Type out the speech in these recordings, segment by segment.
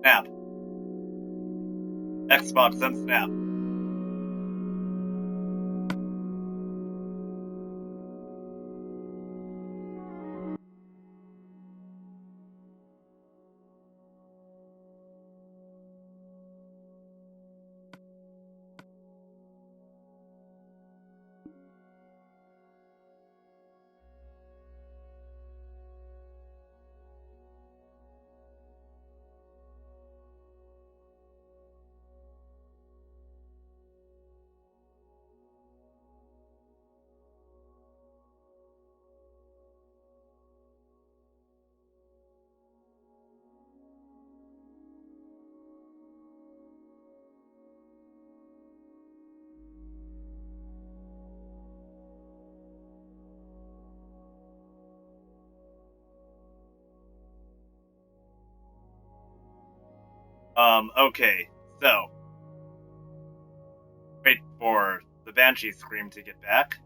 Snap. Xbox and Snap. Okay, so wait for the Banshee scream to get back.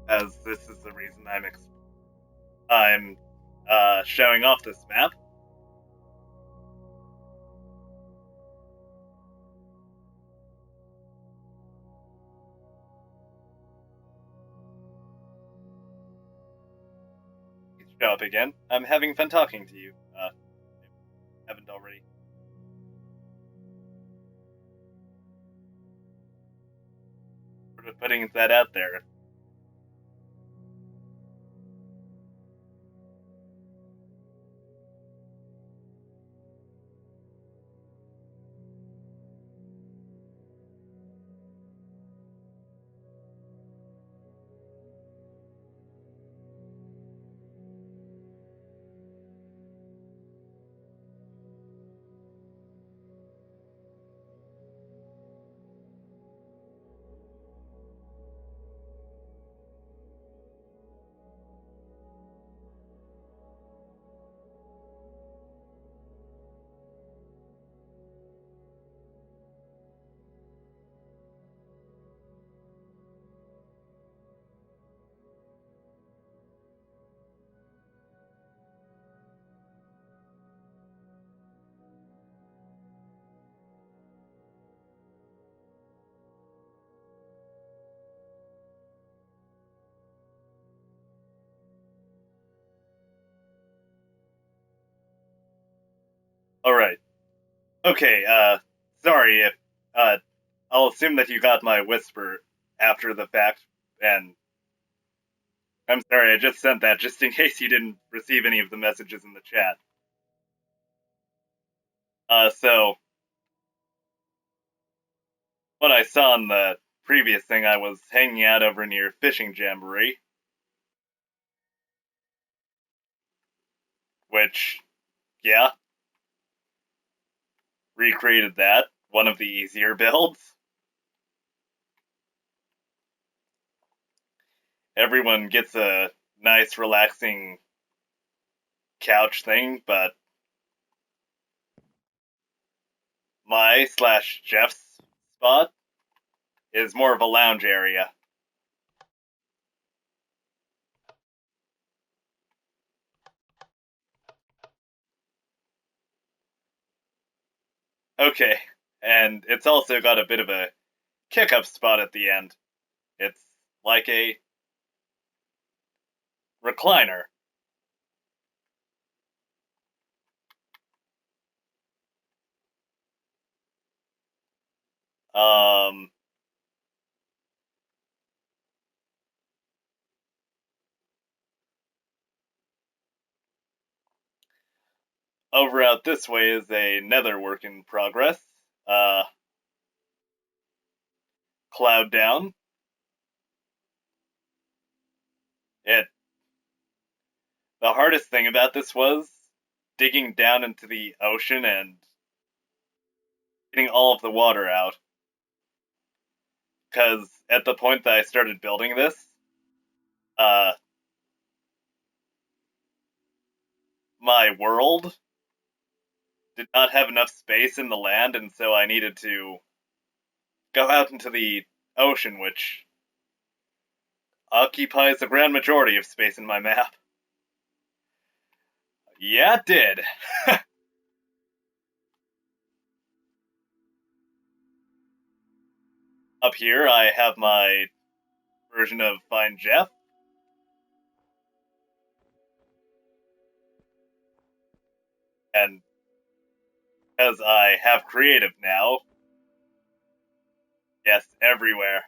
As this is the reason I'm showing off this map. Show up again. I'm having fun talking to you. Haven't already. Sort of putting that out there. All right. Okay. Sorry if I'll assume that you got my whisper after the fact, and I'm sorry I just sent that just in case you didn't receive any of the messages in the chat. So what I saw in the previous thing, I was hanging out over near Fishing Jamboree, which, yeah, recreated that. One of the easier builds. Everyone gets a nice, relaxing couch thing, but my slash Jeff's spot is more of a lounge area. Okay, and it's also got a bit of a kick up spot at the end. It's like a recliner. Um, Over out this way is a nether work in progress. Cloud down. It. The hardest thing about this was digging down into the ocean and getting all of the water out. Because at the point that I started building this, uh, my world did not have enough space in the land, and so I needed to go out into the ocean, which occupies the grand majority of space in my map. Yeah, it did. Up here, I have my version of Find Jeff. And as I have creative now, yes, everywhere,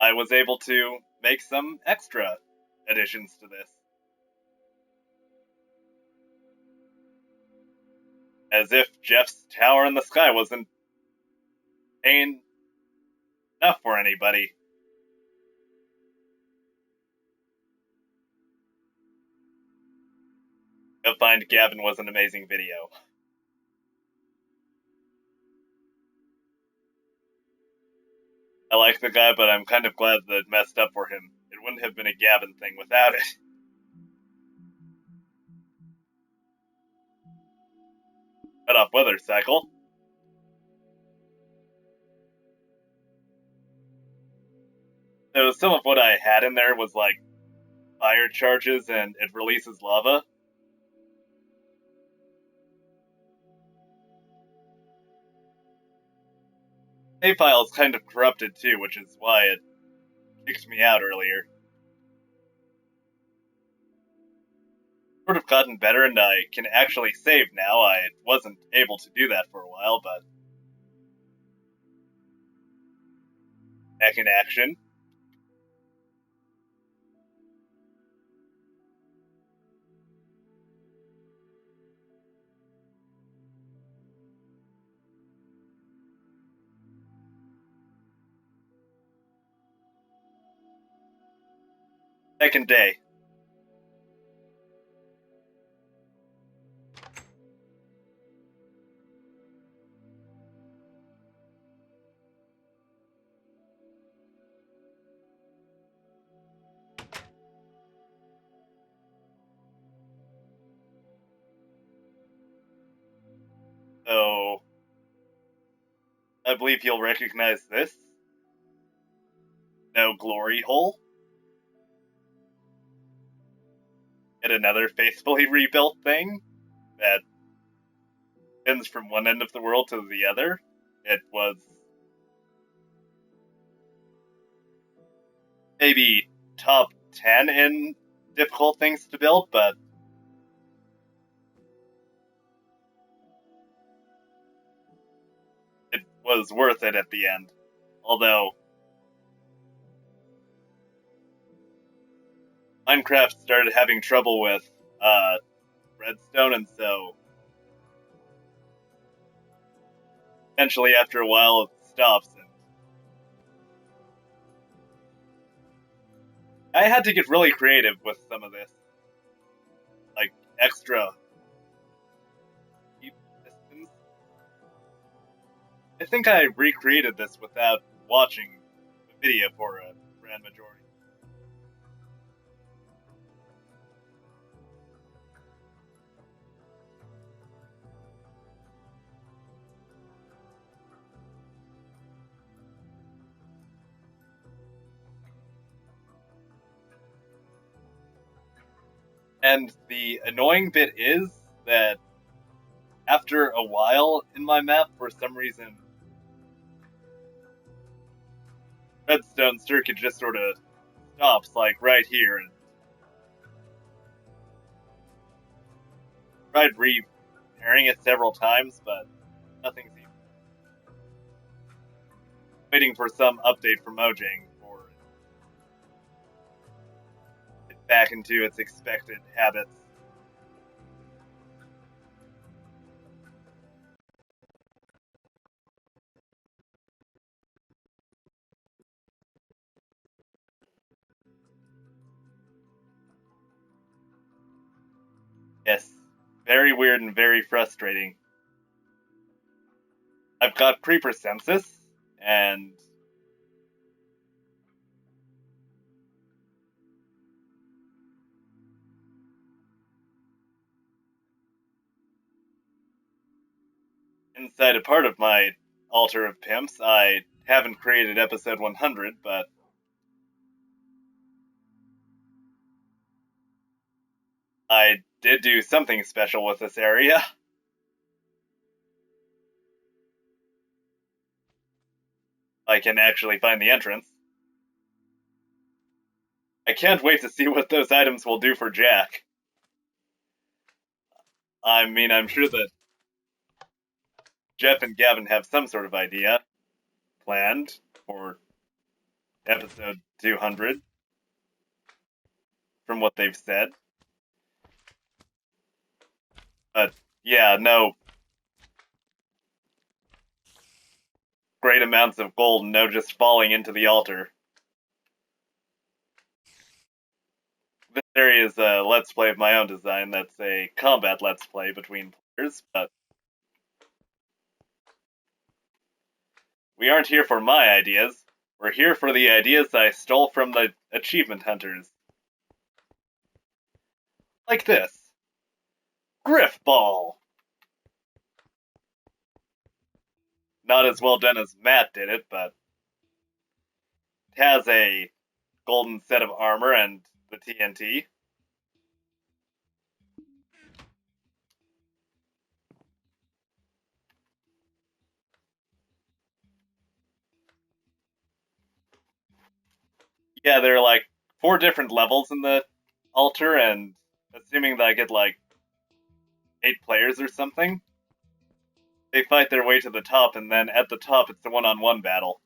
I was able to make some extra additions to this. As if Jeff's tower in the sky wasn't paying enough for anybody. Go Find Gavin was an amazing video. I like the guy, but I'm kind of glad that it messed up for him. It wouldn't have been a Gavin thing without it. Cut off weather cycle. So some of what I had in there was like fire charges and it releases lava. Save file is kind of corrupted too, which is why it kicked me out earlier. Sort of gotten better and I can actually save now. I wasn't able to do that for a while, but back in action. Second day. So I believe you'll recognize this. No glory hole. Yet another faithfully rebuilt thing that ends from one end of the world to the other. It was maybe top 10 in difficult things to build, but it was worth it at the end. Although Minecraft started having trouble with redstone, and so eventually after a while it stops. And I had to get really creative with some of this, like extra deep pistons. I think I recreated this without watching the video for a grand majority. And the annoying bit is that after a while in my map, for some reason, redstone circuit just sort of stops, like right here. And tried repairing it several times, but nothing's even. Waiting for some update from Mojang for it back into its expected habits. Yes, very weird and very frustrating. I've got Creeper Census, and inside a part of my Altar of Pimps. I haven't created episode 100, but I did do something special with this area. I can actually find the entrance. I can't wait to see what those items will do for Jack. I mean, I'm sure that Jeff and Gavin have some sort of idea planned for episode 200 from what they've said. But yeah, no great amounts of gold, no just falling into the altar. This area is a Let's Play of my own design. That's a combat Let's Play between players, but we aren't here for my ideas. We're here for the ideas I stole from the achievement hunters. Like this. Griff Ball! Not as well done as Matt did it, but it has a golden set of armor and the TNT. Yeah, there are like 4 different levels in the altar, and assuming that I get like 8 players or something, they fight their way to the top, and then at the top it's a one-on-one battle.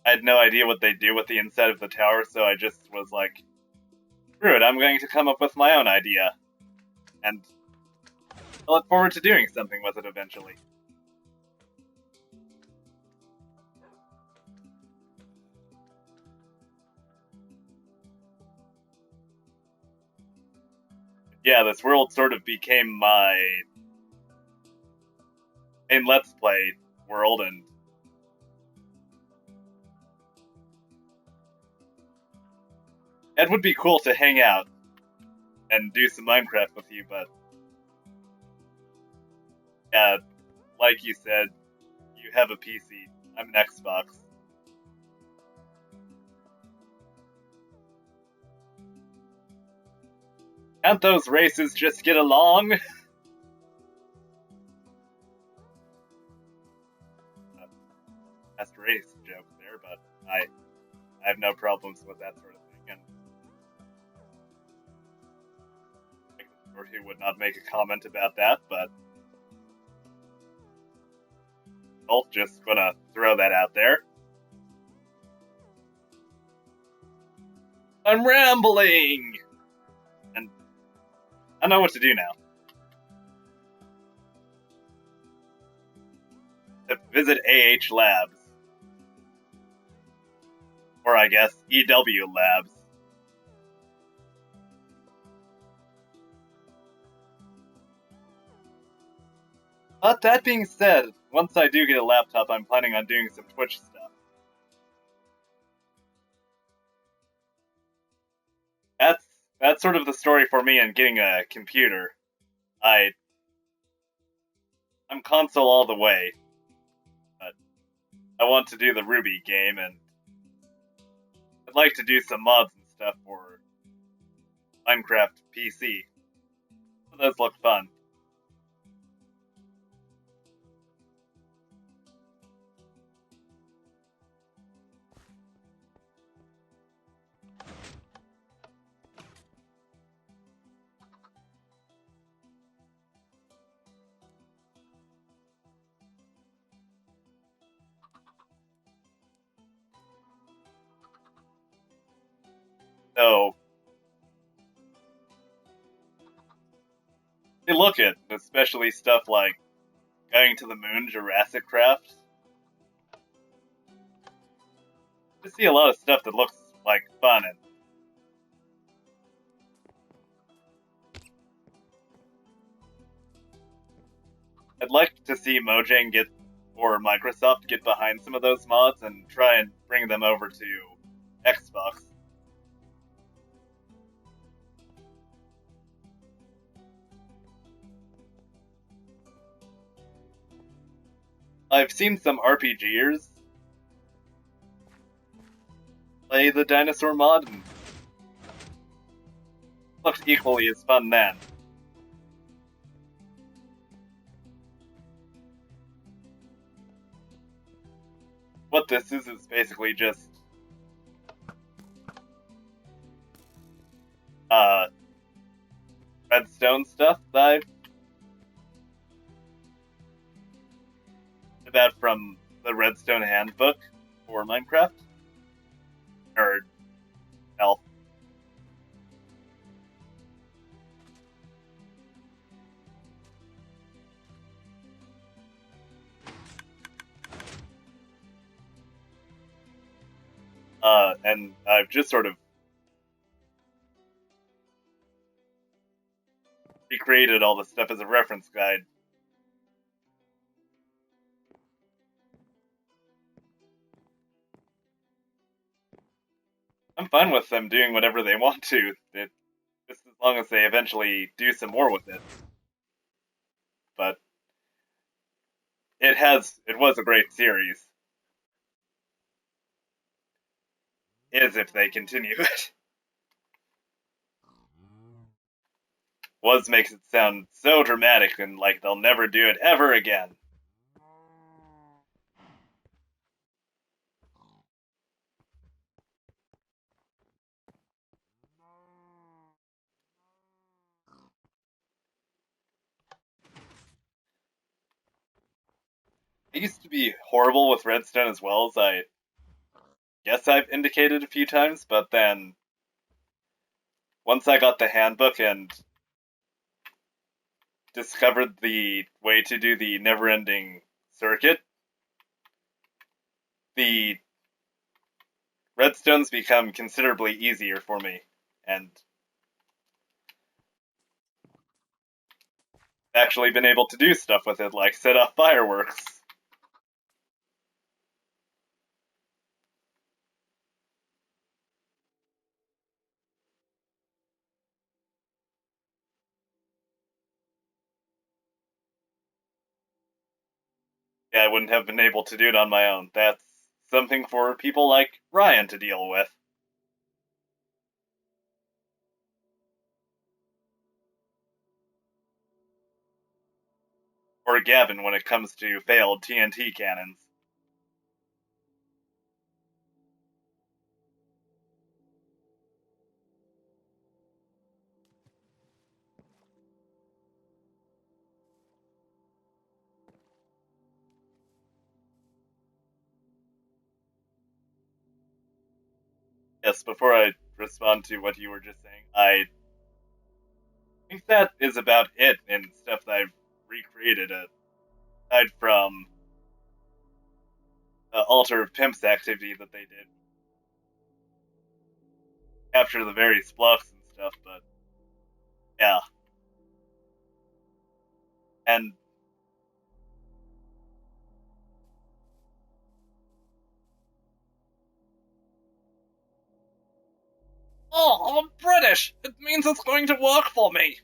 I had no idea what they do with the inside of the tower, so I just was like, screw it, I'm going to come up with my own idea. And I look forward to doing something with it eventually. Yeah, this world sort of became my main Let's Play world, and it would be cool to hang out and do some Minecraft with you, but yeah, like you said, you have a PC. I'm an Xbox. Can't those races just get along? That's a race joke there, but I have no problems with that sort of thing, and who would not make a comment about that, but I'll just gonna throw that out there. I'm rambling! And I know what to do now. To visit AH Labs. Or I guess, EW Labs. But that being said, once I do get a laptop, I'm planning on doing some Twitch stuff. That's sort of the story for me in getting a computer. I'm console all the way, but I want to do the Ruby game, and I'd like to do some mods and stuff for Minecraft PC. Those look fun. So, they look at, especially stuff like going to the moon, Jurassic Craft. I see a lot of stuff that looks like fun, and I'd like to see Mojang get, or Microsoft get behind some of those mods and try and bring them over to Xbox. I've seen some RPGers play the dinosaur mod, and looked equally as fun then. What this is basically just redstone stuff that I about from the Redstone Handbook for Minecraft. Or Elf. And I've just sort of recreated all the stuff as a reference guide. I'm fine with them doing whatever they want to, just as long as they eventually do some more with it. But it was a great series. Is if they continue it. Was makes it sound so dramatic and like they'll never do it ever again. I used to be horrible with redstone as well, as I guess I've indicated a few times, but then once I got the handbook and discovered the way to do the never-ending circuit, the redstones become considerably easier for me, and actually been able to do stuff with it, like set off fireworks. Yeah, I wouldn't have been able to do it on my own. That's something for people like Ryan to deal with. Or Gavin when it comes to failed TNT cannons. Yes, before I respond to what you were just saying, I think that is about it in stuff that I've recreated, aside from the Altar of Pimps activity that they did. Capture the various blocks and stuff, but yeah. And oh, I'm British! It means it's going to work for me!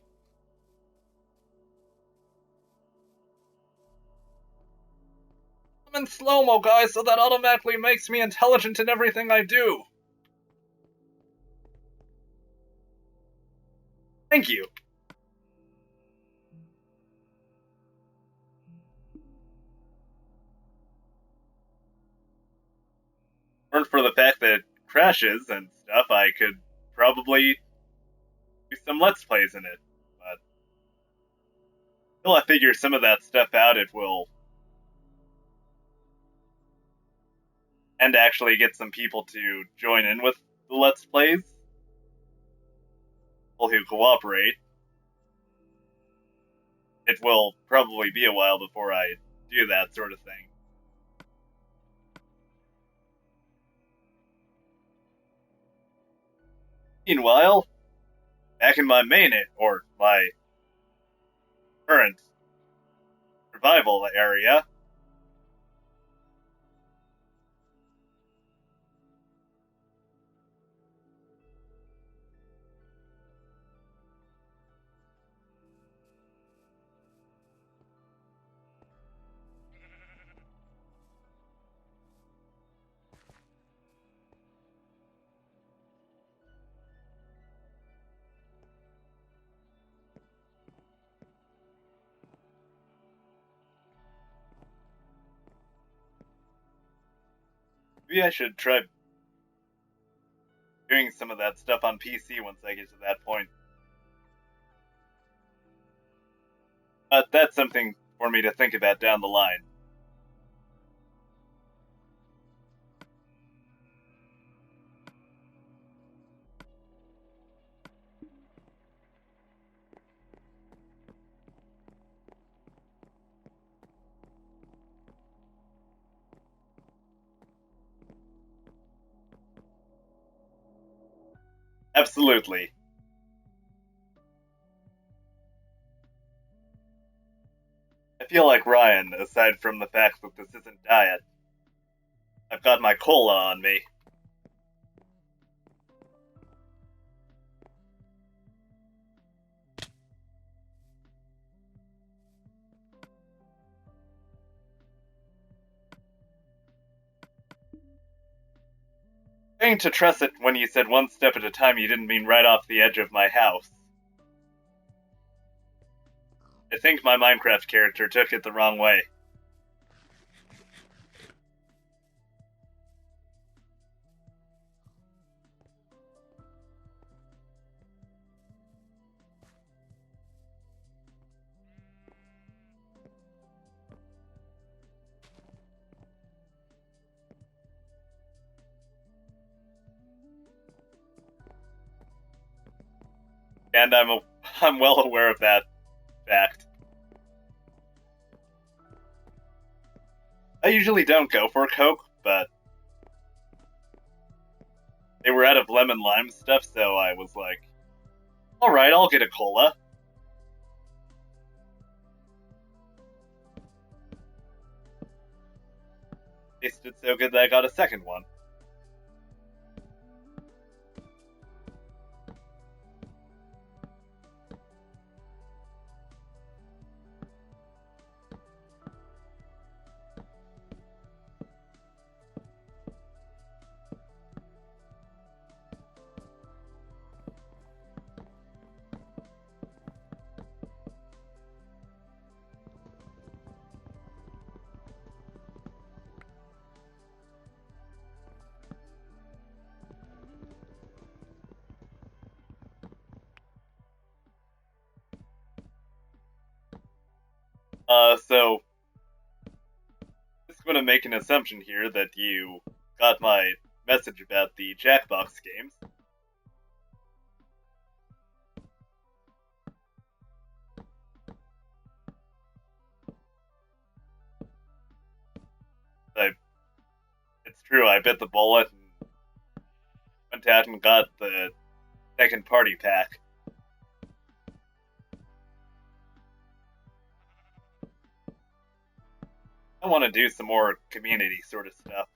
I'm in slow-mo, guys, so that automatically makes me intelligent in everything I do. Thank you. Weren't for the fact that it crashes and stuff, I could probably do some Let's Plays in it. But until I figure some of that stuff out, it will. And actually get some people to join in with the Let's Plays. People who cooperate. It will probably be a while before I do that sort of thing. Meanwhile, back in my or my current survival area, Maybe I should try doing some of that stuff on PC once I get to that point. But that's something for me to think about down the line. Absolutely. I feel like Ryan, aside from the fact that this isn't diet. I've got my cola on me. Trying to trust it when you said one step at a time, you didn't mean right off the edge of my house. I think my Minecraft character took it the wrong way. And I'm well aware of that fact. I usually don't go for Coke, but they were out of lemon lime stuff, so I was like, alright, I'll get a cola. Tasted so good that I got a second one. So just going to make an assumption here that you got my message about the Jackbox games. It's true, I bit the bullet and went out and got the second party pack. I want to do some more community sort of stuff.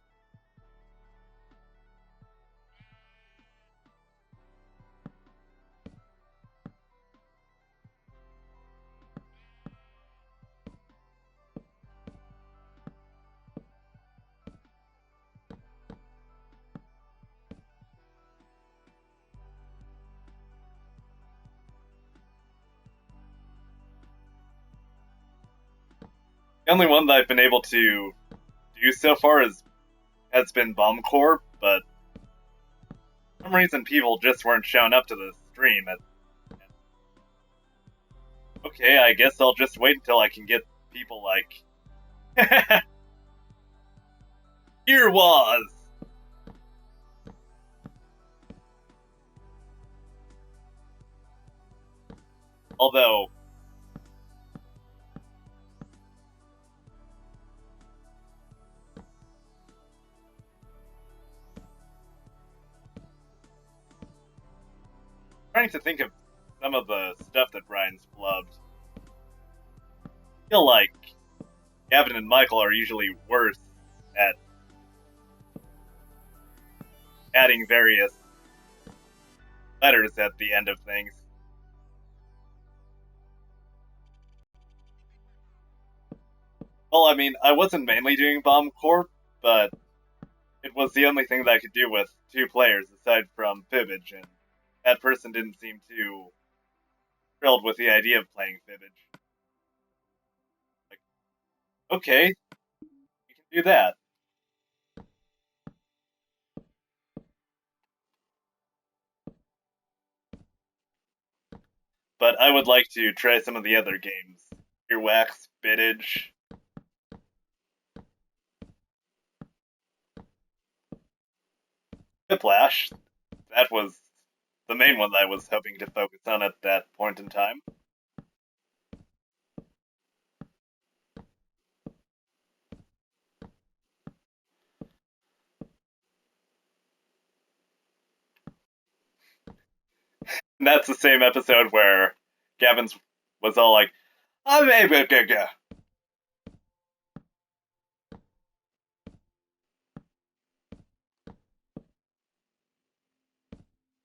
The only one that I've been able to do so far has been Bomb Corps, but for some reason people just weren't showing up to the stream. Okay, I guess I'll just wait until I can get people like here was. Although trying to think of some of the stuff that Ryan's flubbed. I feel like Gavin and Michael are usually worse at adding various letters at the end of things. Well, I mean, I wasn't mainly doing Bomb Corps, but it was the only thing that I could do with two players aside from Fibbage, and that person didn't seem too thrilled with the idea of playing Fibbage. Like, okay, you can do that. but I would like to try some of the other games. Earwax, Biddage. Whiplash. That was the main one that I was hoping to focus on at that point in time. And that's the same episode where Gavin's was all like, I'm a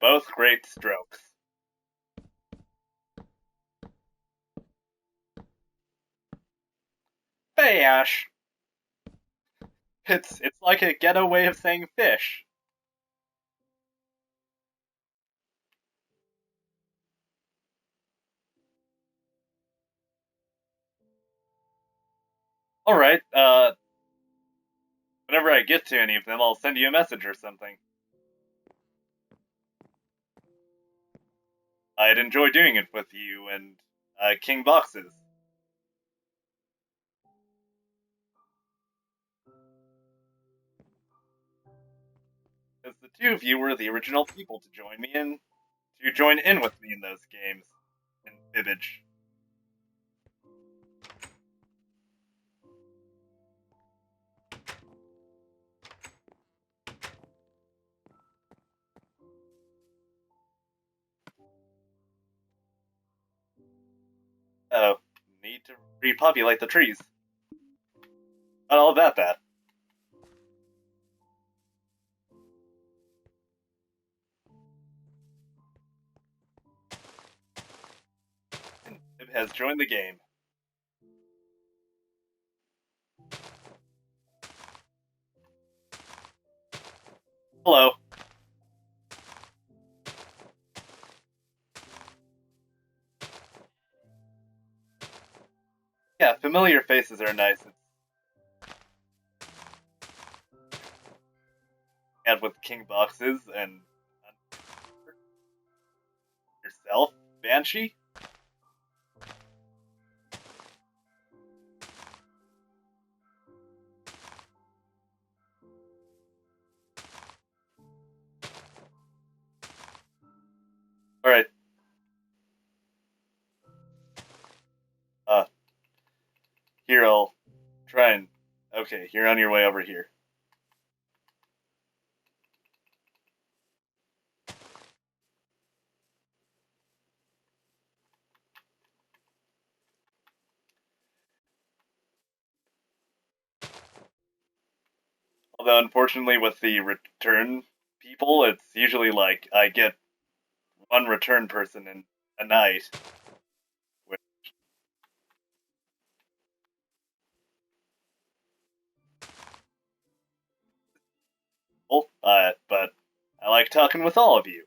both great strokes. Bash. It's like a ghetto way of saying fish. All right. Whenever I get to any of them, I'll send you a message or something. I'd enjoy doing it with you and King Boxes. Because the two of you were the original people to join in with me in those games in Fibbage. Oh, need to repopulate the trees. Not all about that. And Fib has joined the game. Hello. Yeah, familiar faces are nice. And with King Boxes and yourself, Banshee? Alright. Here I'll try and... Okay, you're on your way over here. Although, unfortunately, with the return people, it's usually like I get one return person in a night. Which, but I like talking with all of you.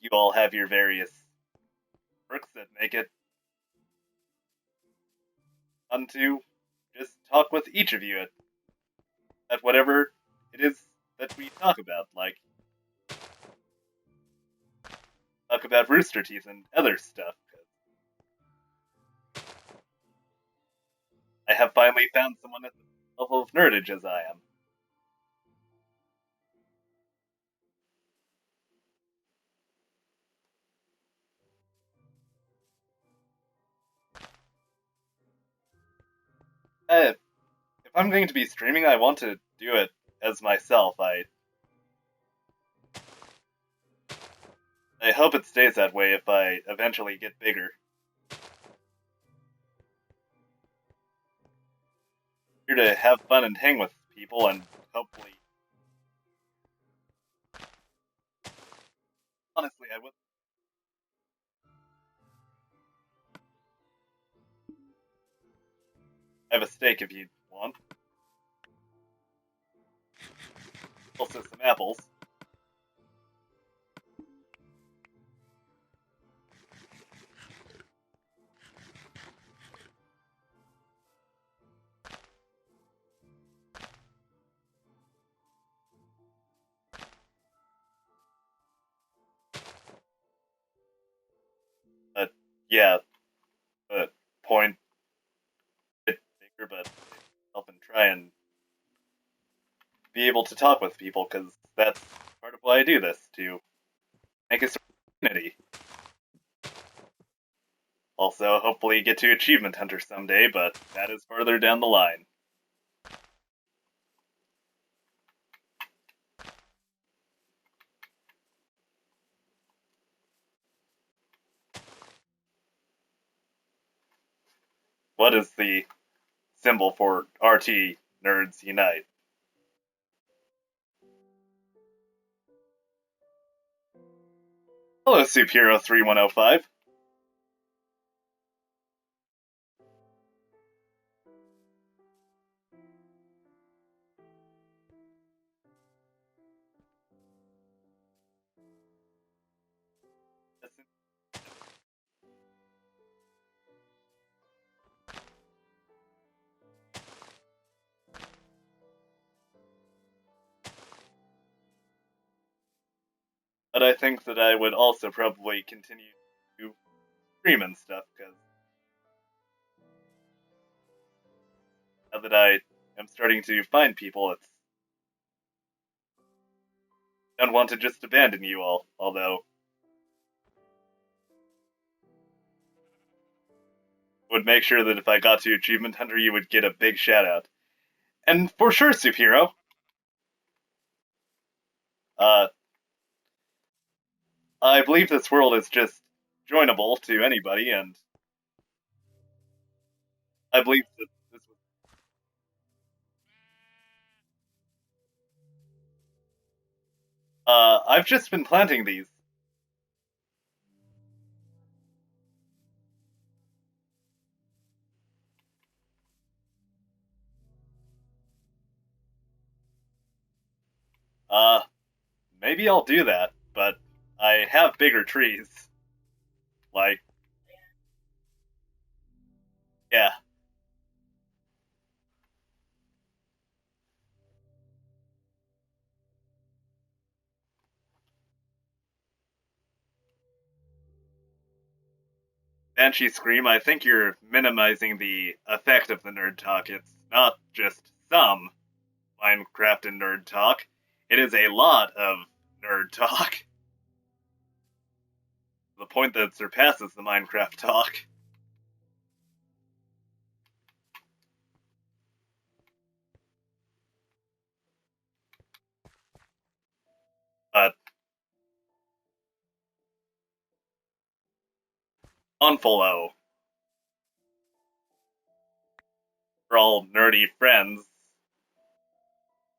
You all have your various perks that make it fun to just talk with each of you at whatever it is that we talk about. Like, talk about Rooster Teeth and other stuff. I have finally found someone at the level of nerdage as I am. If I'm going to be streaming, I want to do it as myself. I hope it stays that way if I eventually get bigger. Here to have fun and hang with people and hopefully. Honestly, I would. I have a steak if you want. Also, some apples. yeah, the point bit bigger, but help and try and be able to talk with people because that's part of why I do this to make a community. Also, hopefully get to Achievement Hunter someday, but that is further down the line. What is the symbol for RT Nerds Unite? Hello, Superhero 3105. But I think that I would also probably continue to stream and stuff, because now that I am starting to find people, it's I don't want to just abandon you all, although would make sure that if I got to Achievement Hunter, you would get a big shout out. And for sure, Superhero, uh, I believe this world is just joinable to anybody, and I believe that this was. I've just been planting these. Uh, Maybe I'll do that, but I have bigger trees. Like, yeah. Banshee Scream, I think you're minimizing the effect of the nerd talk. It's not just some Minecraft and nerd talk, it is a lot of nerd talk. To the point that it surpasses the Minecraft talk. But unfollow. We're all nerdy friends,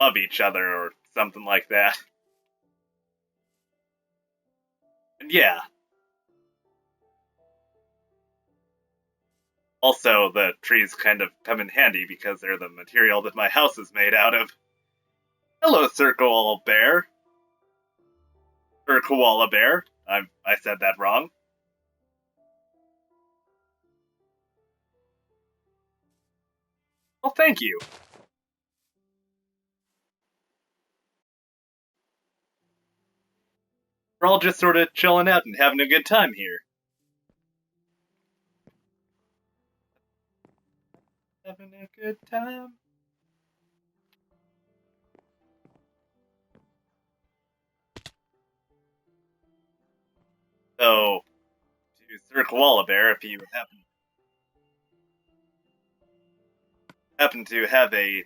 love each other, or something like that. And yeah, also the trees kind of come in handy because they're the material that my house is made out of. Hello, Sir Koala Bear. Or Koala Bear. I said that wrong. Well, thank you. We're all just sort of chilling out and having a good time here. Having a good time. So, to Sir Koala Bear, if you happen to have a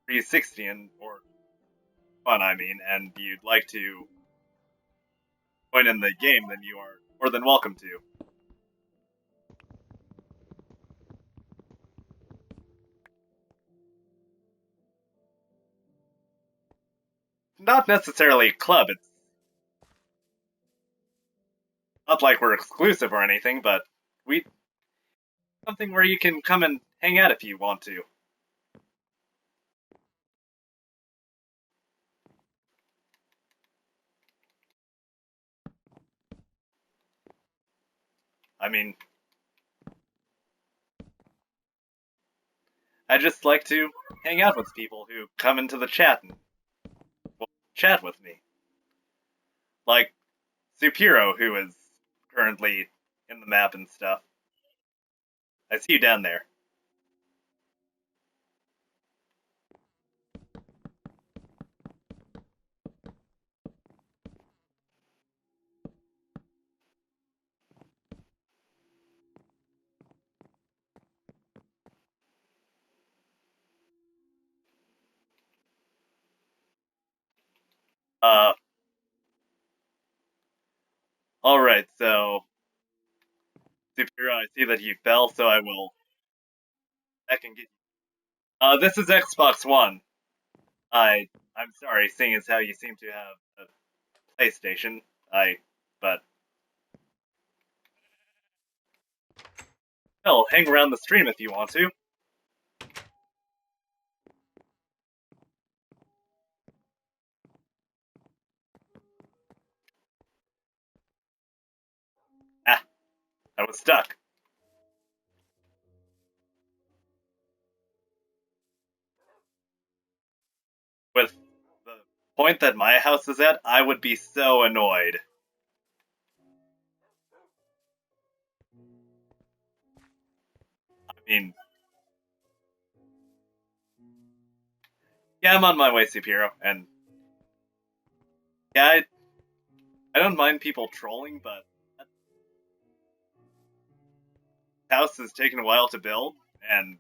360 or fun, I mean, and you'd like to join in the game, then you are more than welcome to. Not necessarily a club, it's not like we're exclusive or anything, but we something where you can come and hang out if you want to. I mean, I just like to hang out with people who come into the chat and will chat with me. Like Supiro, who is currently in the map and stuff. I see you down there. Uh, alright, so Superior, I see that you fell, so I will back and get you. This is Xbox One. I'm sorry, seeing as how you seem to have a PlayStation. But hell, hang around the stream if you want to. Ah, I was stuck. With the point that my house is at, I would be so annoyed. I mean, yeah, I'm on my way, Superior, and yeah, I don't mind people trolling, but that house has taken a while to build, and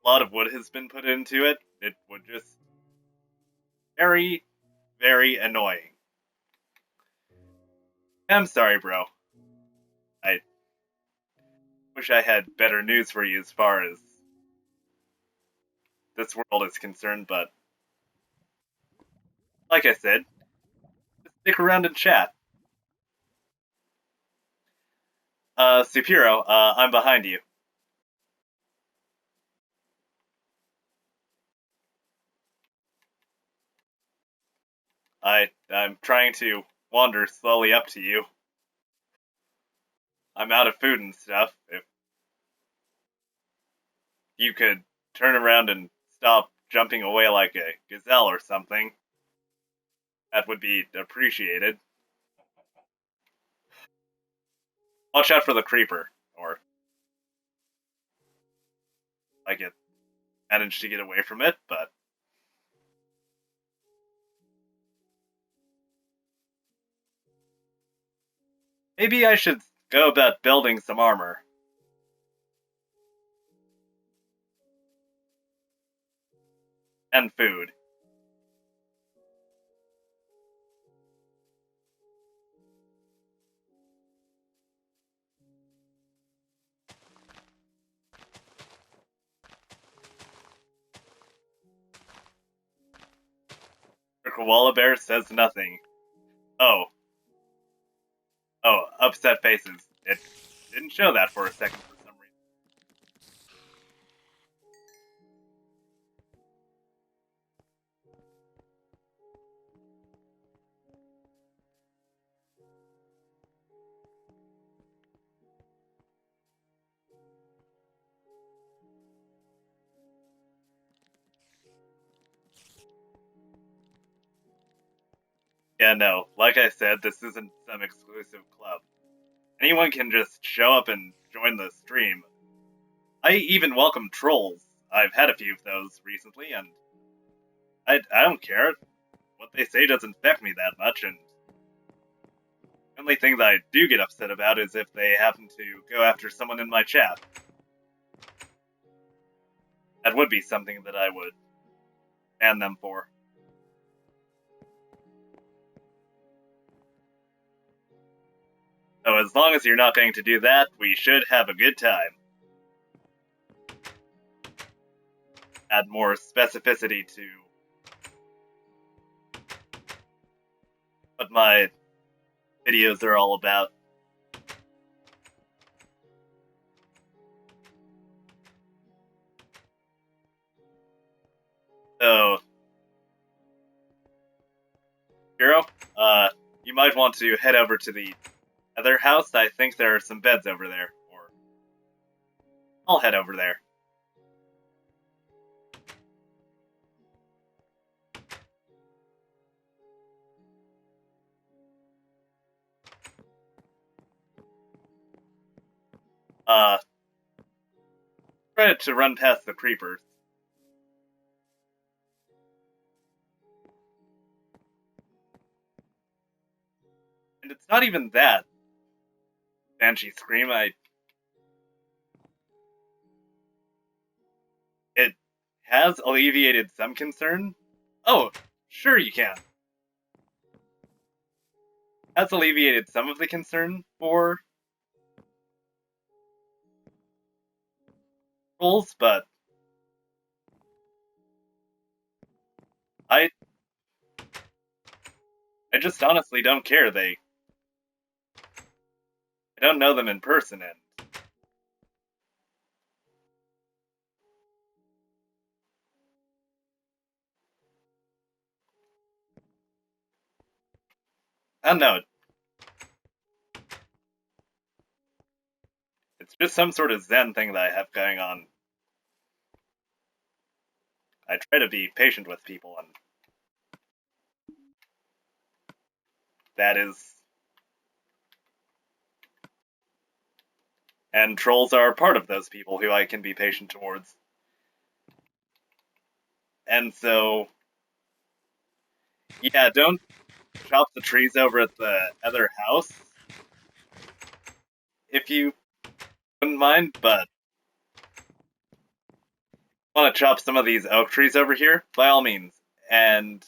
a lot of wood has been put into it. It would just very, very annoying. I'm sorry, bro. I wish I had better news for you as far as this world is concerned, but like I said, just stick around and chat. Supiro, I'm behind you. I'm trying to wander slowly up to you. I'm out of food and stuff. If you could turn around and stop jumping away like a gazelle or something, that would be appreciated. Watch out for the creeper, or I could manage to get away from it, but maybe I should go about building some armor. And food. The koala bear says nothing. Oh. Oh, upset faces. It didn't show that for a second for some reason. Yeah, no. Like I said, this isn't some exclusive club. Anyone can just show up and join the stream. I even welcome trolls. I've had a few of those recently, and I don't care. What they say doesn't affect me that much, and the only thing that I do get upset about is if they happen to go after someone in my chat. That would be something that I would ban them for. So as long as you're not going to do that, we should have a good time. Add more specificity to what my videos are all about. So, Hero, you might want to head over to the other house. I think there are some beds over there. Or I'll head over there. Uh, Tried to run past the creepers. And it's not even that. Banshee scream, it has alleviated some concern. Oh, sure you can. Has alleviated some of the concern for trolls, but I I just honestly don't care. I don't know them in person, and I don't know. It's just some sort of zen thing that I have going on. I try to be patient with people, and that is. And trolls are part of those people who I can be patient towards. And so, yeah, don't chop the trees over at the other house, if you wouldn't mind, but want to chop some of these oak trees over here, by all means. And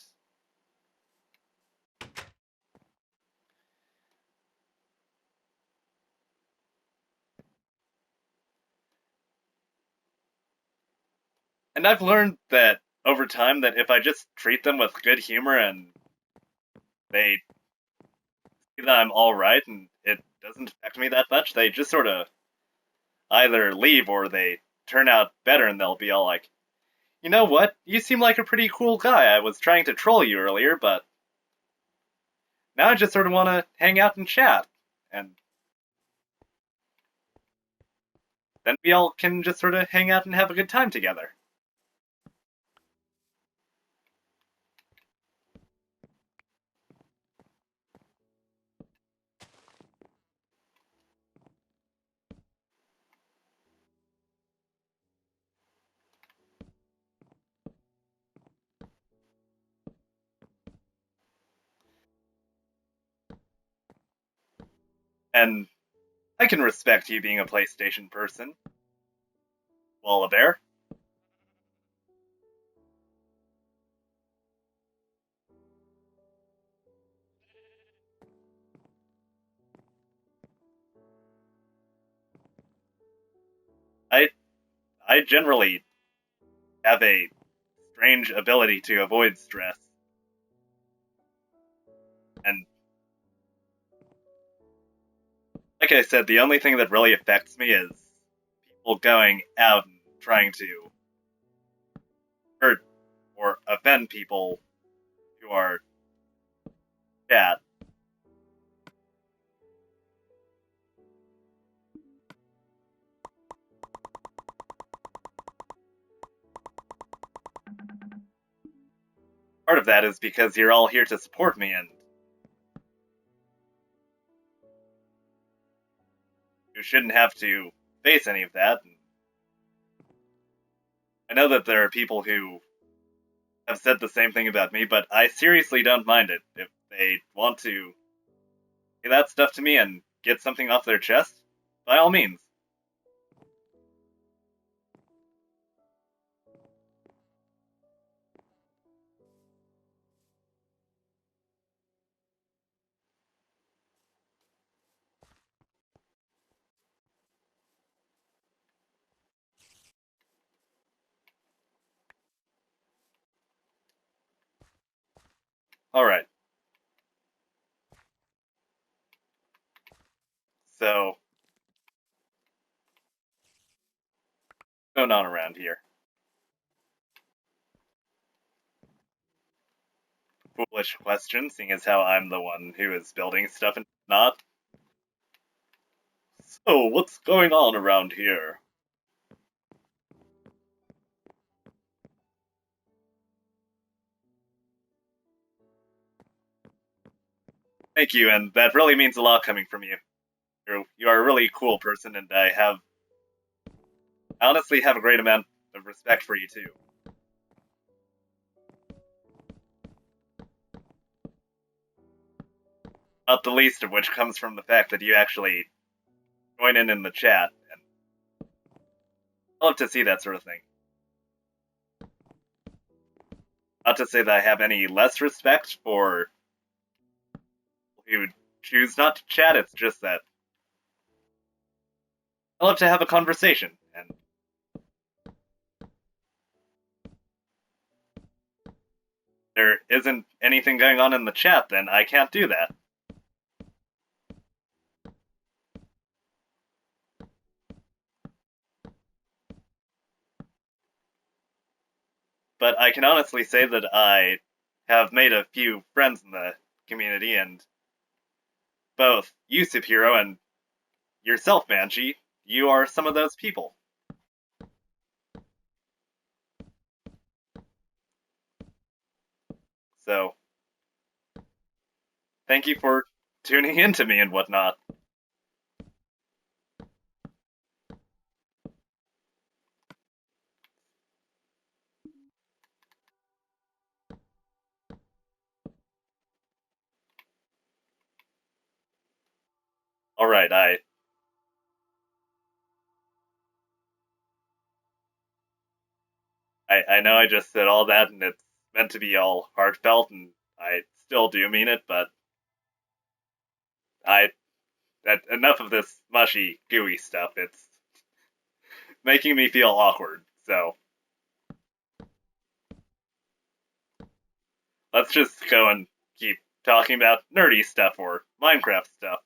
I've learned that over time that if I just treat them with good humor and they see that I'm all right and it doesn't affect me that much, they just sort of either leave or they turn out better and they'll be all like, you know what? You seem like a pretty cool guy. I was trying to troll you earlier, but now I just sort of want to hang out and chat. And then we all can just sort of hang out and have a good time together. And I can respect you being a PlayStation person. Walla Bear. I I generally have a strange ability to avoid stress. And like I said, the only thing that really affects me is people going out and trying to hurt or offend people who are chat. Part of that is because you're all here to support me, and you shouldn't have to face any of that. And I know that there are people who have said the same thing about me, but I seriously don't mind it. If they want to say that stuff to me and get something off their chest, by all means. Alright, so, what's going on around here? Foolish question, seeing as how I'm the one who is building stuff and not. So, what's going on around here? Thank you, and that really means a lot coming from you. You are a really cool person, and I honestly have a great amount of respect for you too. Not the least of which comes from the fact that you actually join in the chat, and I love to see that sort of thing. Not to say that I have any less respect for people who choose not to chat, it's just that I love to have a conversation, and there isn't anything going on in the chat, then I can't do that. But I can honestly say that I have made a few friends in the community, and both you, Supero, and yourself, Banshee, you are some of those people. So, thank you for tuning in to me and whatnot. Alright, I know I just said all that and it's meant to be all heartfelt, and I still do mean it, but I enough of this mushy, gooey stuff. It's making me feel awkward. So let's just go and keep talking about nerdy stuff or Minecraft stuff.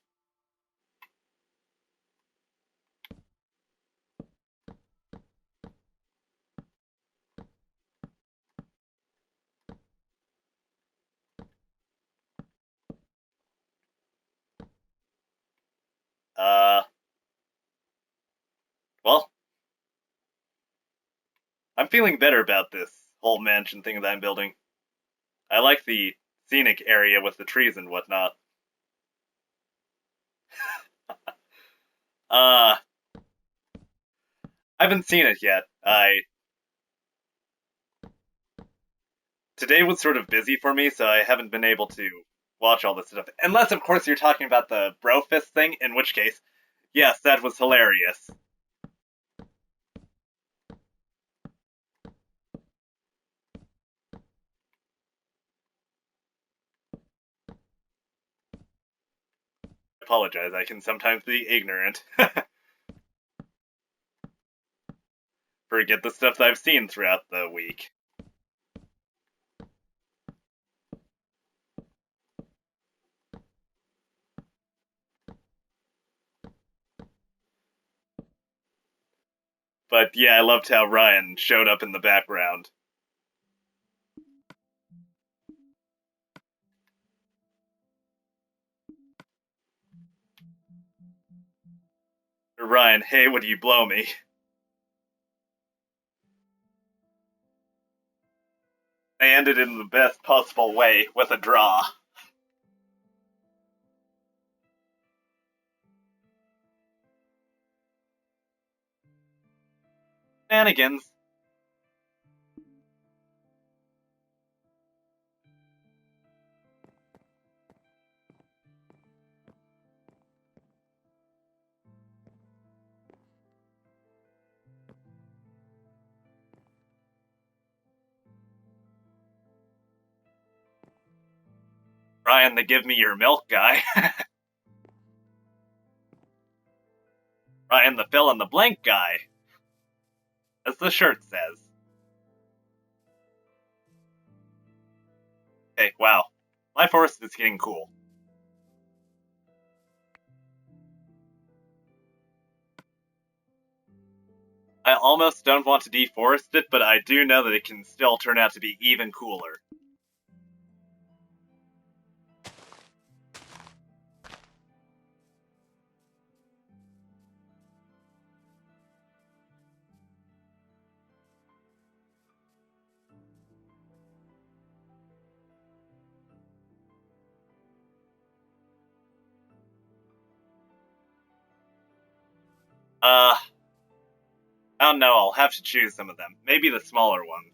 Uh, well, I'm feeling better about this whole mansion thing that I'm building. I like the scenic area with the trees and whatnot. Uh, I haven't seen it yet. Today was sort of busy for me, so I haven't been able to watch all this stuff. Unless, of course, you're talking about the Brofist thing, in which case, yes, that was hilarious. I apologize, I can sometimes be ignorant. Forget the stuff that I've seen throughout the week. But yeah, I loved how Ryan showed up in the background. Ryan, hey, would you blow me? They ended in the best possible way with a draw. Shenanigans. Ryan, the give me your milk guy. Ryan, the fill in the blank guy. As the shirt says. Hey, wow. My forest is getting cool. I almost don't want to deforest it, but I do know that it can still turn out to be even cooler. I don't know, I'll have to choose some of them. Maybe the smaller ones.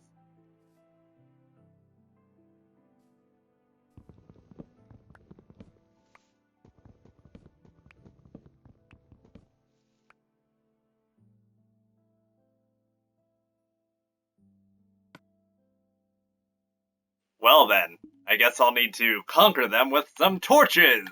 Well then, I guess I'll need to conquer them with some torches!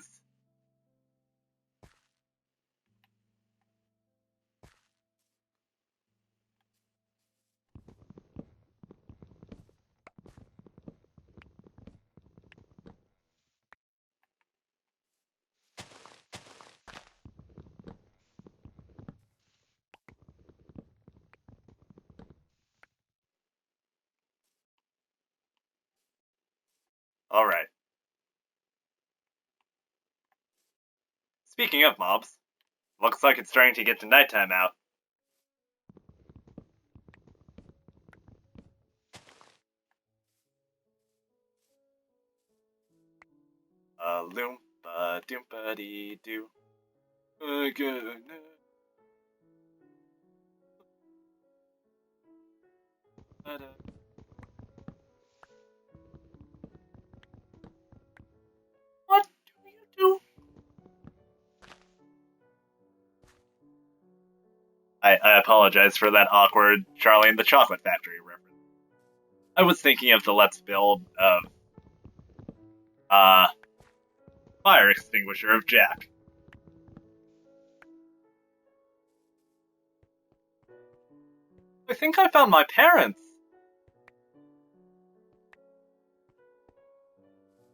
Alright. Speaking of mobs, looks like it's starting to get to nighttime out. Loompa doompa dee doo. What do you do? I apologize for that awkward Charlie and the Chocolate Factory reference. I was thinking of the Let's Build of Fire Extinguisher of Jack. I think I found my parents.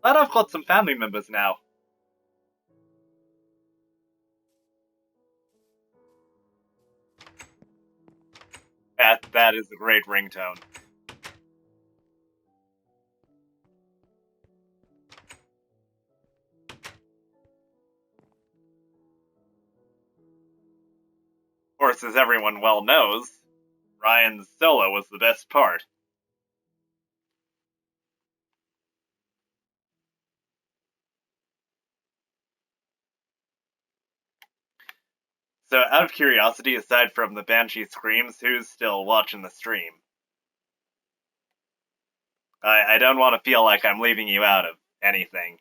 Glad I've got some family members now. That is a great ringtone. Of course, as everyone well knows, Ryan's solo was the best part. So, out of curiosity, aside from the Banshee screams, who's still watching the stream? I don't want to feel like I'm leaving you out of anything.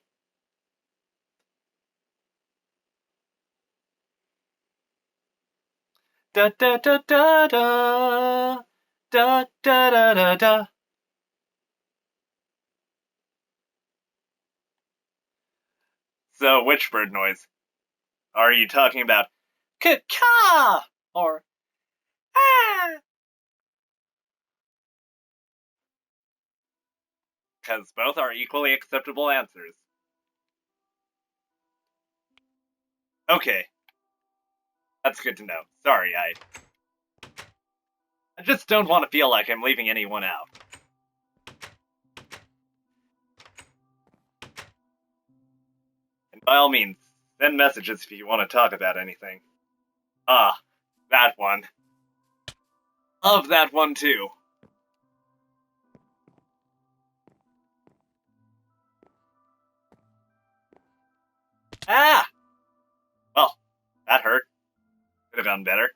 Da da da da da da da da da da. So, which bird noise? Are you talking about ka or ah? Because both are equally acceptable answers. Okay, that's good to know. Sorry, I just don't want to feel like I'm leaving anyone out. And by all means, send messages if you want to talk about anything. Ah, that one. Love that one too. Ah! Well, that hurt. Could have gone better.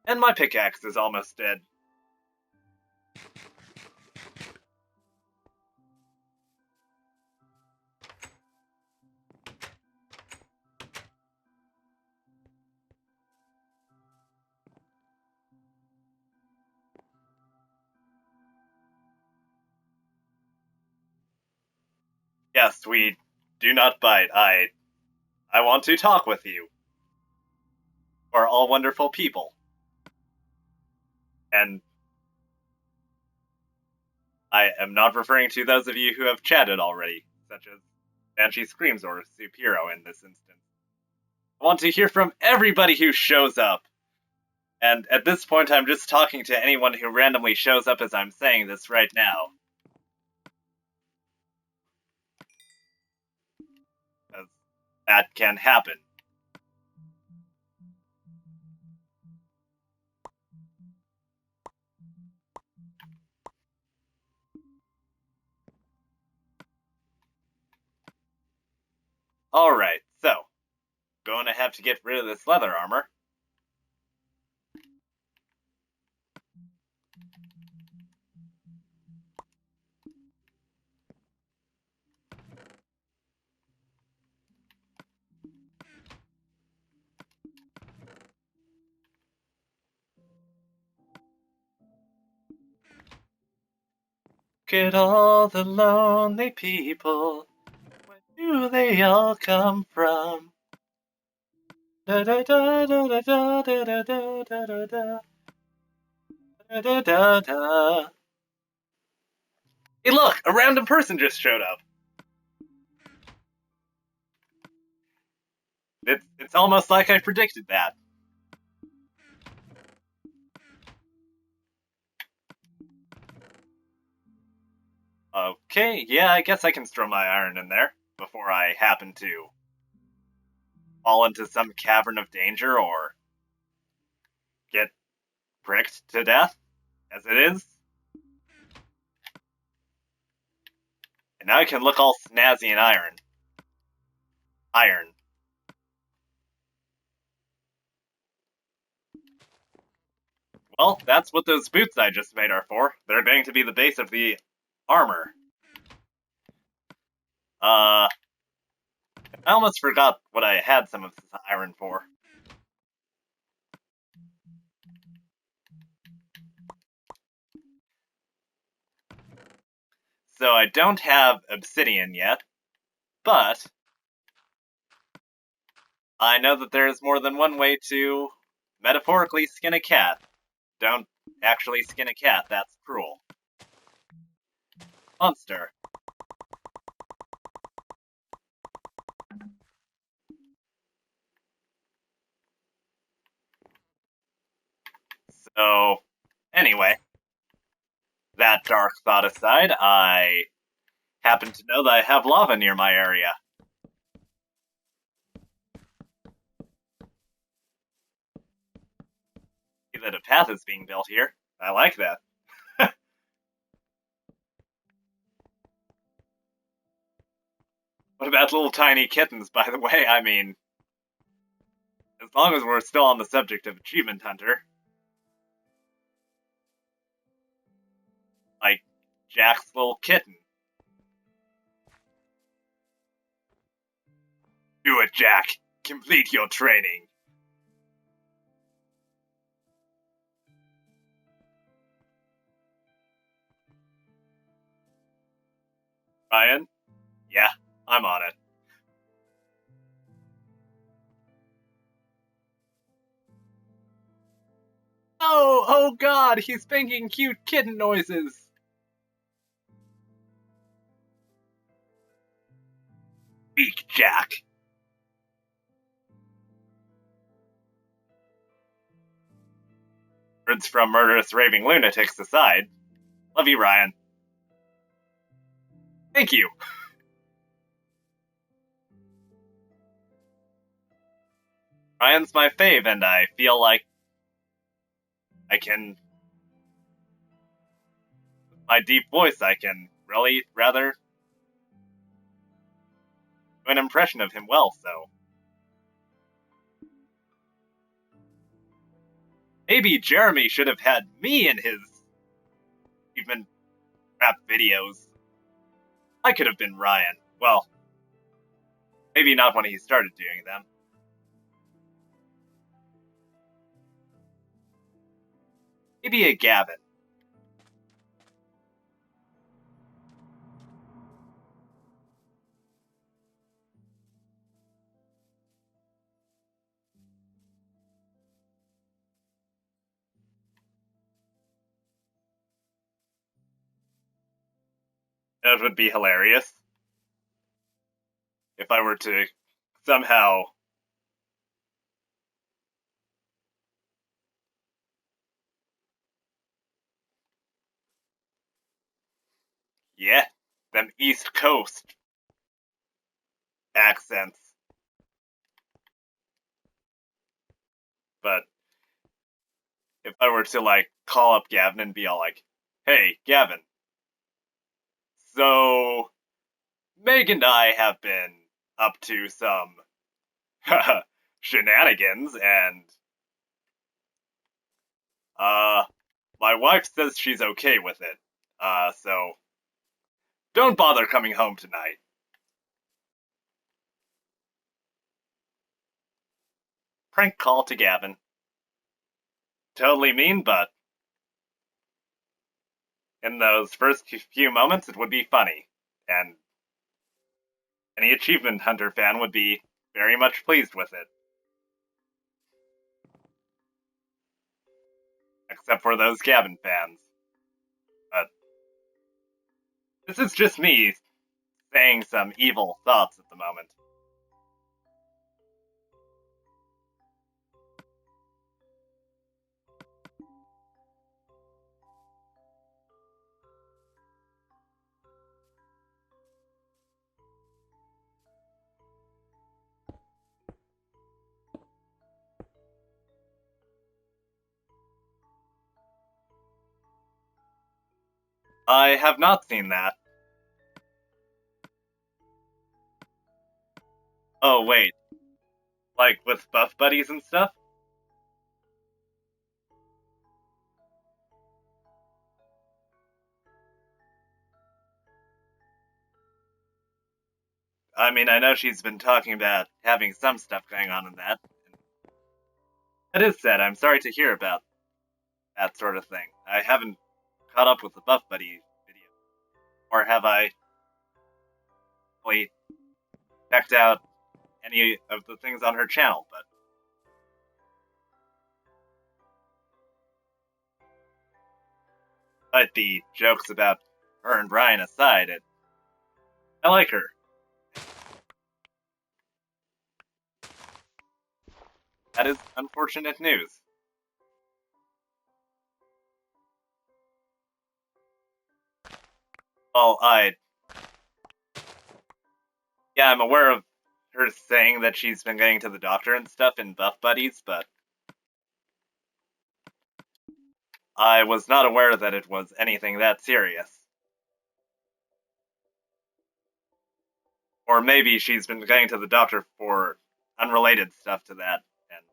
And my pickaxe is almost dead. Yes, we do not bite. I want to talk with you. Are all wonderful people. And I am not referring to those of you who have chatted already, such as Banshee Screams or Supero in this instance. I want to hear from everybody who shows up. And at this point, I'm just talking to anyone who randomly shows up as I'm saying this right now. Because that can happen. Alright, so, going to have to get rid of this leather armor. Look at all the lonely people. Where do they all come from? Da da da da da da da da da da da da da da. Hey look, a random person just showed up. It's almost like I predicted that. Okay, yeah, I guess I can throw my iron in there before I happen to fall into some cavern of danger or get pricked to death, as it is. And now I can look all snazzy and iron. Well, that's what those boots I just made are for. They're going to be the base of the armor. I almost forgot what I had some of this iron for. So I don't have obsidian yet, but I know that there is more than one way to metaphorically skin a cat. Don't actually skin a cat, that's cruel. Monster. So, anyway, that dark thought aside, I happen to know that I have lava near my area. See that a path is being built here. I like that. What about little tiny kittens, by the way? I mean, as long as we're still on the subject of Achievement Hunter. Like, Jack's little kitten. Do it, Jack. Complete your training. Ryan? Yeah, I'm on it. Oh god, he's making cute kitten noises. Speak, Jack. Words from murderous raving lunatics aside. Love you, Ryan. Thank you. Ryan's my fave, and I feel like I can, with my deep voice, I can really rather do an impression of him well, so. Maybe Jeremy should have had me in his achievement rap videos. I could have been Ryan. Well, maybe not when he started doing them. Maybe a Gavin. That would be hilarious. If I were to somehow yeah, them East Coast accents. But if I were to like call up Gavin and be all like, "Hey, Gavin, so Meg and I have been up to some shenanigans, and my wife says she's okay with it. So don't bother coming home tonight. Prank call to Gavin. Totally mean, but in those first few moments, it would be funny, and any Achievement Hunter fan would be very much pleased with it. Except for those Gavin fans. But this is just me saying some evil thoughts at the moment. I have not seen that. Oh, wait. Like with buff buddies and stuff? I mean, I know she's been talking about having some stuff going on in that. That is sad. I'm sorry to hear about that sort of thing. I haven't caught up with the buff buddy video. Or have I really checked out any of the things on her channel, but the jokes about her and Brian aside, I like her. That is unfortunate news. Well, yeah, I'm aware of her saying that she's been going to the doctor and stuff in Buff Buddies, but I was not aware that it was anything that serious. Or maybe she's been going to the doctor for unrelated stuff to that, and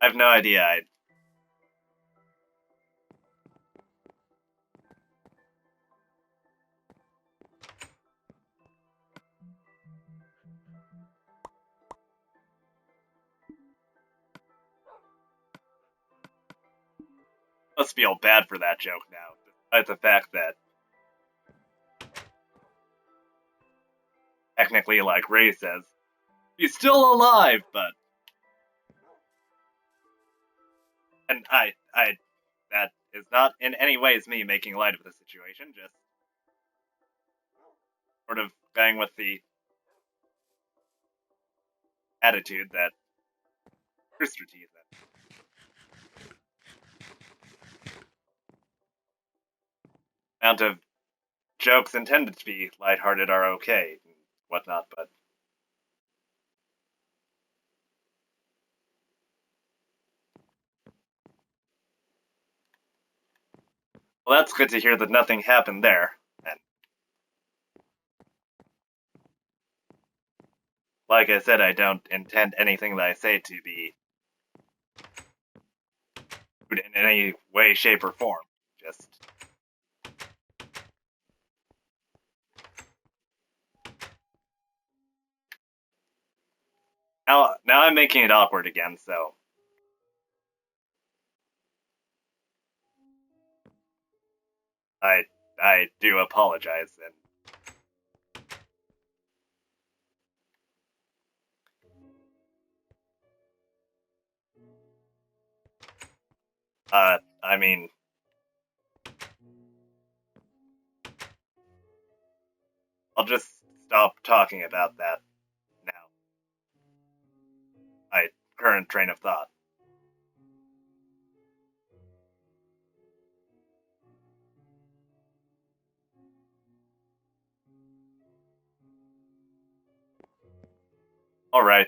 I have no idea. Must feel bad for that joke now, despite the fact that technically, like Ray says, he's still alive, but and that is not in any ways me making light of the situation, just sort of going with the attitude that Rooster Teeth has. Amount of jokes intended to be lighthearted are okay and whatnot, but well, that's good to hear that nothing happened there. And like I said, I don't intend anything that I say to be rude in any way, shape, or form. Just now I'm making it awkward again, so I do apologize. And I mean, I'll just stop talking about that now. My current train of thought. All right.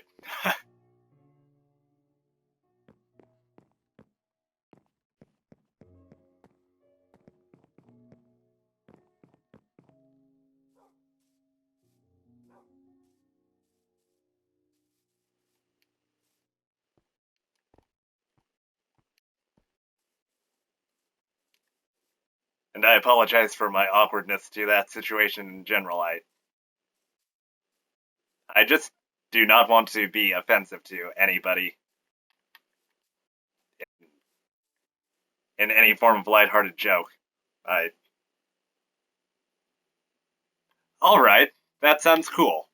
And I apologize for my awkwardness to that situation in general. I just do not want to be offensive to anybody in any form of lighthearted joke. I All right, that sounds cool.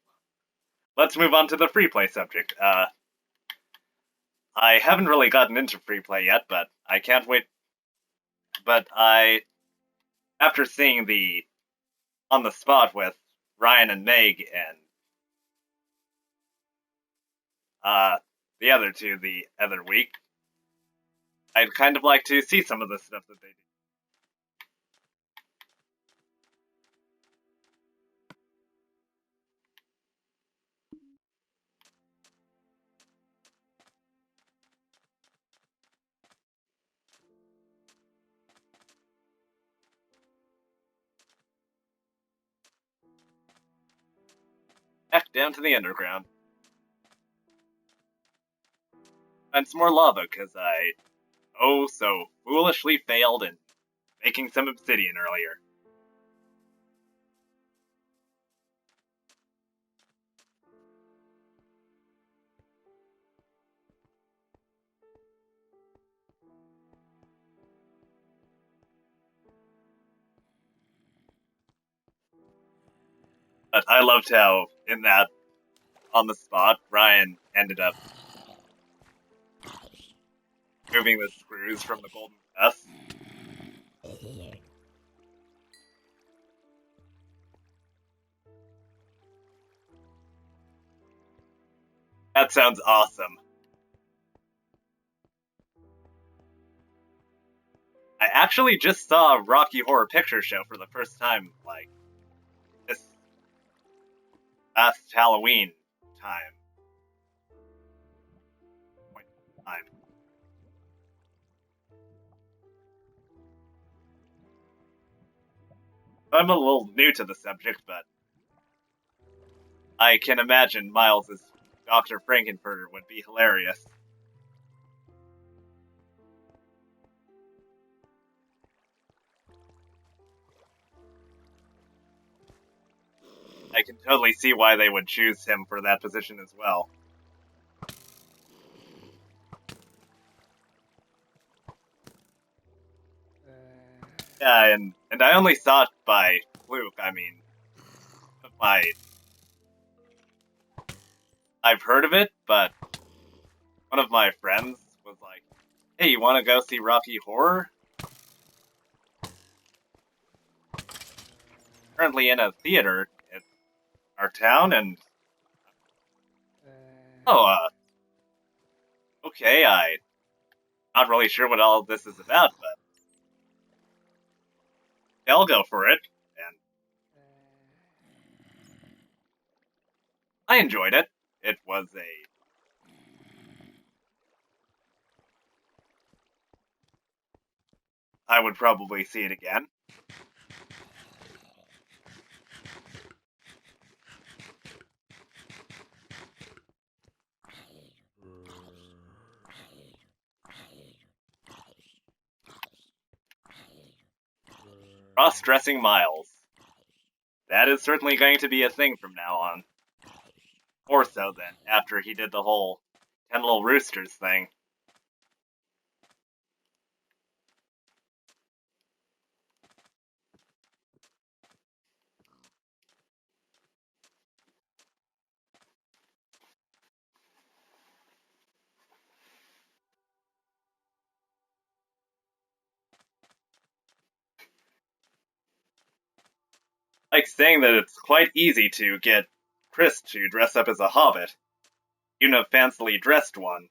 Let's move on to the free play subject. I haven't really gotten into free play yet, but I can't wait. But after seeing the on the spot with Ryan and Meg and the other two the other week, I'd kind of like to see some of the stuff that they do. Back down to the underground. And some more lava, because I so foolishly failed in making some obsidian earlier. But I loved how, in that, on the spot, Ryan ended up moving the screws from the golden vest. That sounds awesome. I actually just saw Rocky Horror Picture Show for the first time, like, this last Halloween time. I'm a little new to the subject, but I can imagine Miles' Dr. Frankenfurter would be hilarious. I can totally see why they would choose him for that position as well. Yeah, and I only saw it by fluke. I mean, I've heard of it, but one of my friends was like, "Hey, you want to go see Rocky Horror?" Currently in a theater in our town, and oh, okay, I'm not really sure what all of this is about, but I'll go for it. And I enjoyed it. It was I would probably see it again. Cross-dressing Miles. That is certainly going to be a thing from now on. More so than after he did the whole 10 Little Roosters thing. Like saying that it's quite easy to get Chris to dress up as a hobbit. Even a fancily dressed one.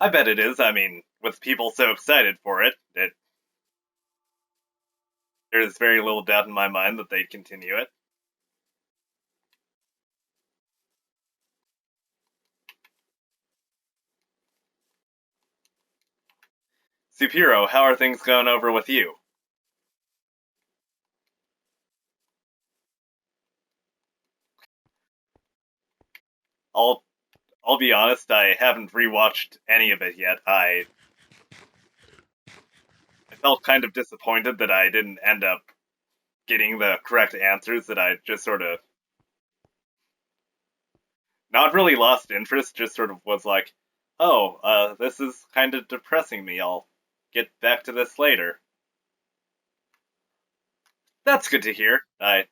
I bet it is. I mean, with people so excited for it, there's very little doubt in my mind that they'd continue it. Supiro, how are things going over with you? I'll be honest, I haven't rewatched any of it yet. I felt kind of disappointed that I didn't end up getting the correct answers, that I just sort of not really lost interest, just sort of was like, oh, this is kind of depressing me. I'll get back to this later. That's good to hear. I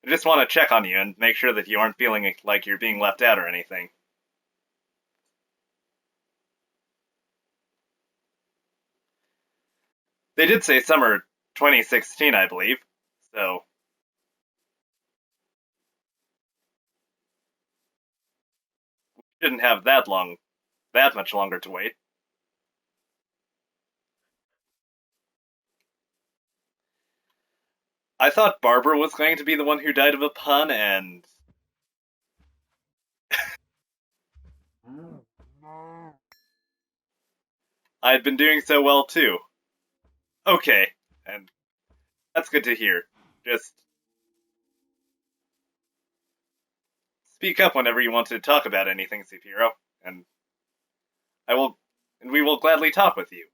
just want to check on you and make sure that you aren't feeling like you're being left out or anything. They did say summer 2016, I believe, so shouldn't have that much longer to wait. I thought Barbara was going to be the one who died of a pun, and I'd been doing so well too. Okay, and that's good to hear. Just speak up whenever you want to talk about anything, Superhero, and I will, and we will gladly talk with you.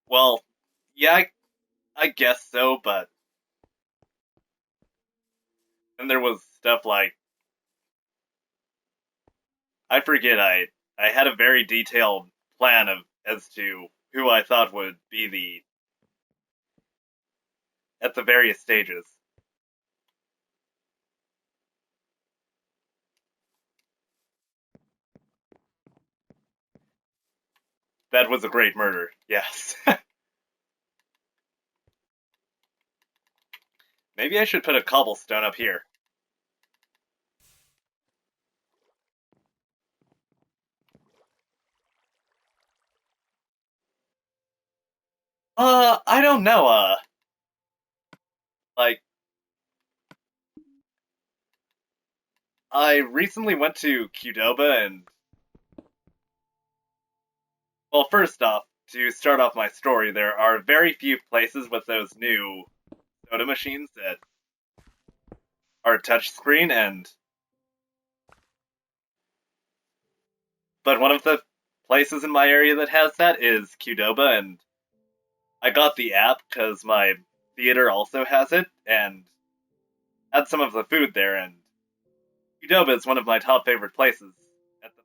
Well, yeah, I guess so, but then there was stuff like I forget. I had a very detailed plan of as to who I thought would be the at the various stages. That was a great murder. Yes. Maybe I should put a cobblestone up here. I don't know. Like I recently went to Qdoba and well, first off, to start off my story, there are very few places with those new soda machines that are touchscreen, and but one of the places in my area that has that is Qdoba, and I got the app because my theater also has it, and had some of the food there, and Qdoba is one of my top favorite places. At the,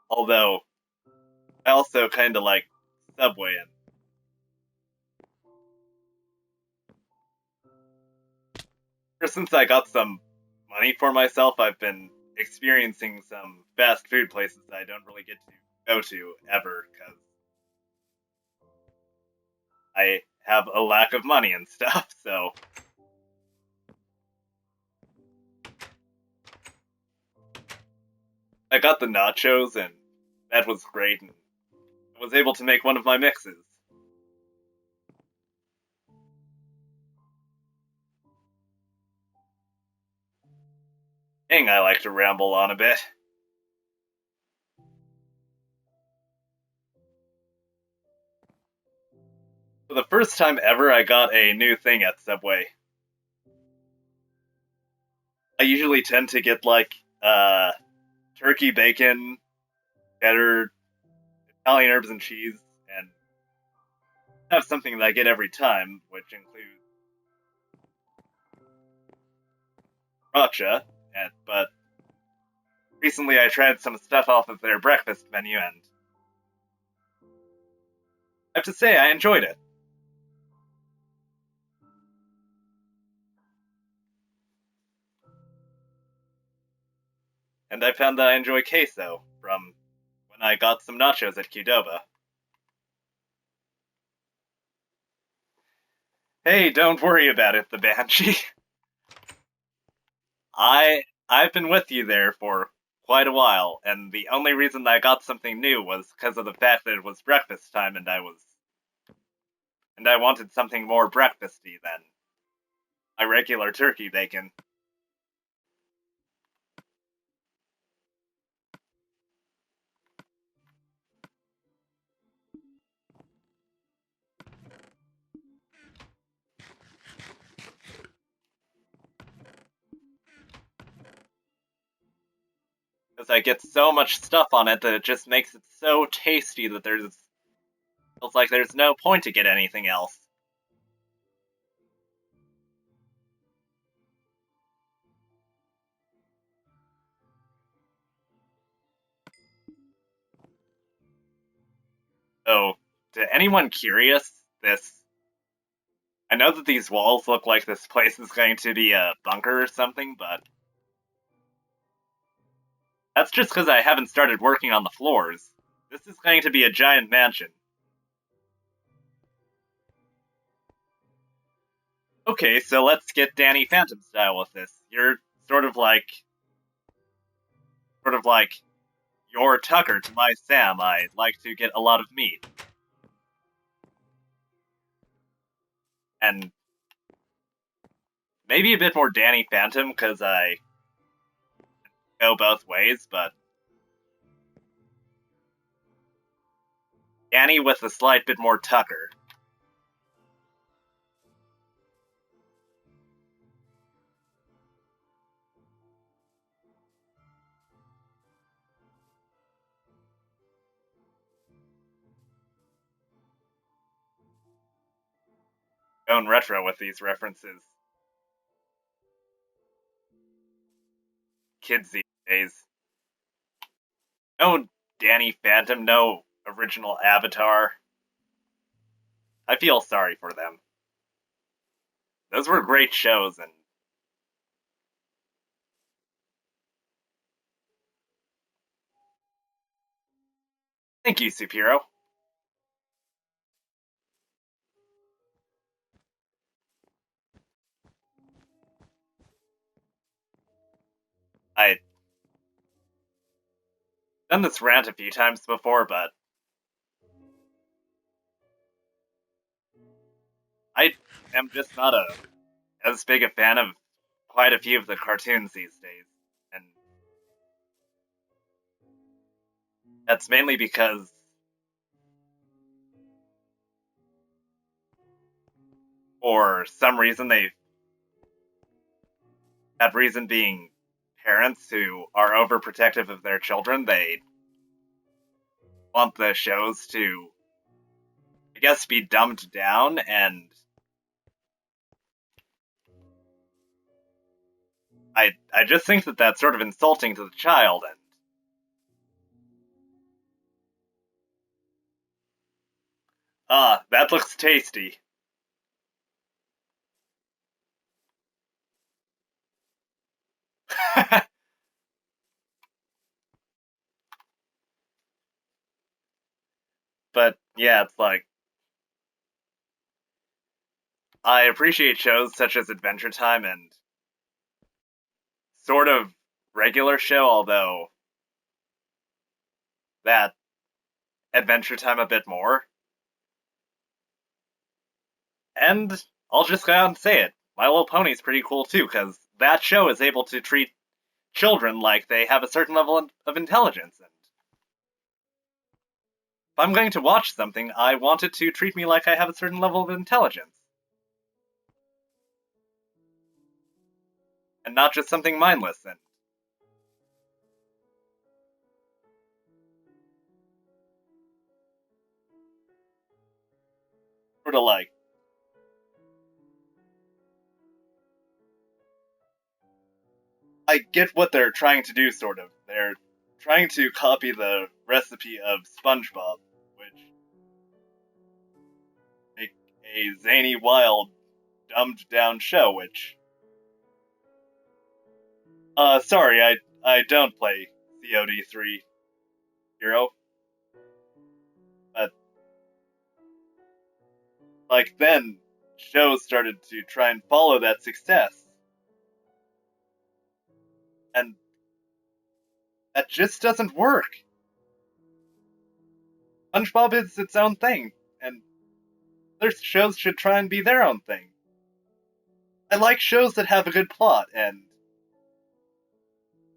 although I also kind of like Subway, and ever since I got some money for myself, I've been experiencing some fast food places that I don't really get to go to ever because I have a lack of money and stuff. So I got the nachos, and that was great, and I was able to make one of my mixes. Dang, I like to ramble on a bit. For the first time ever, I got a new thing at Subway. I usually tend to get like turkey bacon, cheddar, Italian herbs and cheese, and have something that I get every time, which includes sriracha. But recently, I tried some stuff off of their breakfast menu, and I have to say I enjoyed it. And I found that I enjoy queso from when I got some nachos at Qdoba. Hey, don't worry about it, the Banshee. I've been with you there for quite a while, and the only reason I got something new was because of the fact that it was breakfast time, and I wanted something more breakfasty than my regular turkey bacon. Because I get so much stuff on it that it just makes it so tasty that feels like there's no point to get anything else. Oh, to anyone curious, I know that these walls look like this place is going to be a bunker or something, but that's just because I haven't started working on the floors. This is going to be a giant mansion. Okay, so let's get Danny Phantom style with this. You're sort of like, sort of like, you're Tucker to my Sam. I like to get a lot of meat. And maybe a bit more Danny Phantom, because I go both ways, but Danny with a slight bit more Tucker. Going retro with these references. Kids these days. No Danny Phantom, no original Avatar. I feel sorry for them. Those were great shows, and thank you, Supero. I've done this rant a few times before, but I am just not as big a fan of quite a few of the cartoons these days, and that's mainly because, for some reason, that reason being parents who are overprotective of their children, they want the shows to, I guess, be dumbed down, and I just think that that's sort of insulting to the child, and that looks tasty. But yeah, it's like, I appreciate shows such as Adventure Time and sort of regular show, although that Adventure Time a bit more. And I'll just go out and say it. My Little Pony's pretty cool too, because that show is able to treat children like they have a certain level of intelligence. And if I'm going to watch something, I want it to treat me like I have a certain level of intelligence. And not just something mindless and sort of like, I get what they're trying to do, sort of. They're trying to copy the recipe of SpongeBob, which make a zany, wild, dumbed down show, which sorry, I don't play COD3 Hero. But like then shows started to try and follow that success. And That just doesn't work. SpongeBob is its own thing, and other shows should try and be their own thing. I like shows that have a good plot, and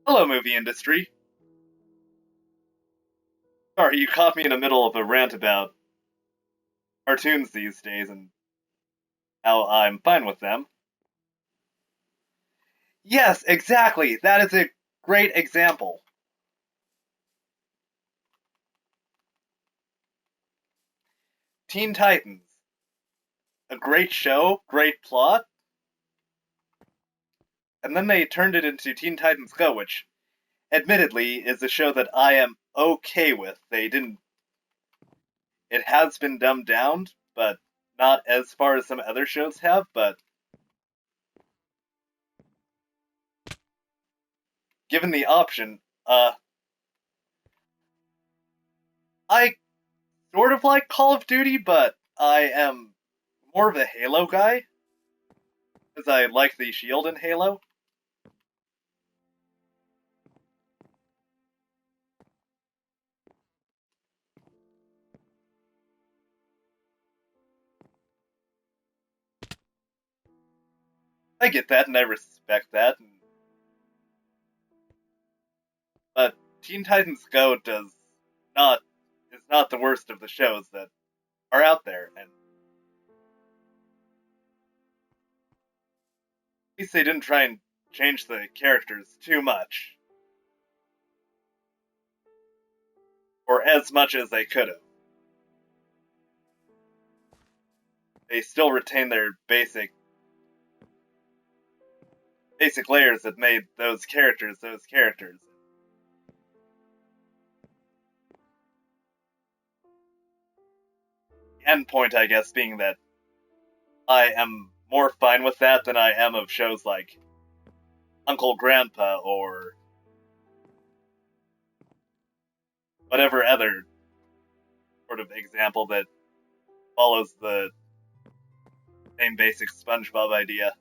hello, movie industry. Sorry, you caught me in the middle of a rant about cartoons these days and how I'm fine with them. Yes, exactly. That is a great example. Teen Titans. A great show, great plot, and then they turned it into Teen Titans Go, which admittedly is a show that I am okay with. They didn't. It has been dumbed down, but not as far as some other shows have, but given the option, I sort of like Call of Duty, but I am more of a Halo guy, because I like the shield in Halo. I get that, and I respect that, but Teen Titans Go not is not the worst of the shows that are out there, and at least they didn't try and change the characters too much, or as much as they could have. They still retain their basic layers that made those characters those characters. The end point, I guess, being that I am more fine with that than I am of shows like Uncle Grandpa or whatever other sort of example that follows the same basic SpongeBob idea.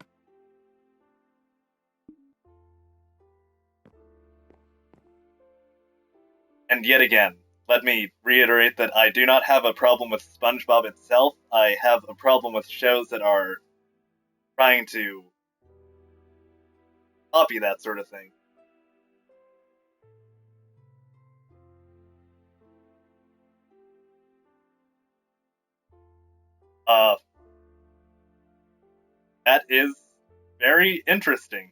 And yet again, let me reiterate that I do not have a problem with SpongeBob itself. I have a problem with shows that are trying to copy that sort of thing. Uh, that is very interesting.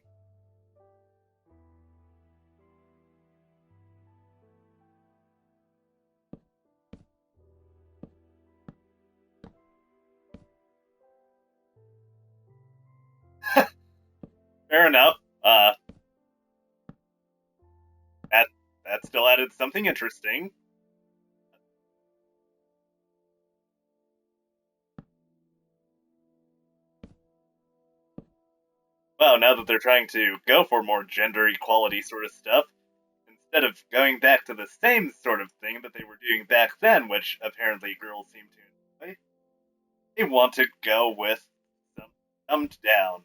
Fair enough. That that still added something interesting. Well, now that they're trying to go for more gender equality sort of stuff, instead of going back to the same sort of thing that they were doing back then, which apparently girls seem to enjoy, they want to go with some dumbed down.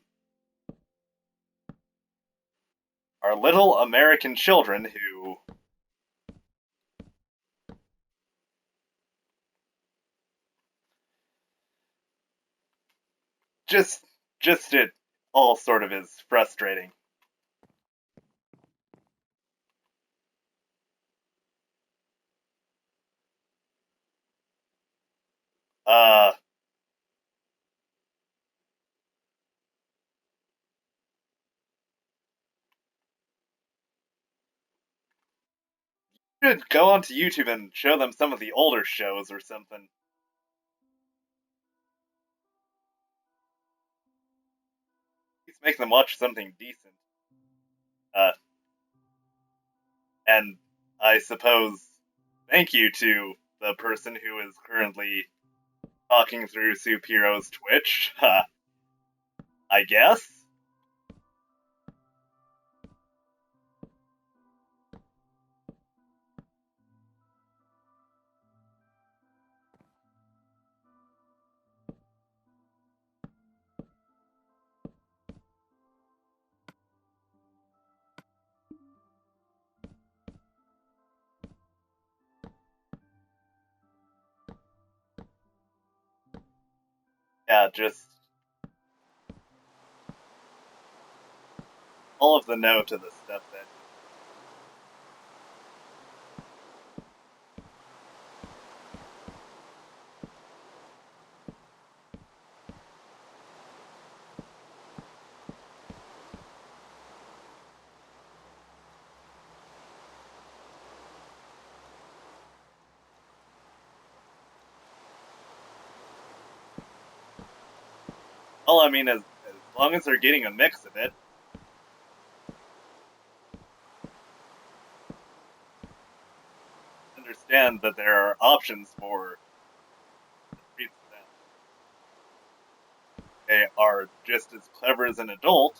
Our little American children who just just it all sort of is frustrating. Uh should go onto YouTube and show them some of the older shows or something. Please make them watch something decent. Uh and I suppose thank you to the person who is currently talking through Soup Hero's Twitch. I guess. Yeah, just all of the no to the stuff that. Well, I mean, as long as they're getting a mix of it, understand that there are options for the streets that they are just as clever as an adult.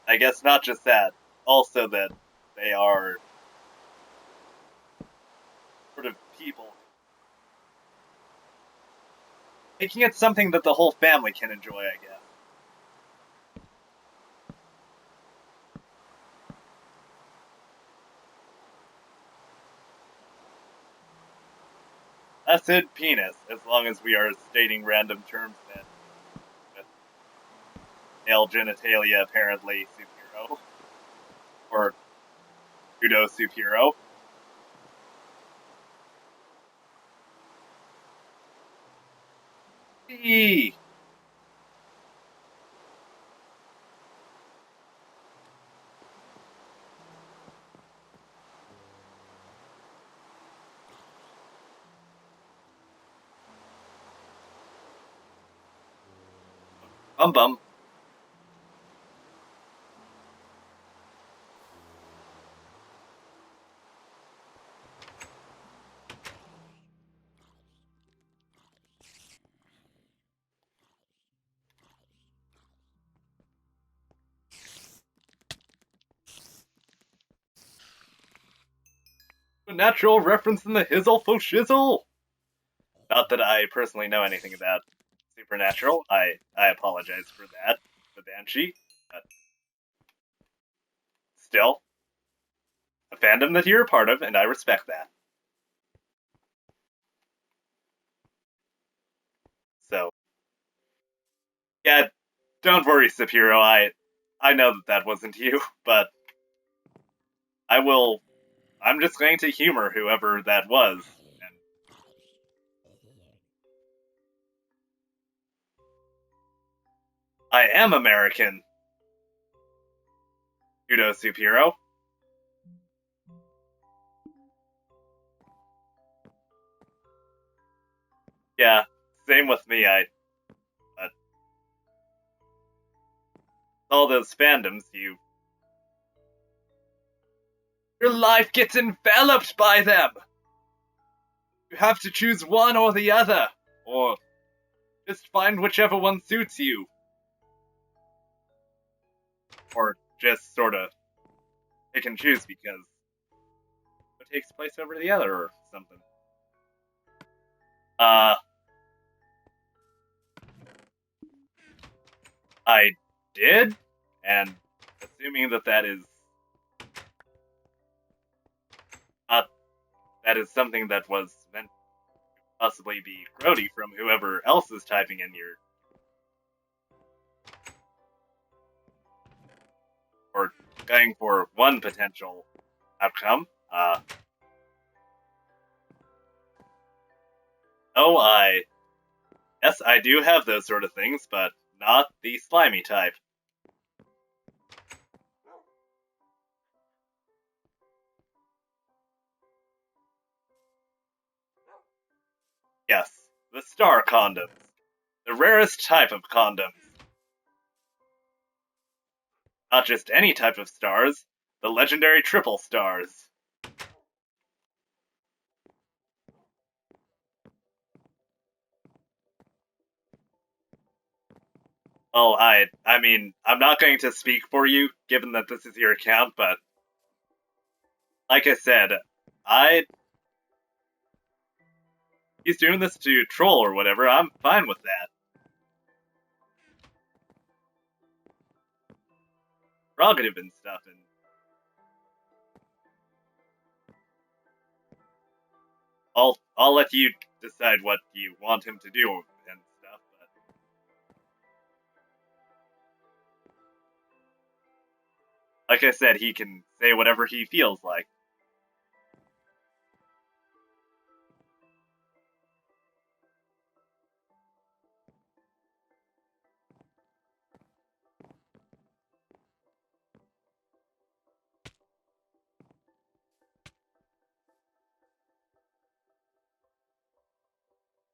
I guess not just that, also that they are sort of people. Making it something that the whole family can enjoy, I guess. Acid penis, as long as we are stating random terms then. With male genitalia apparently superhero. Or pseudo superhero. Eee! Bum bum. A natural reference in the hizzle fo shizzle! Not that I personally know anything about Supernatural. I apologize for that, the Banshee. But still, a fandom that you're a part of, and I respect that. So, yeah, don't worry, Supero. I know that that wasn't you, but I will. I'm just going to humor whoever that was. And I am American, pseudo Supero. Yeah, same with me. All those fandoms, your life gets enveloped by them. You have to choose one or the other, or just find whichever one suits you. Or just sort of pick and choose because what takes place over the other or something. Uh, I did, and assuming that that is not that is something that was meant to possibly be grody from whoever else is typing in your or going for one potential outcome. Oh, yes, I do have those sort of things, but not the slimy type. Yes, the star condoms. The rarest type of condoms. Not just any type of stars, the legendary triple stars. Oh, I mean, I'm not going to speak for you, given that this is your account, but like I said, I he's doing this to troll or whatever. I'm fine with that. Prerogative and stuff, and I'll let you decide what you want him to do and stuff. But like I said, he can say whatever he feels like.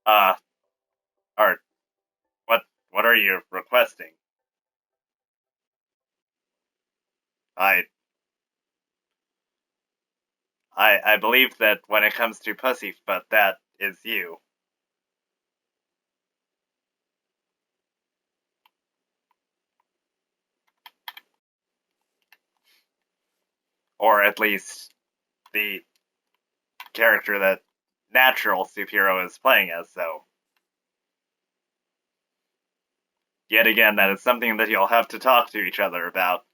Uh, Art, what are you requesting? I I believe that when it comes to pussyfoot, that is you. Or at least the character that Natural Superhero is playing as, so. Yet again, that is something that you'll have to talk to each other about.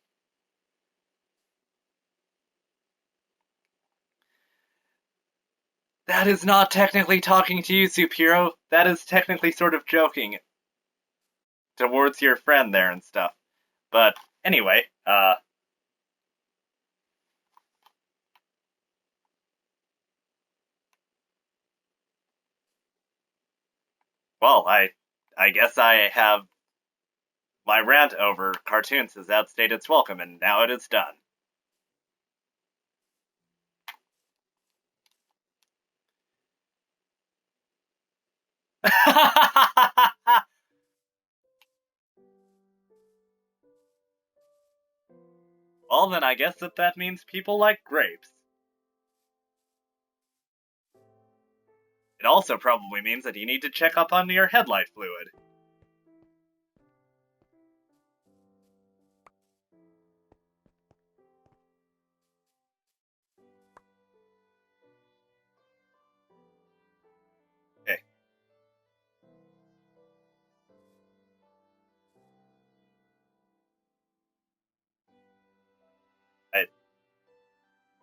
That is not technically talking to you, Superhero. That is technically sort of joking towards your friend there and stuff. But anyway, well, I guess I have my rant over cartoons has outstayed its welcome, and now it is done. Well, then I guess that means people like grapes. It also probably means that you need to check up on your headlight fluid. Okay. I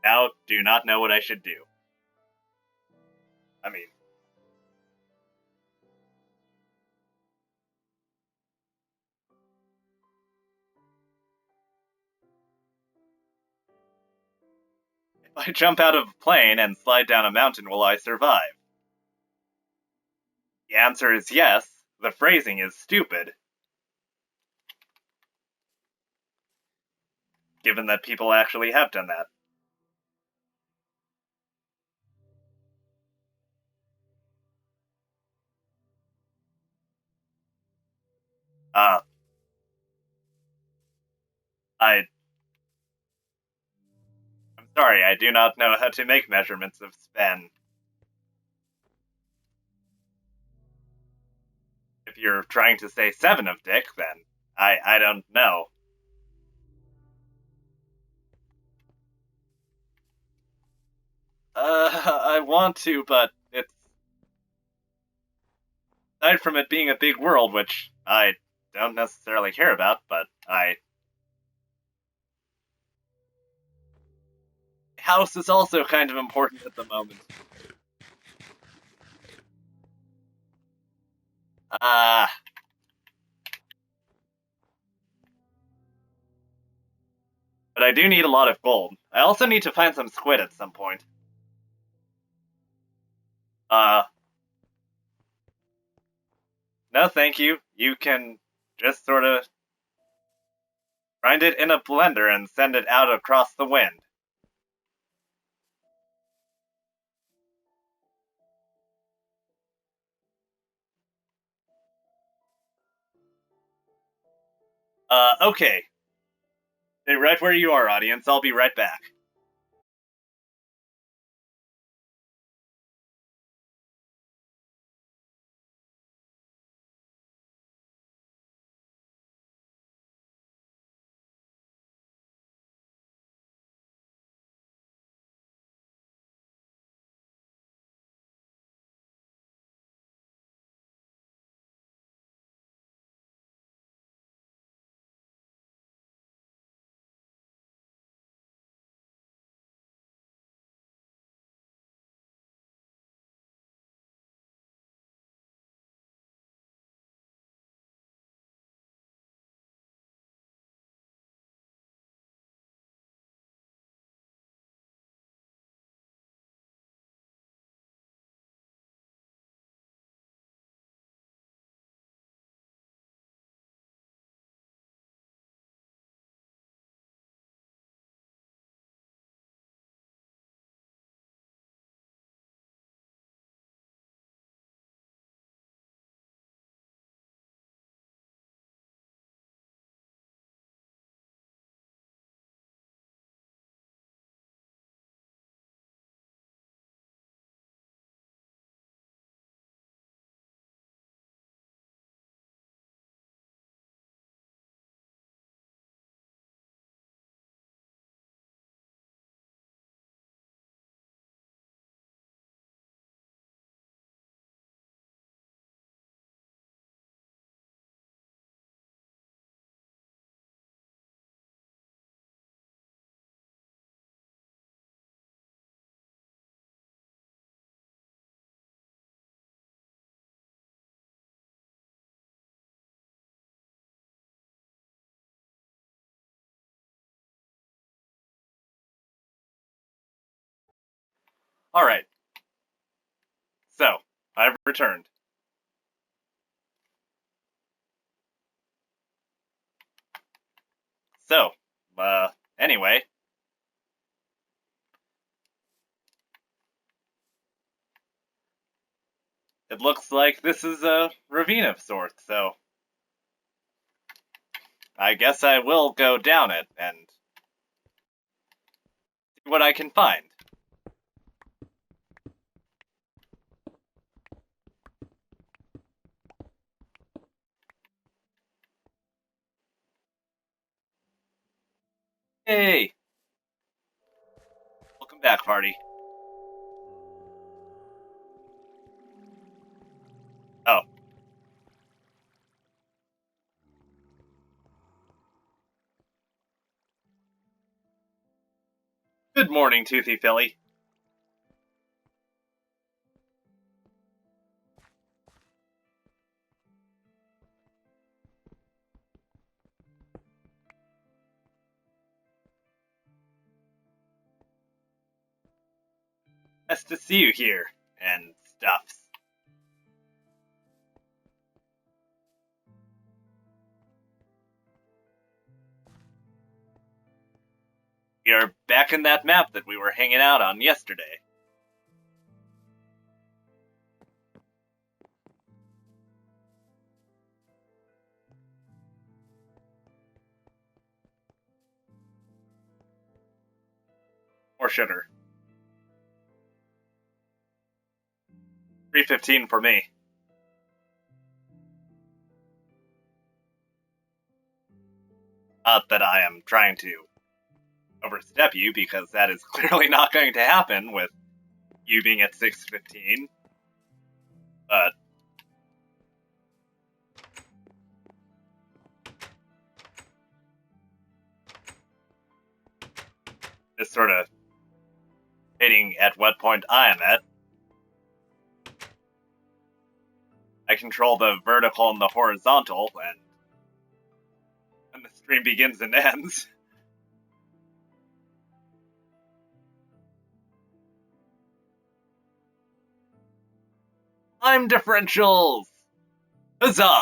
now do not know what I should do. I mean, if I jump out of a plane and slide down a mountain, will I survive? The answer is yes. The phrasing is stupid, given that people actually have done that. Uh, I'm sorry, I do not know how to make measurements of span. If you're trying to say 7 of Dick, then I don't know. I want to, but it's aside from it being a big world, which I don't necessarily care about, but house is also kind of important at the moment. Uh, but I do need a lot of gold. I also need to find some squid at some point. Uh, no thank you. You can just sort of grind it in a blender and send it out across the wind. Okay. Stay right where you are, audience. I'll be right back. Alright. So, I've returned. So, anyway. It looks like this is a ravine of sorts, so I guess I will go down it and see what I can find. Hey! Welcome back, party. Oh. Good morning, Toothy Philly. Nice to see you here, and stuffs. You're back in that map that we were hanging out on yesterday. Or should her. 3:15 for me. Not that I am trying to overstep you, because that is clearly not going to happen with you being at 6:15. But just sort of hitting at what point I am at. I control the vertical and the horizontal, and when the stream begins and ends. Time differentials! Huzzah!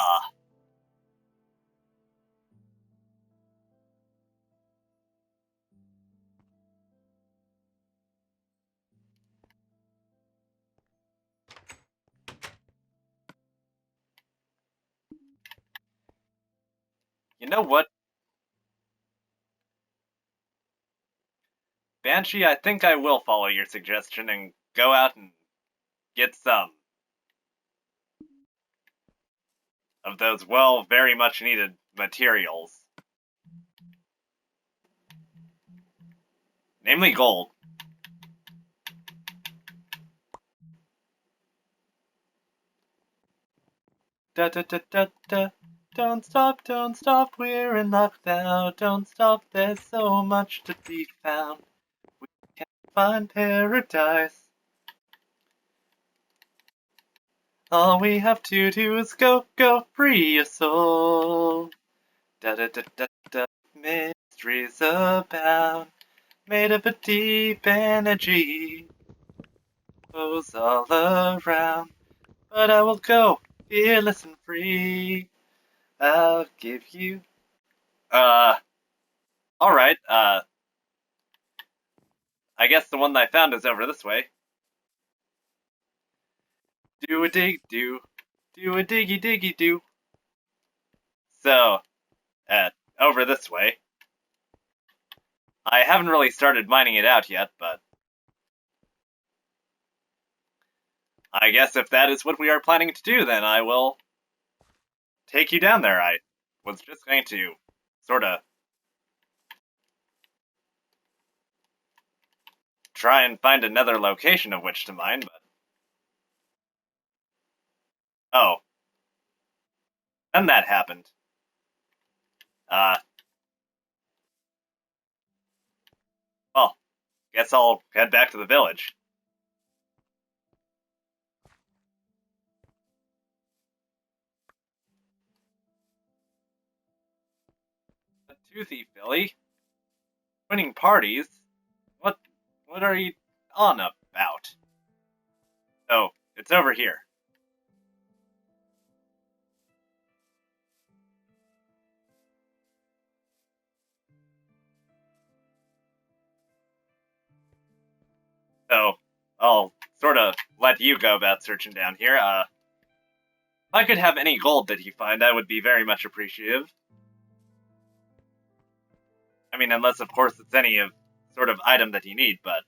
You know what? Banshee, I think I will follow your suggestion and go out and get some of those, well, very much needed materials. Namely gold. Da da da da da. Don't stop, we're in luck now. Don't stop, there's so much to be found. We can find paradise. All we have to do is go free your soul. Da da da da da. Mysteries abound, made of a deep energy. Goes all around, but I will go fearless and free. I'll give you. Alright, I guess the one that I found is over this way. Do a dig do. Do a diggy diggy do. So, over this way. I haven't really started mining it out yet, but I guess if that is what we are planning to do, then I will take you down there. I was just going to sort of try and find another location of which to mine, but... Oh. And that happened. Well, guess I'll head back to the village. Toothy Philly? Winning parties? What are you on about? Oh, it's over here. So, I'll sort of let you go about searching down here. If I could have any gold that you find, I would be very much appreciative. I mean, unless, of course, it's any of sort of item that you need, but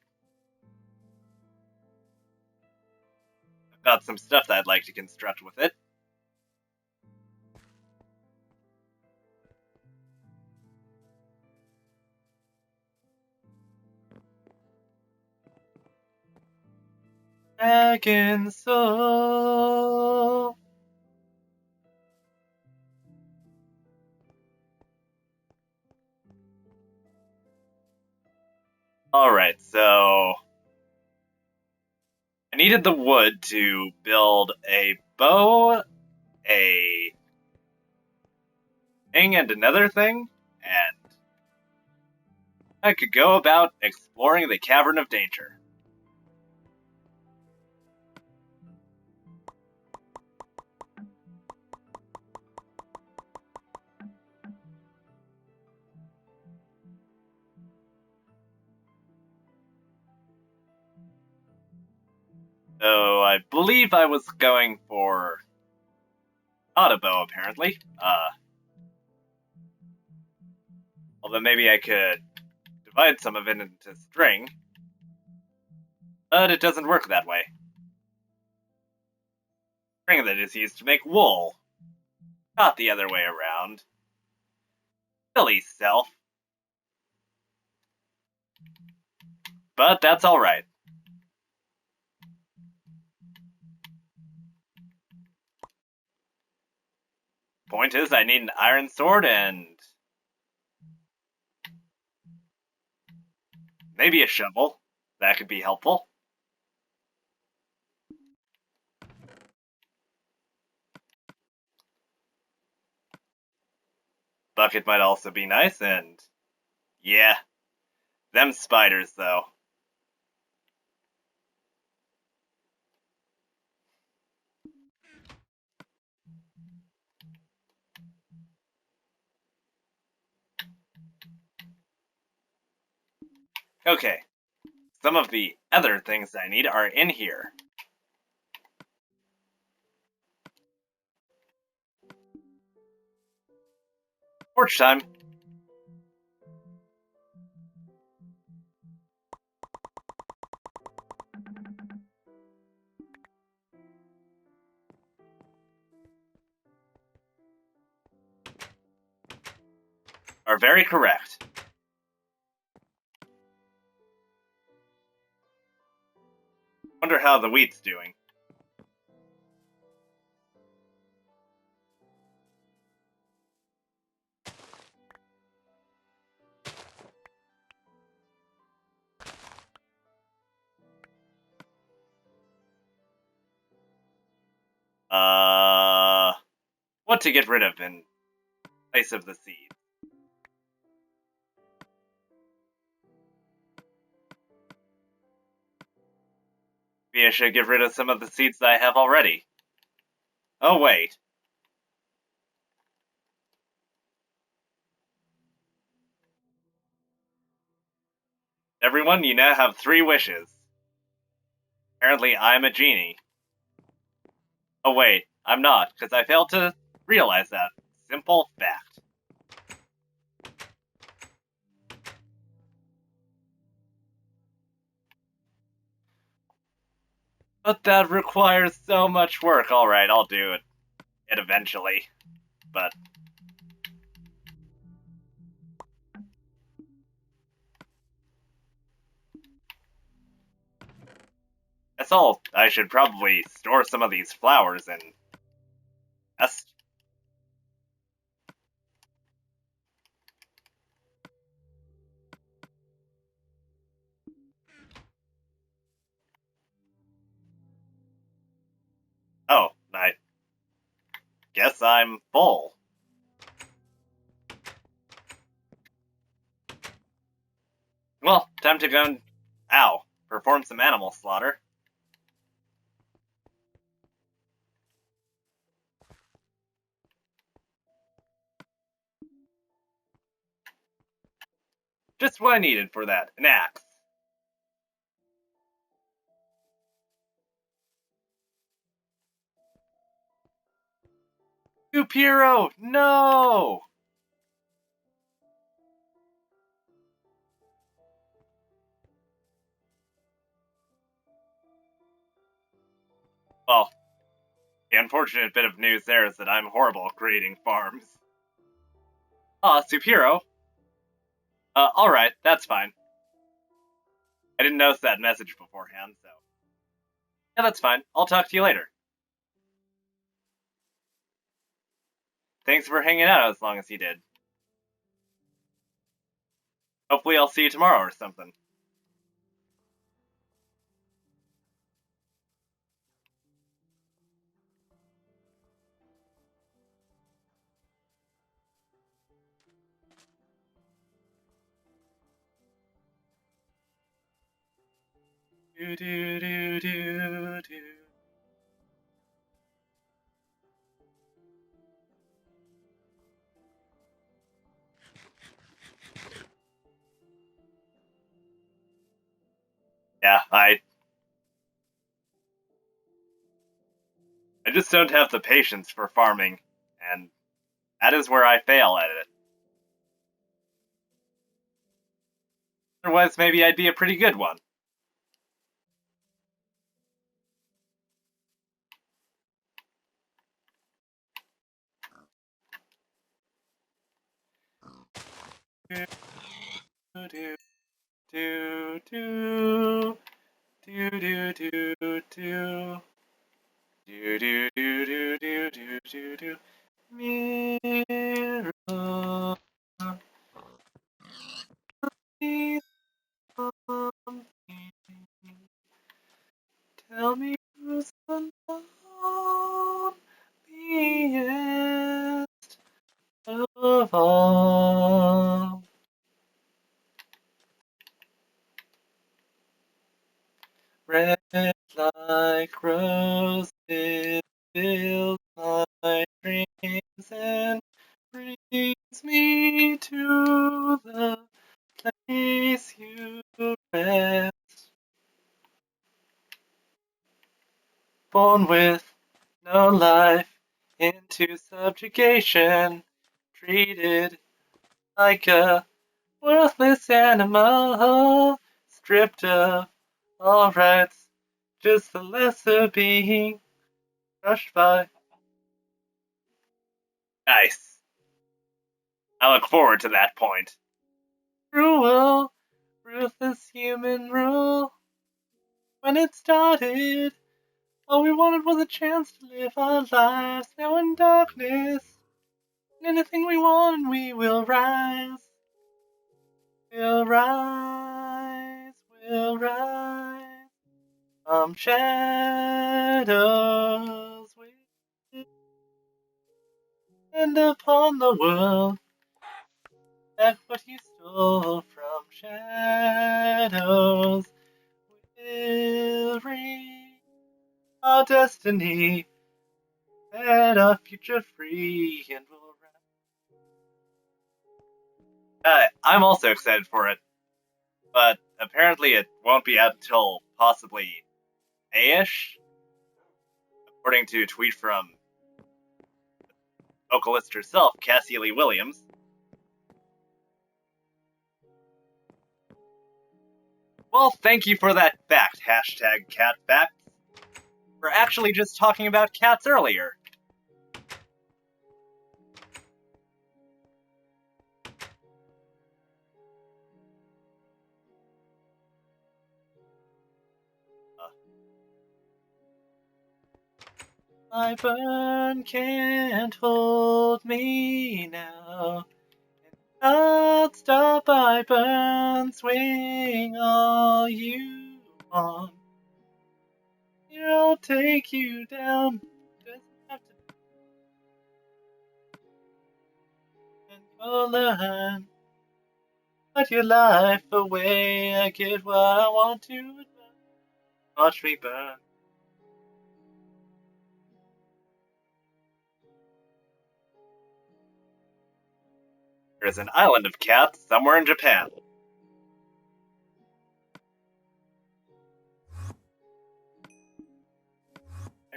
I've got some stuff that I'd like to construct with it. Dragon Soul. Alright, so I needed the wood to build a bow, a thing, and another thing, and I could go about exploring the Cavern of Danger. So I believe I was going for not a bow, apparently. Although maybe I could divide some of it into string. But it doesn't work that way. String that is used to make wool. Not the other way around. Silly self. But that's alright. Point is, I need an iron sword and maybe a shovel. That could be helpful. Bucket might also be nice, and yeah, them spiders, though. Okay, some of the other things I need are in here. Torch time. Are very correct. Wonder how the wheat's doing. What to get rid of in place of the seed? Maybe I should get rid of some of the seeds that I have already. Oh, wait. Everyone, you now have 3 wishes. Apparently, I'm a genie. Oh, wait, I'm not, because I failed to realize that simple fact. But that requires so much work. Alright, I'll do it eventually. But that's all. I should probably store some of these flowers and nest. Oh, I guess I'm full. Well, time to go and, perform some animal slaughter. Just what I needed for that. An axe. Supiro! No! Well, the unfortunate bit of news there is that I'm horrible at creating farms. Supiro. Alright, that's fine. I didn't notice that message beforehand, so. Yeah, that's fine. I'll talk to you later. Thanks for hanging out as long as you did. Hopefully I'll see you tomorrow or something. Do do do do do. Yeah, I just don't have the patience for farming, and that is where I fail at it. Otherwise, maybe I'd be a pretty good one. Do do do do do do do do. Do do do do do do do do. Mirror, please something. Tell me who's alone, meanest of all. Red like roses fills my dreams and brings me to the place you rest. Born with no life, into subjugation, treated like a worthless animal, stripped of all rights, just the lesser being, crushed by. Nice. I look forward to that point. Cruel, ruthless human rule. When it started, all we wanted was a chance to live our lives. Now in darkness, anything we want, we will rise. We'll rise, we'll rise from shadows. We'll end upon the world. That's what you stole from shadows. We'll reach our destiny, set our future free, and we'll rise. I'm also excited for it, but apparently it won't be out until possibly May-ish, according to a tweet from vocalist herself, Cassie Lee Williams. Well, thank you for that fact, hashtag cat facts. We're actually just talking about cats earlier. My burn can't hold me now. I'll stop by burn, swing all you want. Here I'll take you down. Doesn't have to. And you'll learn. Put your life away. I get what I want to. Watch me burn. There's an island of cats somewhere in Japan.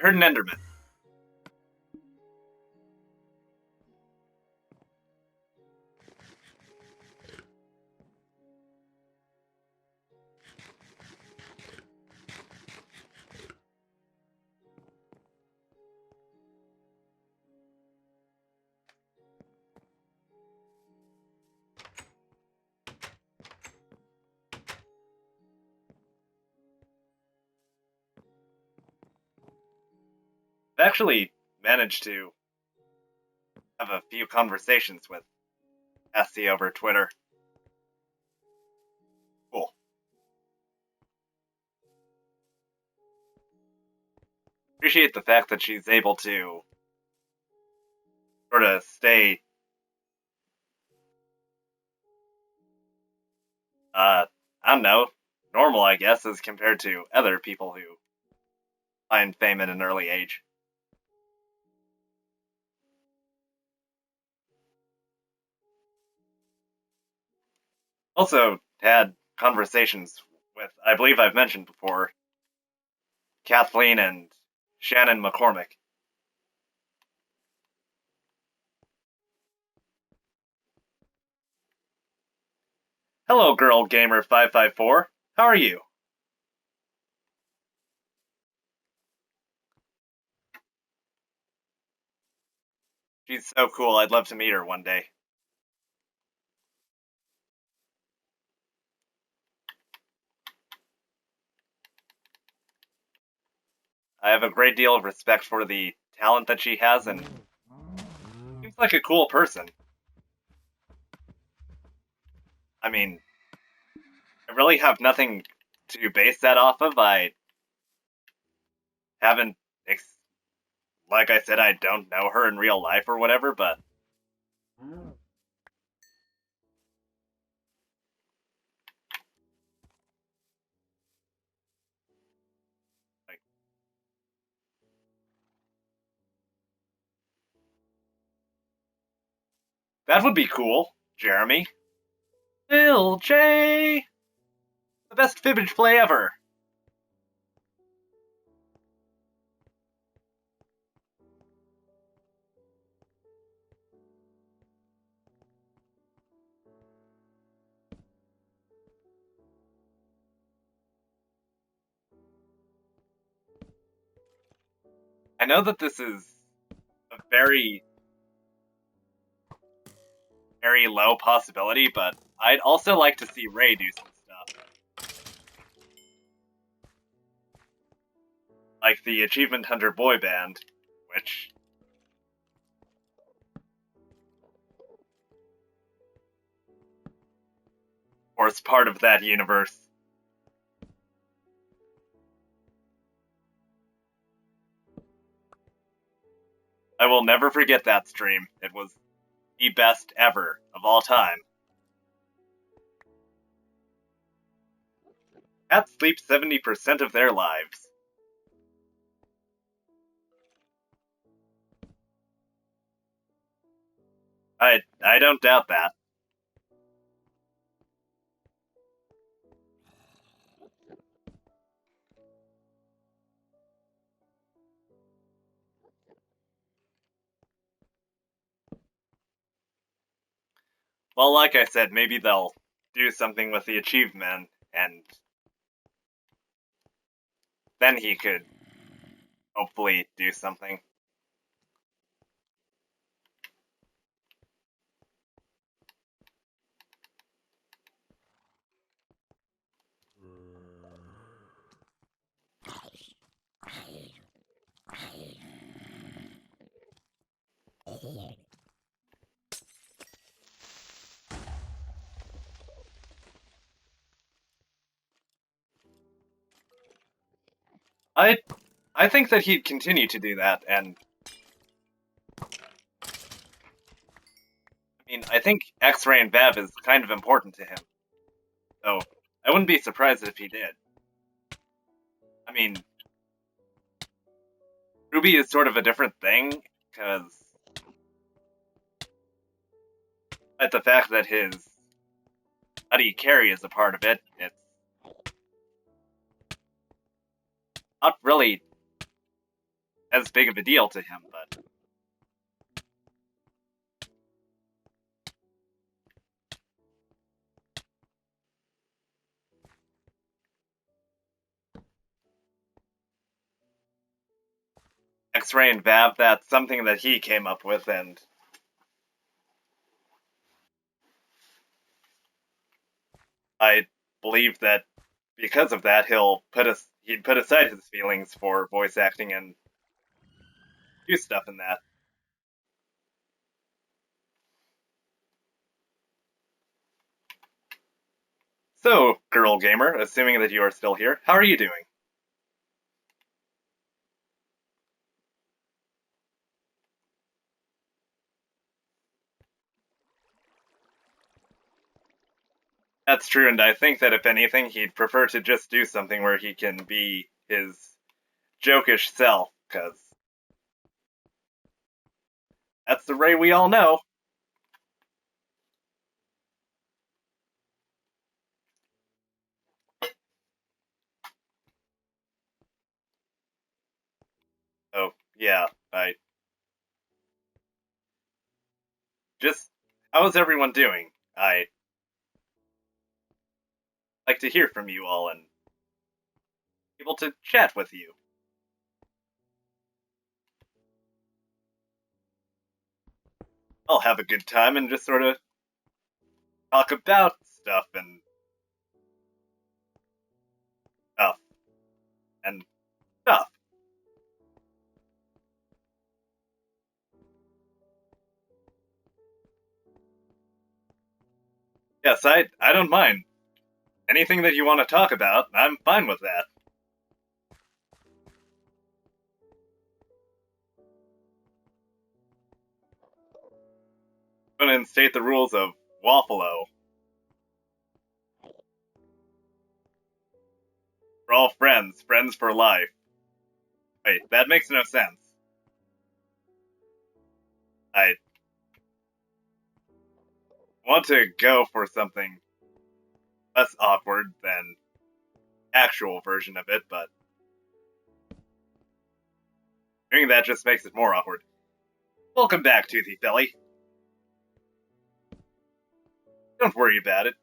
heard an Enderman. I've actually managed to have a few conversations with Essie over Twitter. Cool. Appreciate the fact that she's able to sort of stay, I don't know, normal, I guess, as compared to other people who find fame at an early age. Also had conversations with, I believe I've mentioned before, Kathleen and Shannon McCormick. Hello, Girl Gamer 554. How are you? She's so cool, I'd love to meet her one day. I have a great deal of respect for the talent that she has, and seems like a cool person. I mean, I really have nothing to base that off of. I haven't, like I said, I don't know her in real life or whatever, but like, that would be cool, Jeremy. Bill J! The best Fibbage play ever! I know that this is a very, very low possibility, but I'd also like to see Ray do some stuff. Like the Achievement Hunter boy band, which or is part of that universe. I will never forget that stream. It was the best ever of all time. Cats sleep 70% of their lives. I don't doubt that. Well, like I said, maybe they'll do something with the achievement, and then he could hopefully do something. I I think that he'd continue to do that, and I mean, I think X-Ray and Bev is kind of important to him. So I wouldn't be surprised if he did. I mean, Ruby is sort of a different thing, because at the fact that his buddy Carrie is a part of it, it's not really as big of a deal to him, but X-Ray and Vav, that's something that he came up with, and I believe that because of that, he'd put aside his feelings for voice acting and do stuff in that. So, girl gamer, assuming that you are still here, how are you doing? That's true, and I think that if anything, he'd prefer to just do something where he can be his jokish self, because that's the Ray we all know. Oh, yeah, I just. How is everyone doing? I like to hear from you all and able to chat with you. I'll have a good time and just sort of talk about stuff and stuff and stuff. Yes, I don't mind. Anything that you want to talk about, I'm fine with that. I'm gonna instate the rules of Waffalo. We're all friends, friends for life. Wait, that makes no sense. I want to go for something less awkward than actual version of it, but doing that just makes it more awkward. Welcome back, Toothy Felly. Don't worry about it.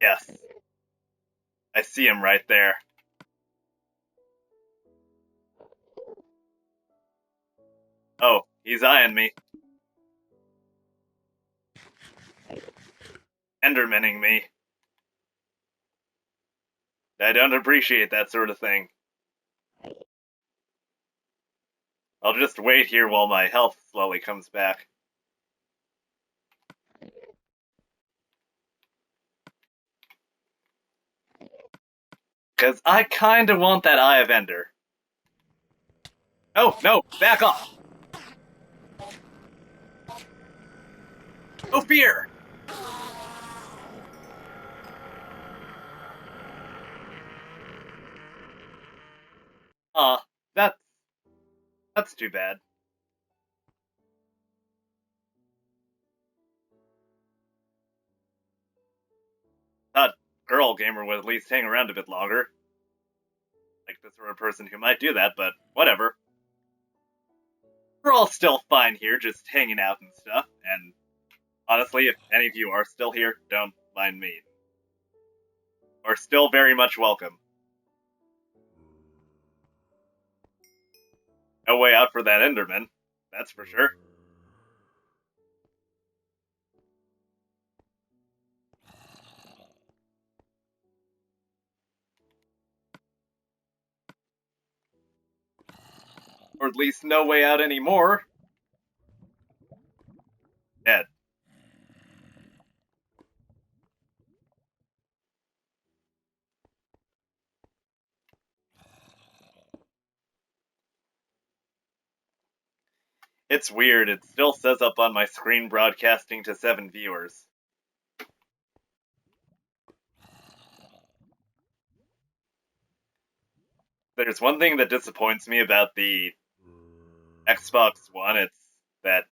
Yes. I see him right there. Oh, he's eyeing me. Endermaning me. I don't appreciate that sort of thing. I'll just wait here while my health slowly comes back. Because I kinda want that Eye of Ender. Oh, no, back off! No fear! That's... that's too bad. Thought Girl Gamer would at least hang around a bit longer. Like the sort of person who might do that, but whatever. We're all still fine here, just hanging out and stuff, and honestly, if any of you are still here, don't mind me. Are still very much welcome. No way out for that Enderman, that's for sure. Or at least no way out anymore. Dead. It's weird, it still says up on my screen broadcasting to 7 viewers. There's one thing that disappoints me about the Xbox One, it's that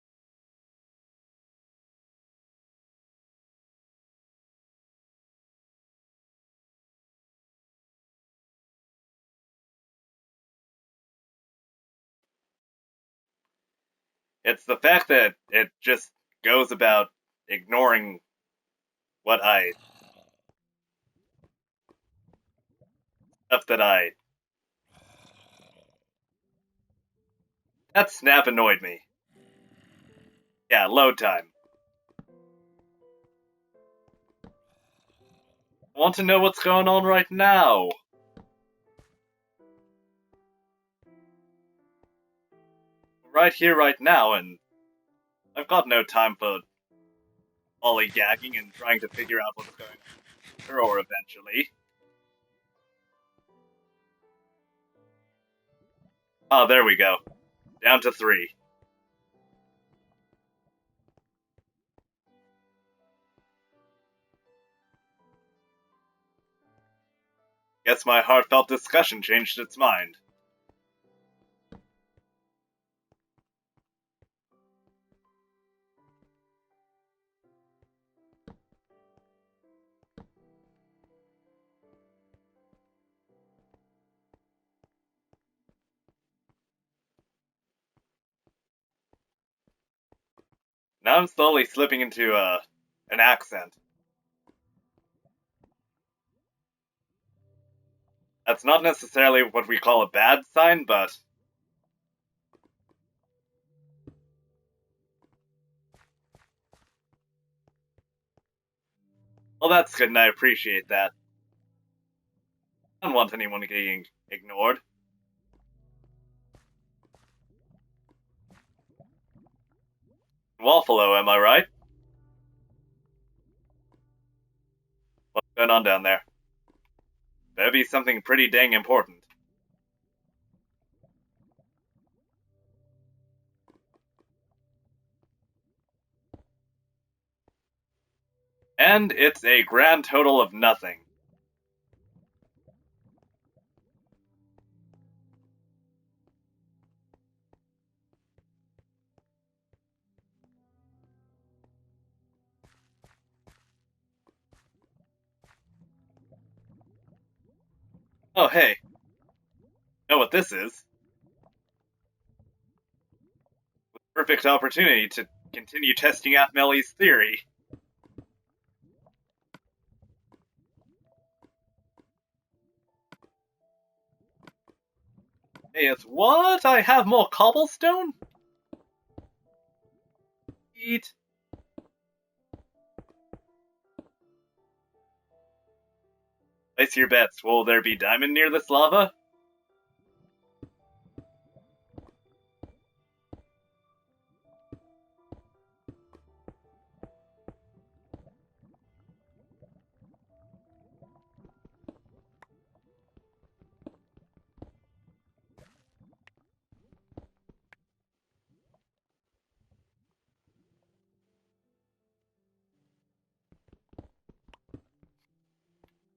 It's the fact that it just goes about ignoring what I stuff that I that snap annoyed me. Yeah, load time. I want to know what's going on right now. Right here, right now, and I've got no time for lollygagging and trying to figure out what's going on or eventually. Oh, there we go. Down to 3. Guess my heartfelt discussion changed its mind. Now I'm slowly slipping into an accent. That's not necessarily what we call a bad sign, but well, that's good, and I appreciate that. I don't want anyone getting ignored. Waffalo, am I right? What's going on down there? Better be something pretty dang important. And it's a grand total of nothing. Oh, hey. Know what this is? Perfect opportunity to continue testing out Melly's theory. Hey, it's what? I have more cobblestone? Eat. Place your bets. Will there be diamond near this lava?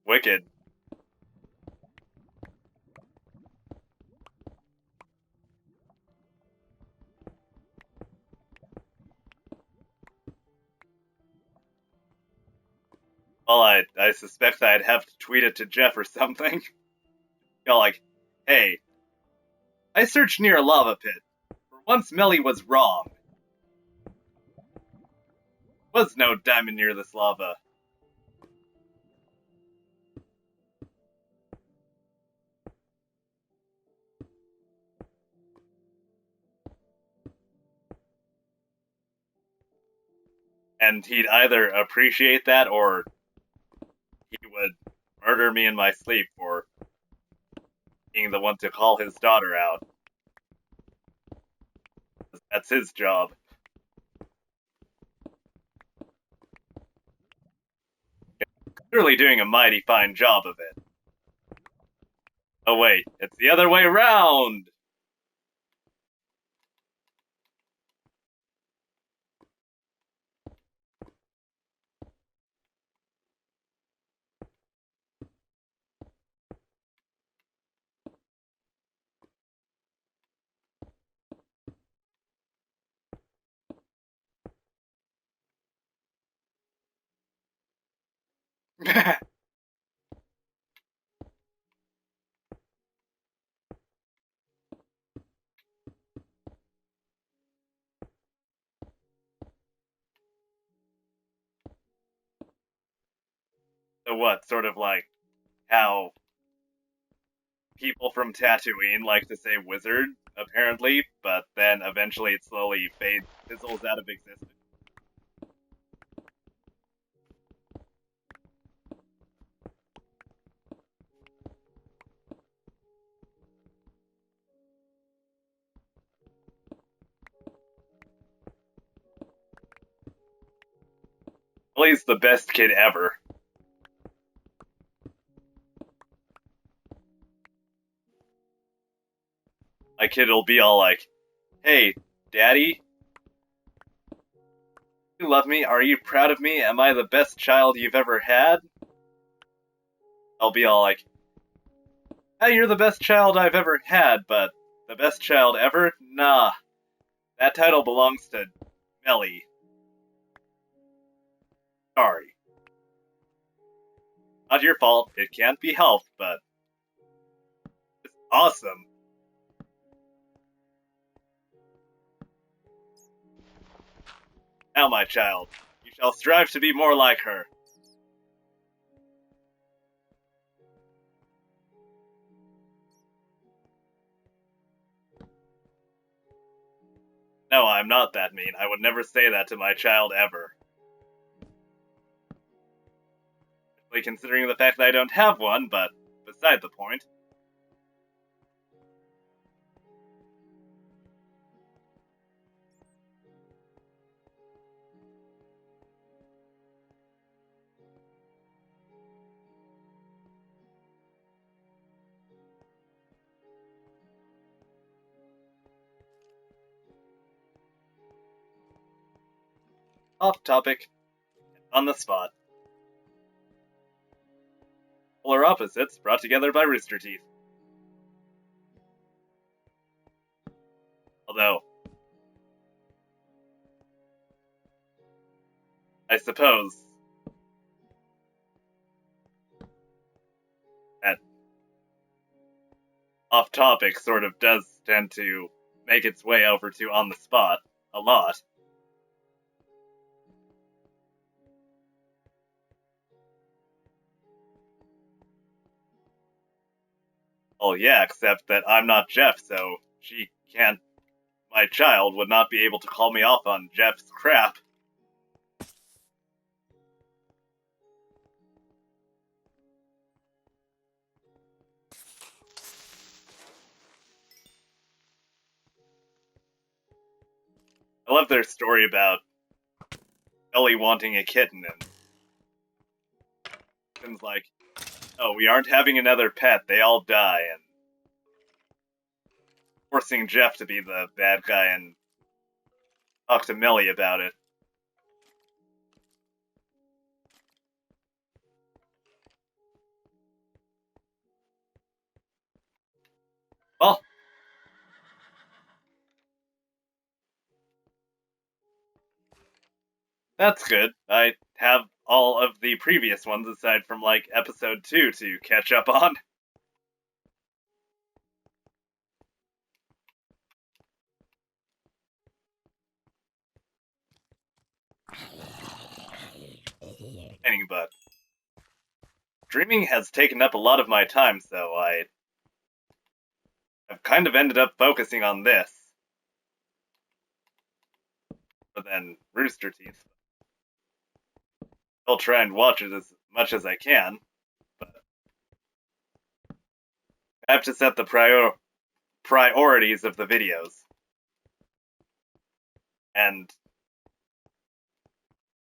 Wicked. Well, I suspect I'd have to tweet it to Jeff or something. Go like, hey, I searched near a lava pit. For once Melly was wrong. Was no diamond near this lava. And he'd either appreciate that or he would murder me in my sleep for being the one to call his daughter out. That's his job. Clearly doing a mighty fine job of it. Oh wait, it's the other way around! So what? Sort of like how people from Tatooine like to say wizard, apparently, but then eventually it slowly fizzles out of existence. Well, he's the best kid ever. My kid will be all like, "Hey, Daddy, you love me? Are you proud of me? Am I the best child you've ever had?" I'll be all like, "Hey, you're the best child I've ever had, but the best child ever? Nah, that title belongs to Melly. Sorry. Not your fault, it can't be helped, but it's awesome." Now, my child, you shall strive to be more like her. No, I'm not that mean. I would never say that to my child ever. Especially considering the fact that I don't have one, but beside the point. Off topic. On the spot. Polar opposites brought together by Rooster Teeth. Although, I suppose that off topic sort of does tend to make its way over to on the spot a lot. Oh yeah, except that I'm not Jeff, so she can't. My child would not be able to call me off on Jeff's crap. I love their story about Ellie wanting a kitten and things like, "Oh, we aren't having another pet, they all die," and forcing Jeff to be the bad guy and talk to Millie about it. Well, that's good. I have all of the previous ones aside from, like, episode 2 to catch up on. But streaming has taken up a lot of my time, so I've kind of ended up focusing on this. But then Rooster Teeth. I'll try and watch it as much as I can, but I have to set the priorities of the videos. And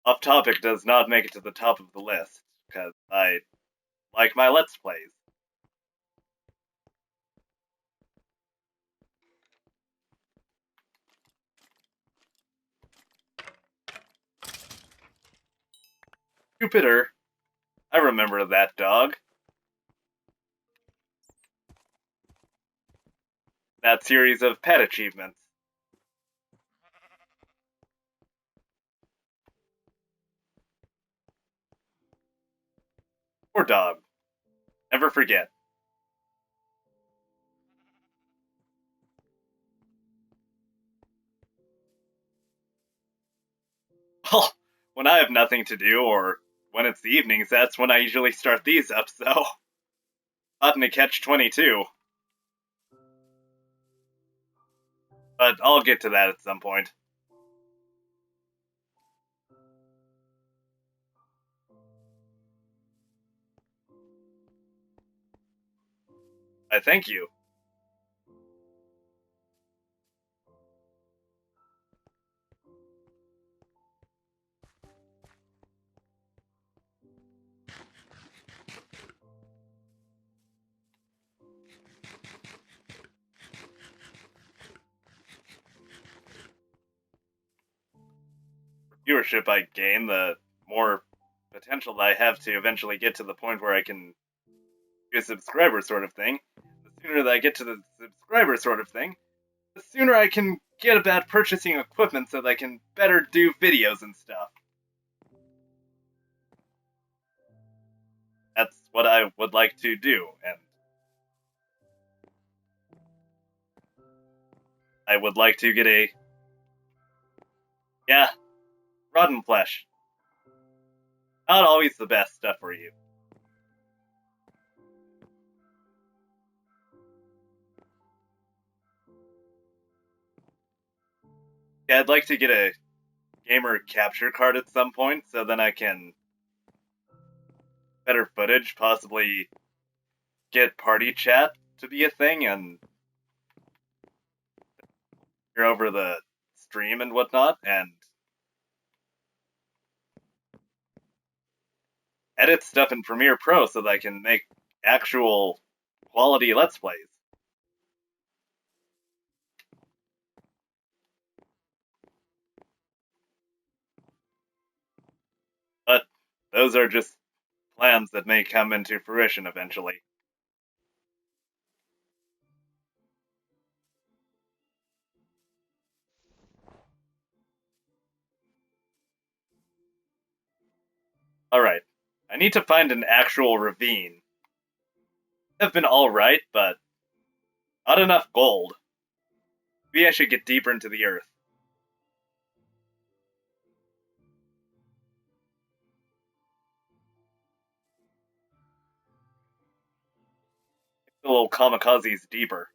Off Topic does not make it to the top of the list, because I like my Let's Plays. Jupiter, I remember that dog. That series of pet achievements. Poor dog. Never forget. Well, when I have nothing to do or when it's the evenings, that's when I usually start these up, so... Not in a catch-22. But I'll get to that at some point. I thank you. Viewership I gain, the more potential that I have to eventually get to the point where I can do a subscriber sort of thing. The sooner that I get to the subscriber sort of thing, the sooner I can get about purchasing equipment so that I can better do videos and stuff. That's what I would like to do, and I would like to get a... Yeah, rotten flesh. Not always the best stuff for you. Yeah, I'd like to get a gamer capture card at some point, so then I can better footage, possibly get party chat to be a thing, and hear over the stream and whatnot, and edit stuff in Premiere Pro so that I can make actual quality Let's Plays. But those are just plans that may come into fruition eventually. Alright, I need to find an actual ravine. Have been alright, but not enough gold. Maybe I should get deeper into the earth. The little kamikazes deeper.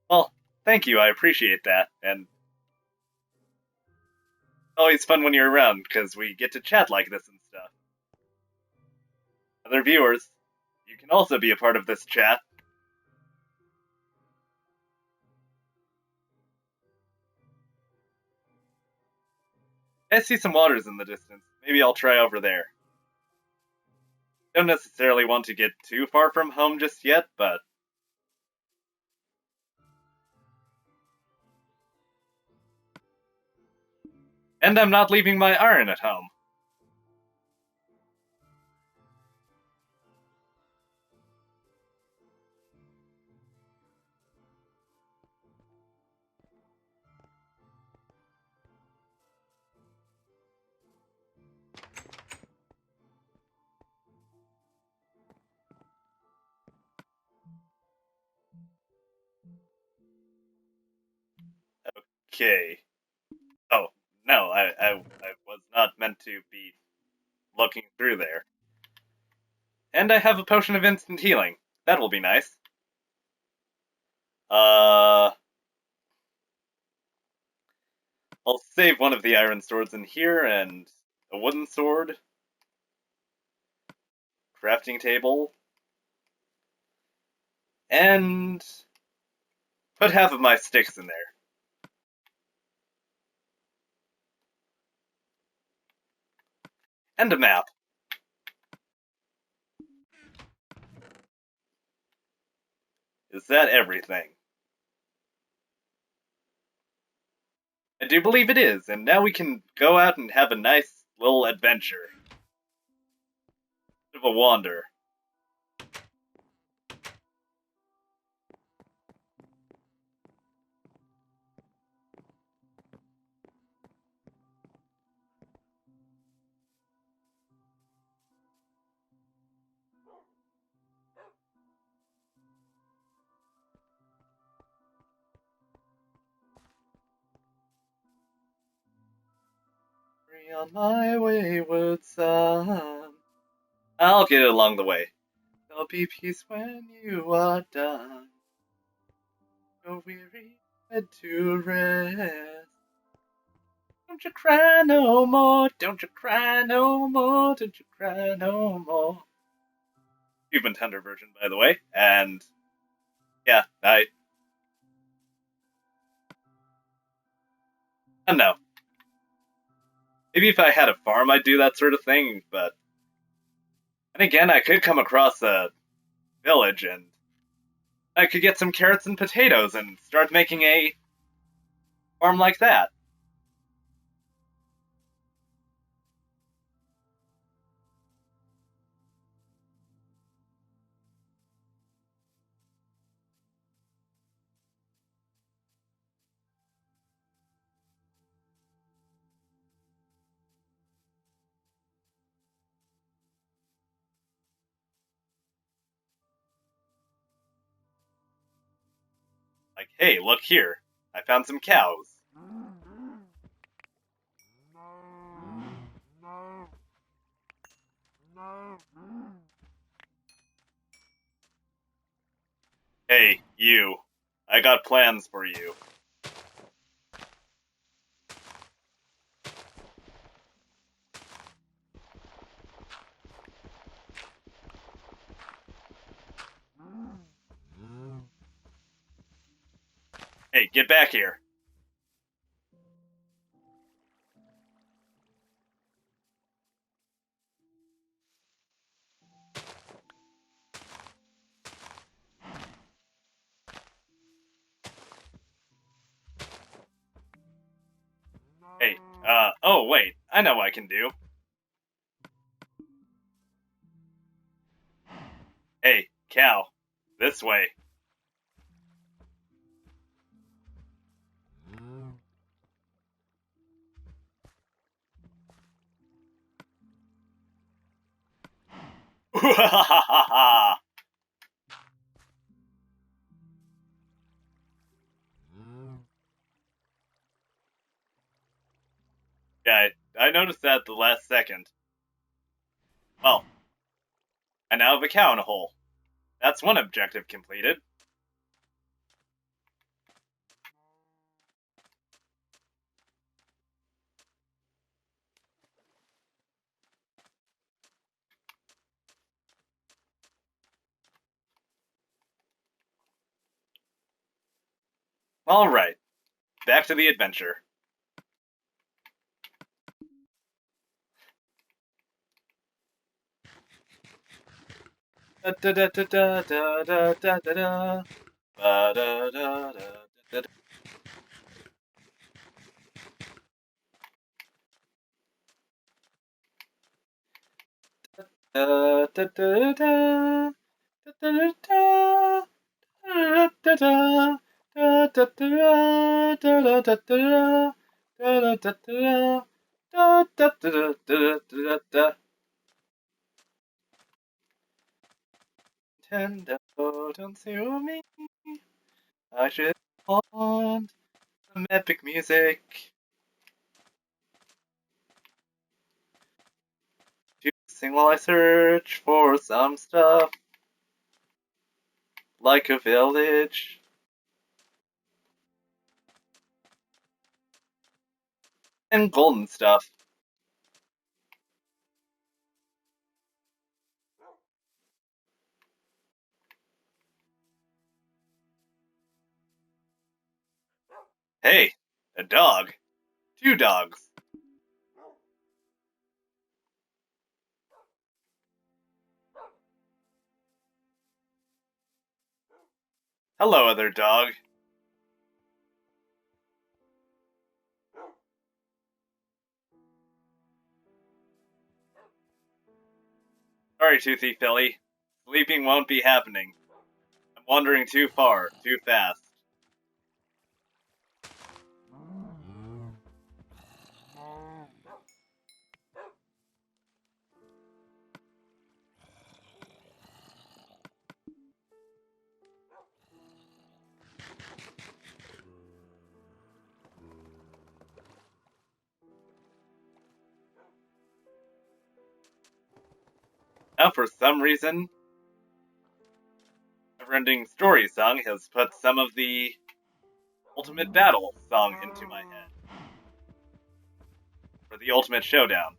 Well, thank you, I appreciate that, and always fun when you're around, because we get to chat like this and stuff. Other viewers, you can also be a part of this chat. I see some waters in the distance. Maybe I'll try over there. Don't necessarily want to get too far from home just yet, but... And I'm not leaving my iron at home. Okay. Oh, no, I was not meant to be looking through there. And I have a potion of instant healing. That will be nice. I'll save one of the iron swords in here, and a wooden sword. Crafting table. And put half of my sticks in there. And a map. Is that everything? I do believe it is, and now we can go out and have a nice little adventure. Bit of a wander. Carry on my wayward son. I'll get it along the way. There'll be peace when you are done. Go weary, head to rest. Don't you cry no more, don't you cry no more, don't you cry no more. Cuban Tender version, by the way, and yeah, I don't know. Maybe if I had a farm, I'd do that sort of thing, but and again, I could come across a village and I could get some carrots and potatoes and start making a farm like that. Like, hey, look here. I found some cows. Hey, you. I got plans for you. Hey, get back here. Hey, oh wait, I know what I can do. Hey, cow, this way. Yeah, I noticed that at the last second. Well, I now have a cow in a hole. That's one objective completed. Alright, back to the adventure. Da da da da da da da da da da. Da da da da da. Da da da da. Da da da. Da da da. Da da da. Da da da da. Da da da da. Da da da da da da. Nintendo, don't sue me. I should want some epic music to sing while I search for some stuff like a village. And golden stuff. Hey, a dog. Two dogs. Hello, other dog. Sorry, Toothy Philly. Sleeping won't be happening. I'm wandering too far, too fast. Now, for some reason, Neverending Story song has put some of the Ultimate Battle song into my head. For the Ultimate Showdown.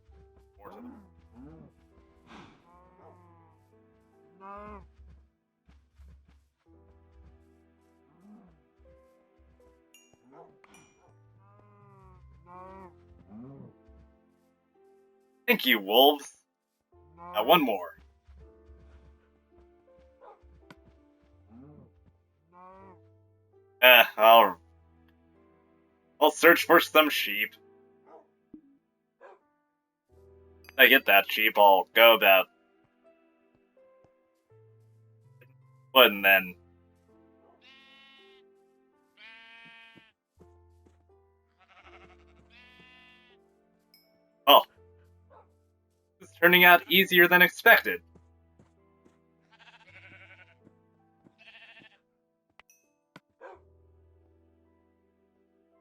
Thank you, wolves. Now one more. I'll search for some sheep. If I get that sheep, I'll go that. And then... Oh. This is turning out easier than expected.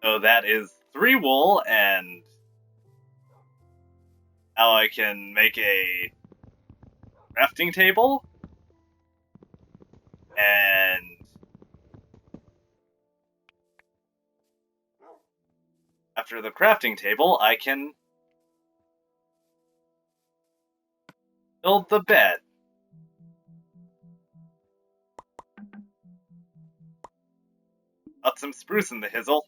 So that is 3 wool, and now I can make a crafting table, and after the crafting table, I can build the bed. Got some spruce in the hizzle.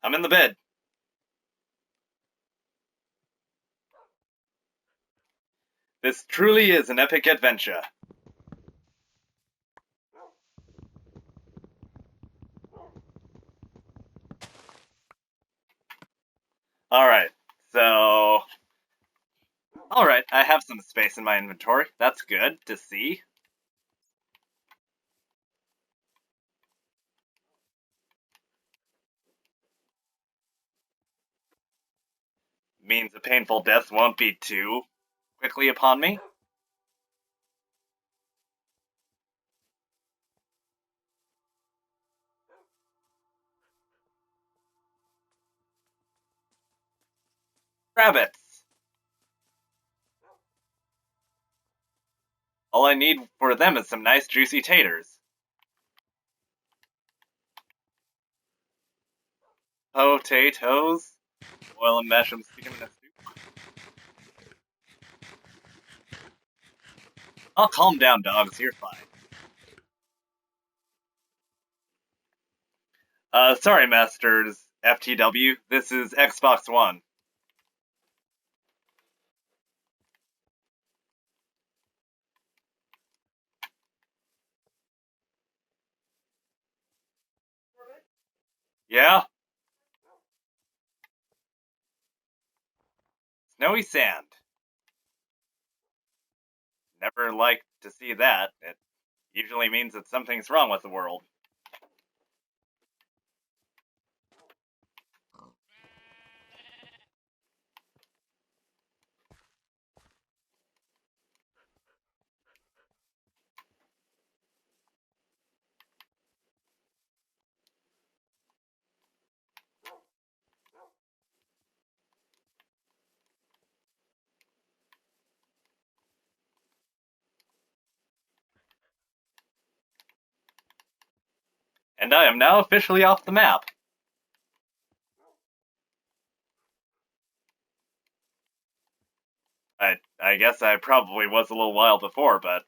I'm in the bed. This truly is an epic adventure. Alright, so... Alright, I have some space in my inventory. That's good to see. Means a painful death won't be too quickly upon me. Rabbits! All I need for them is some nice juicy taters. Potatoes? Boil and mash them, stick them in a soup. I'll calm down, dogs. You're fine. Sorry, Masters FTW. This is Xbox One. Yeah? Snowy sand. Never like to see that. It usually means that something's wrong with the world. And I am now officially off the map. I guess I probably was a little while before, but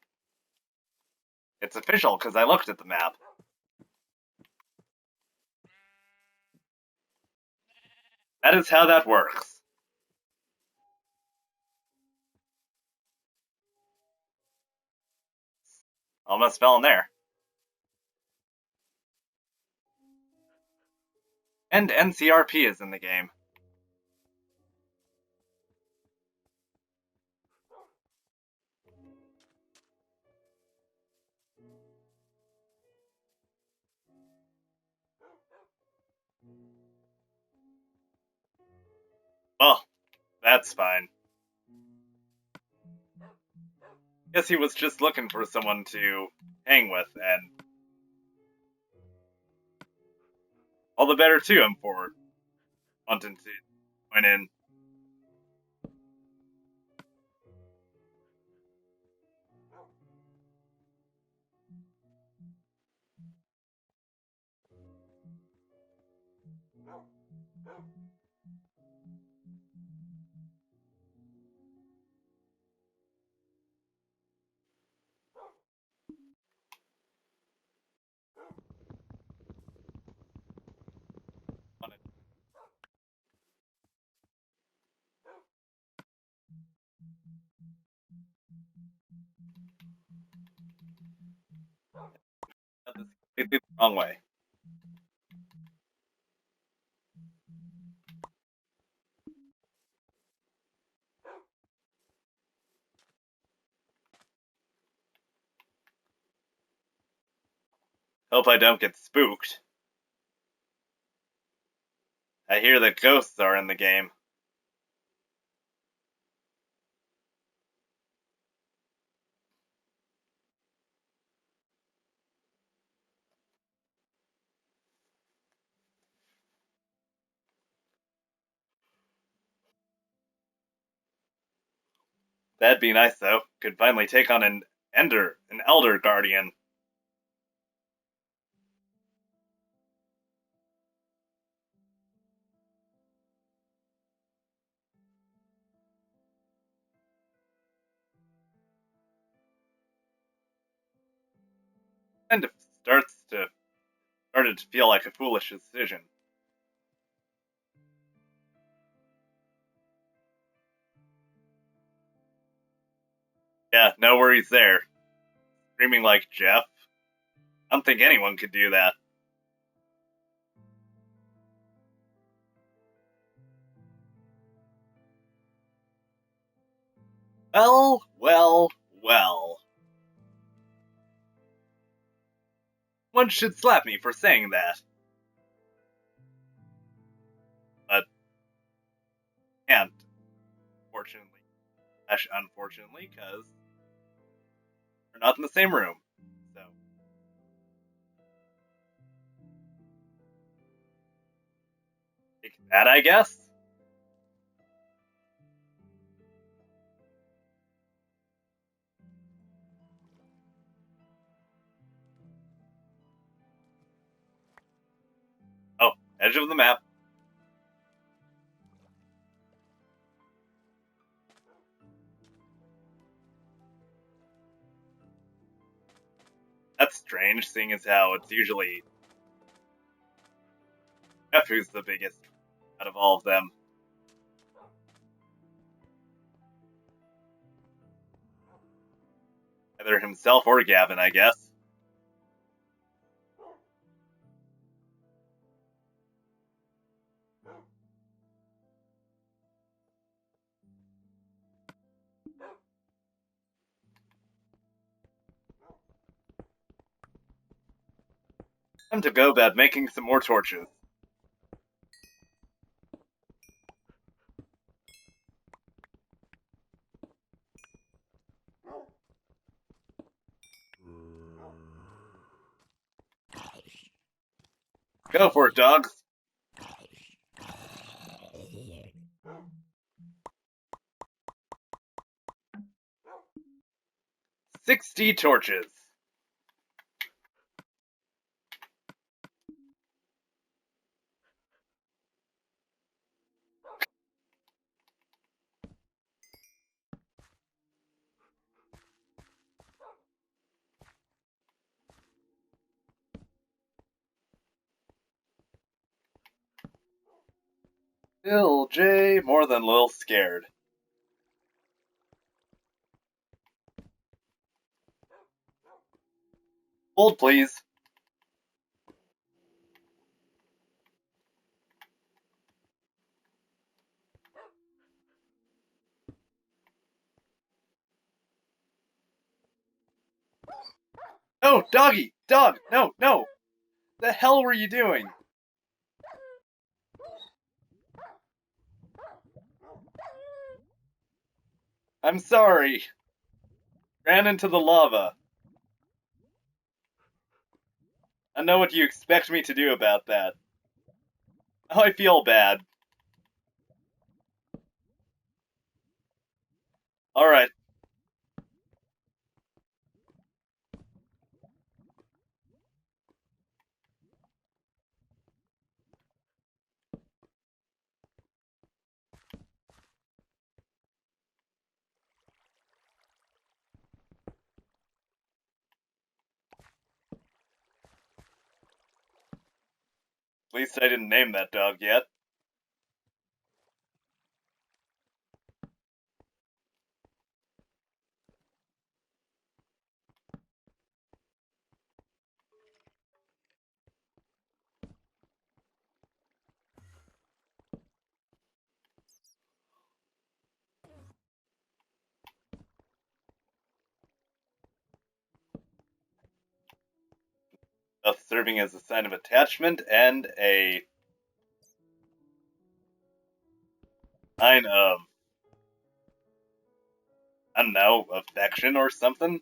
it's official because I looked at the map. That is how that works. Almost fell in there. And NCRP is in the game. Well, that's fine. Guess he was just looking for someone to hang with, and all the better too, I'm for wanting to join in. This completely the wrong way. Hope I don't get spooked. I hear that ghosts are in the game. That'd be nice, though. Could finally take on an elder guardian. And it started to feel like a foolish decision. Yeah, no worries there. Screaming like Jeff. I don't think anyone could do that. Well, well, well. One should slap me for saying that. But can't, fortunately. Unfortunately, because we're not in the same room. So. Take that, I guess? Oh, edge of the map. That's strange, seeing as how it's usually Jeff who's the biggest out of all of them. Either himself or Gavin, I guess. Time to go about making some more torches. Go for it, dogs. 60 torches. Bill J. more than a little scared. Hold, please. Oh, doggy! Dog! No, no! The hell were you doing? I'm sorry. Ran into the lava. I know what you expect me to do about that. Now I feel bad. Alright. At least I didn't name that dog yet. Serving as a sign of attachment and a sign of, I don't know, affection or something.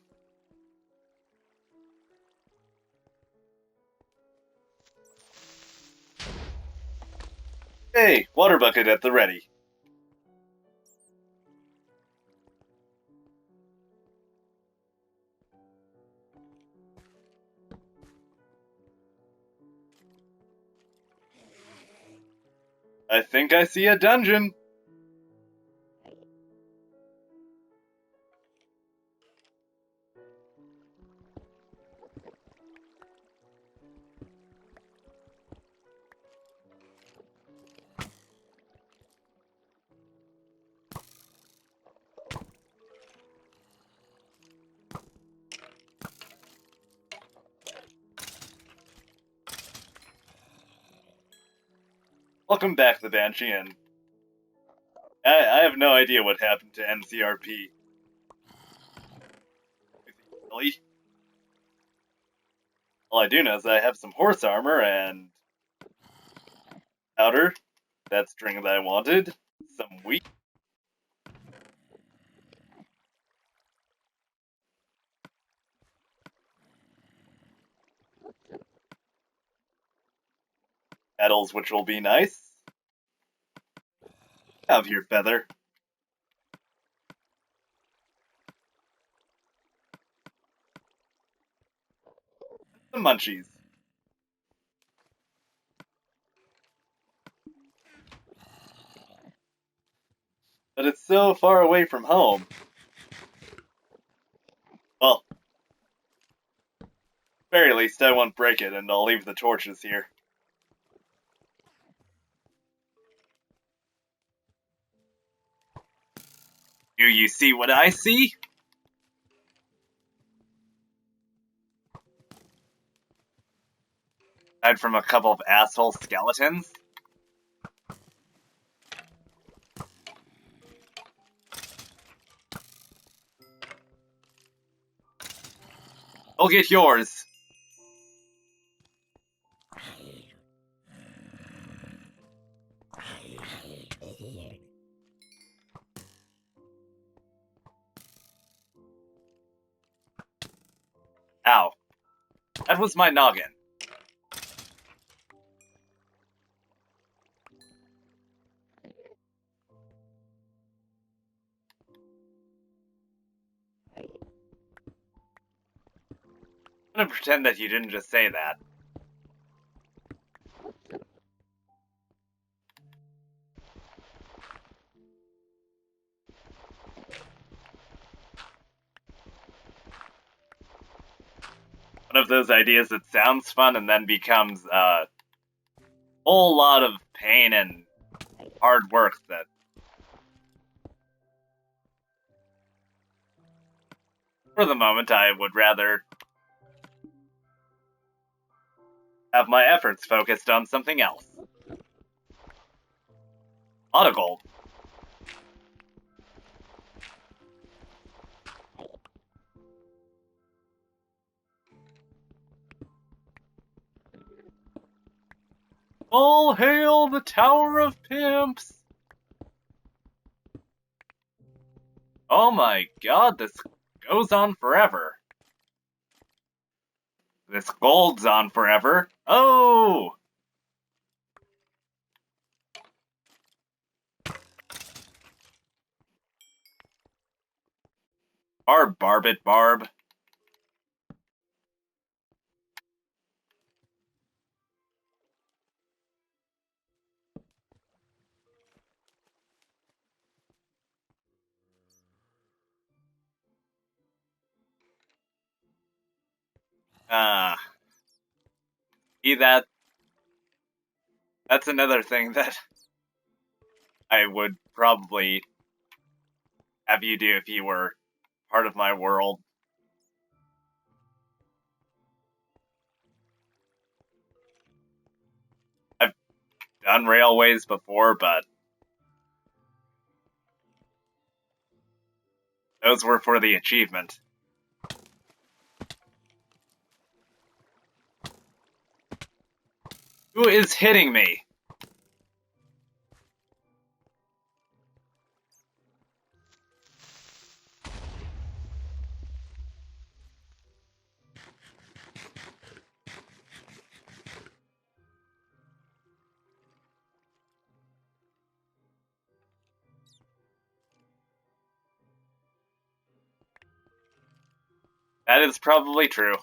Hey, water bucket at the ready. I think I see a dungeon. Welcome back, the Banshee, and I have no idea what happened to NCRP. Really? All I do know is I have some horse armor and powder. That string that I wanted. Some wheat. Petals, which will be nice. Have your feather. Some munchies. But it's so far away from home. Well, very least I won't break it, and I'll leave the torches here. Do you see what I see? Aside from a couple of asshole skeletons? I'll get yours. Ow. That was my noggin. I'm gonna pretend that you didn't just say that. One of those ideas that sounds fun and then becomes a whole lot of pain and hard work that... For the moment, I would rather have my efforts focused on something else. A lot of gold. All hail the Tower of Pimps! Oh my god, this goes on forever. This gold's on forever. Oh! Barbit Barb. See that's another thing that I would probably have you do if you were part of my world. I've done railways before, but those were for the achievement. Who is hitting me? That is probably true.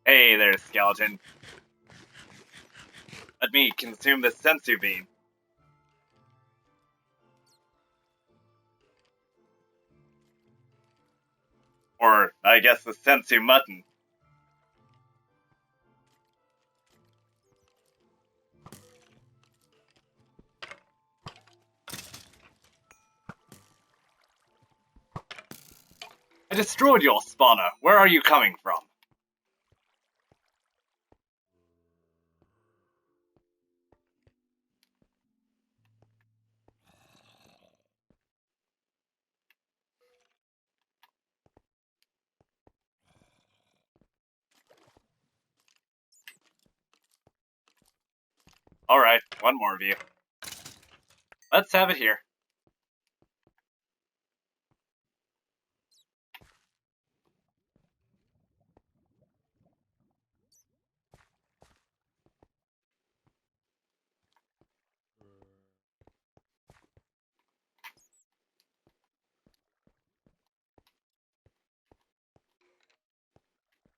Hey there, skeleton. Let me consume the sensu bean. Or, I guess, the sensu mutton. I destroyed your spawner. Where are you coming from? Alright, one more of you. Let's have it here.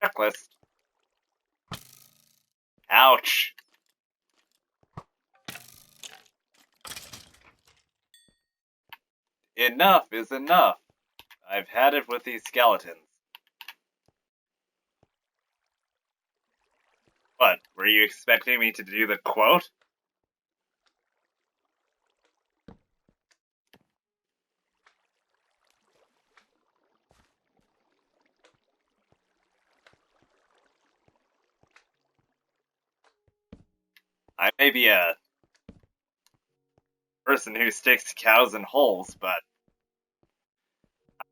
Checklist. Ouch. Enough is enough. I've had it with these skeletons. What, were you expecting me to do the quote? I may be a person who sticks cows in holes, but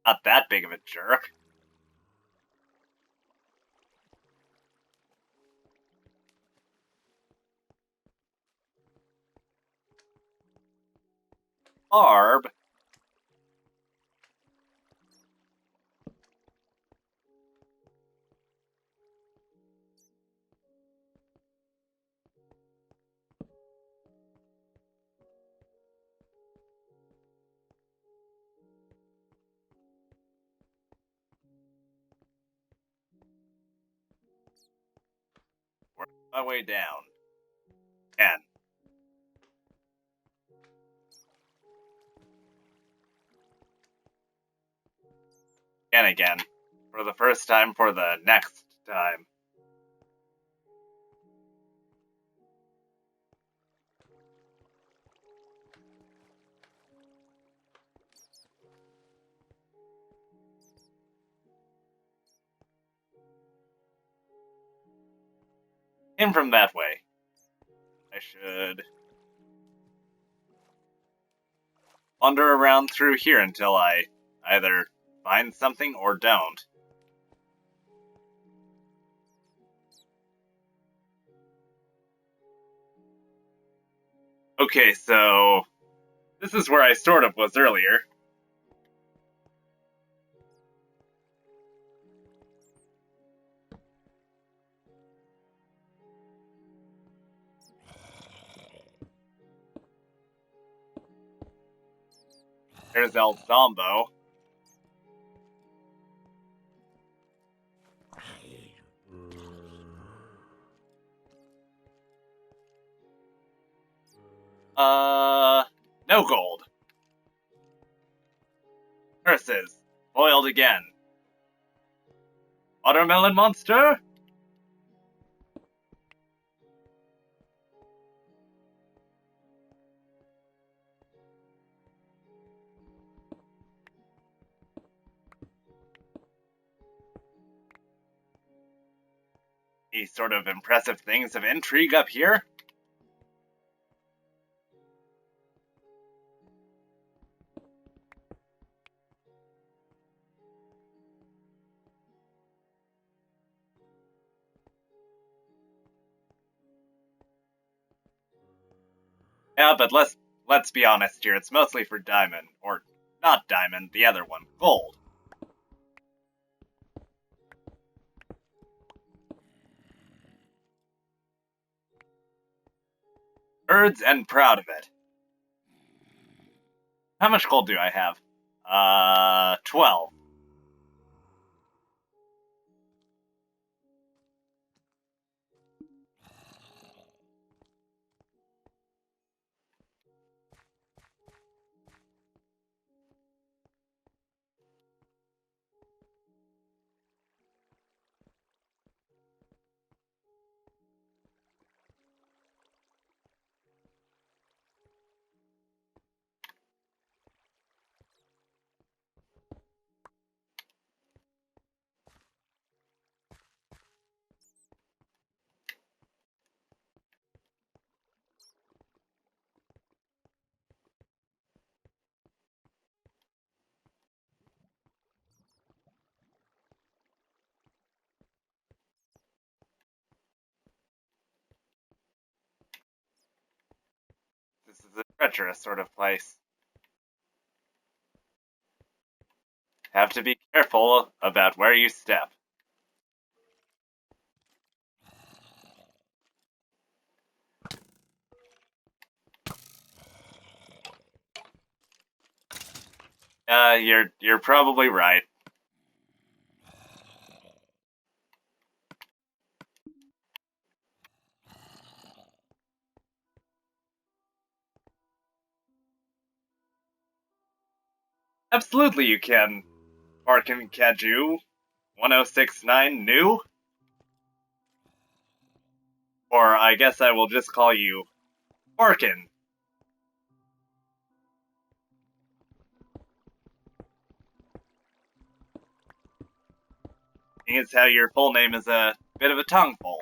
I'm not that big of a jerk. Barb. Work my way down. And again. For the first time for the next time. Came from that way. I should wander around through here until I either find something or don't. Okay, so this is where I sort of was earlier. There's El Zombo. No gold. Curses. Boiled again. Watermelon monster? These sort of impressive things of intrigue up here? Yeah, but let's be honest here, it's mostly for diamond, or not diamond, the other one, gold. Birds and proud of it. How much gold do I have? 12. This is a treacherous sort of place. Have to be careful about where you step. You're probably right. Absolutely you can. Barkin Kaju 1069 new? Or I guess I will just call you Barkin. Seeing as how your full name is a bit of a tongueful.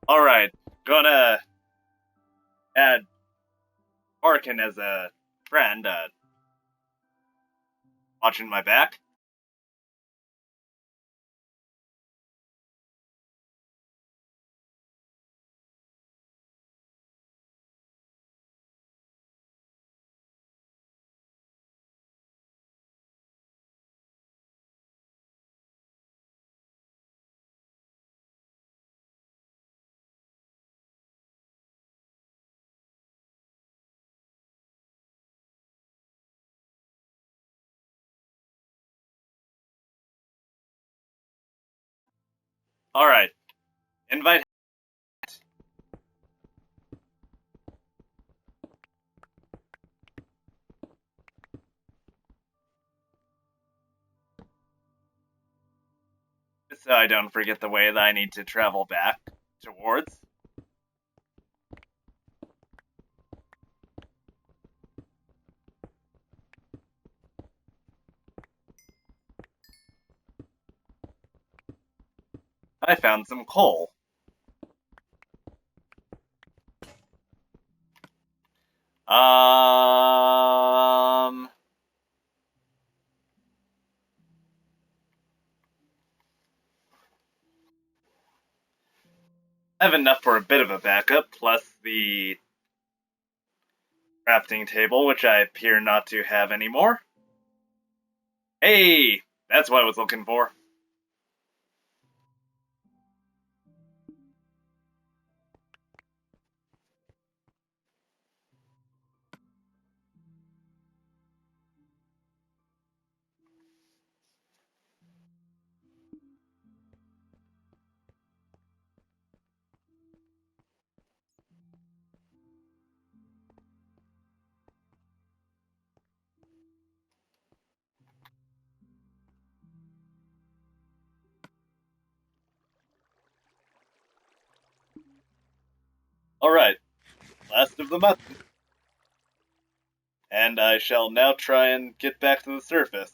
Alright, gonna add Barkin as a friend, watching my back. Alright, invite. So I don't forget the way that I need to travel back towards. I found some coal. I have enough for a bit of a backup, plus the crafting table, which I appear not to have anymore. Hey, that's what I was looking for. Alright, last of the mutton. And I shall now try and get back to the surface.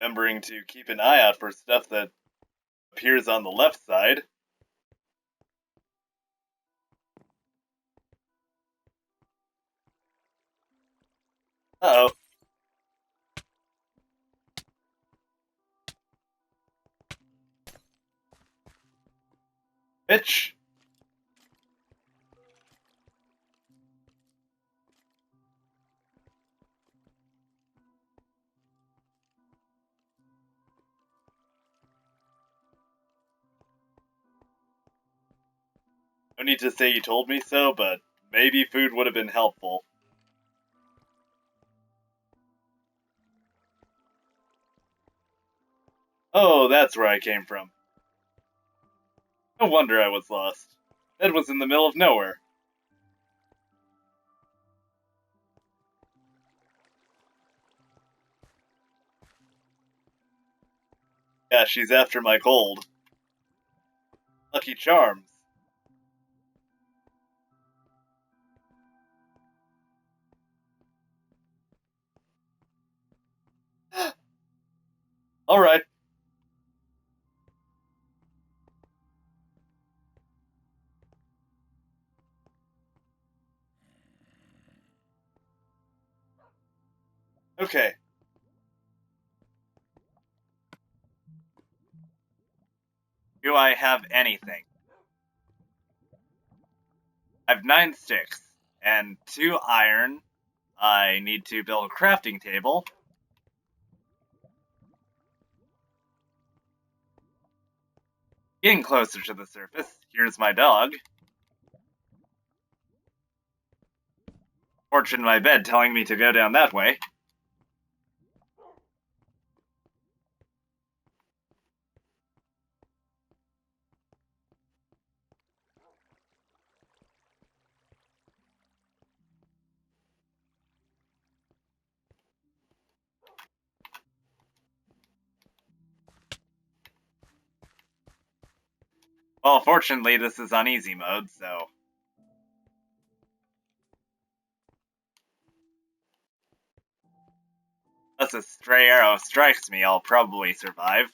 Remembering to keep an eye out for stuff that appears on the left side. Uh-oh. Bitch! No need to say you told me so, but maybe food would have been helpful. Oh, that's where I came from. No wonder I was lost. That was in the middle of nowhere. Yeah, she's after my gold. Lucky Charms. Alright. Okay. Do I have anything? I have 9 sticks and 2 iron. I need to build a crafting table. Getting closer to the surface. Here's my dog. Fortune in my bed telling me to go down that way. Well, fortunately, this is on easy mode, so... Unless a stray arrow strikes me, I'll probably survive.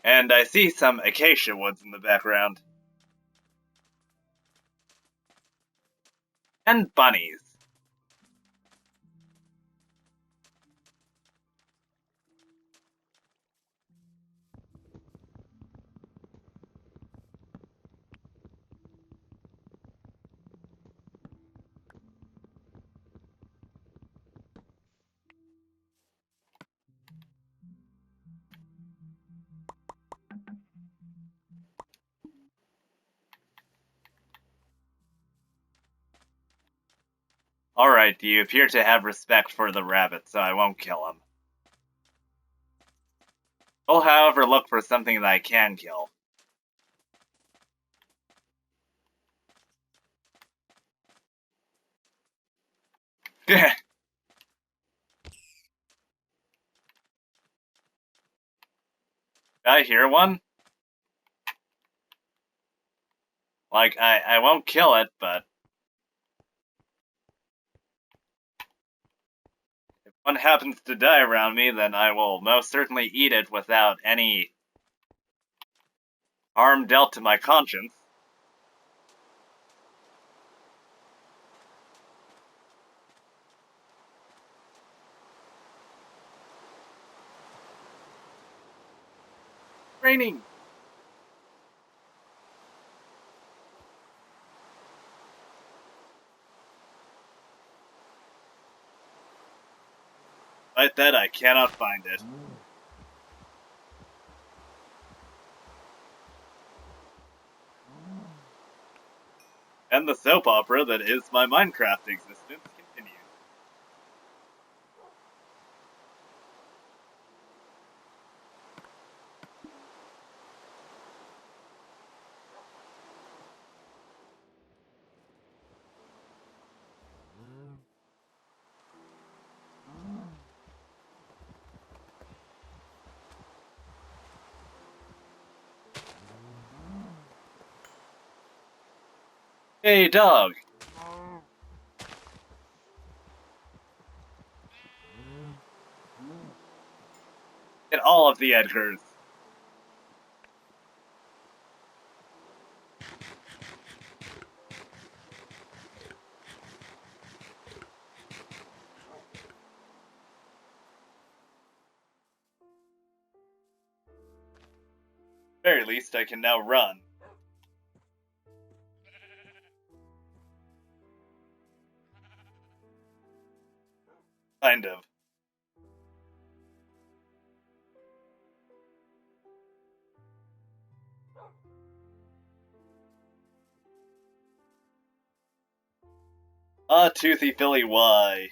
And I see some acacia woods in the background. And bunnies. Alright, you appear to have respect for the rabbit, so I won't kill him. I'll, however, look for something that I can kill. Did I hear one? Like, I won't kill it, but... one happens to die around me, then I will most certainly eat it without any harm dealt to my conscience. Raining! Despite that, I cannot find it. And the soap opera that is my Minecraft existence continues. Hey, dog! Get all of the Edgars. Very least, I can now run. Kind of. Ah, Toothy Philly, why?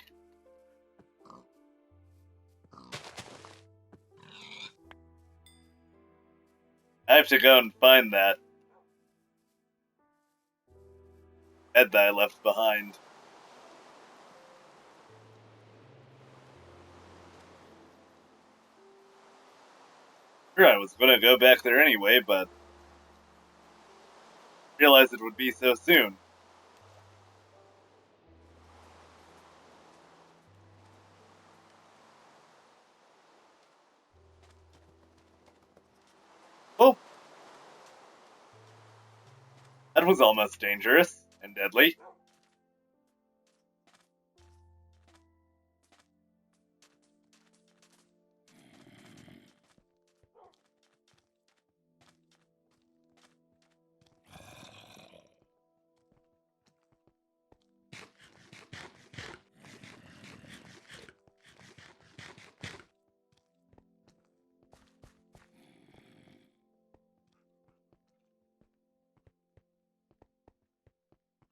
I have to go and find that bed that I left behind. Sure, I was gonna go back there anyway, but realized it would be so soon. Oh! That was almost dangerous and deadly.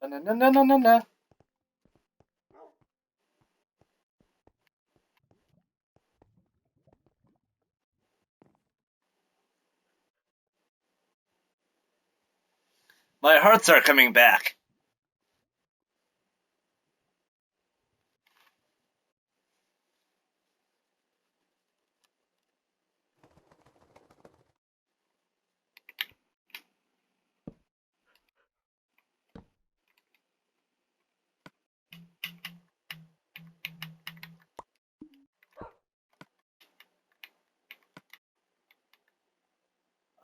Na na na na na na. My hearts are coming back.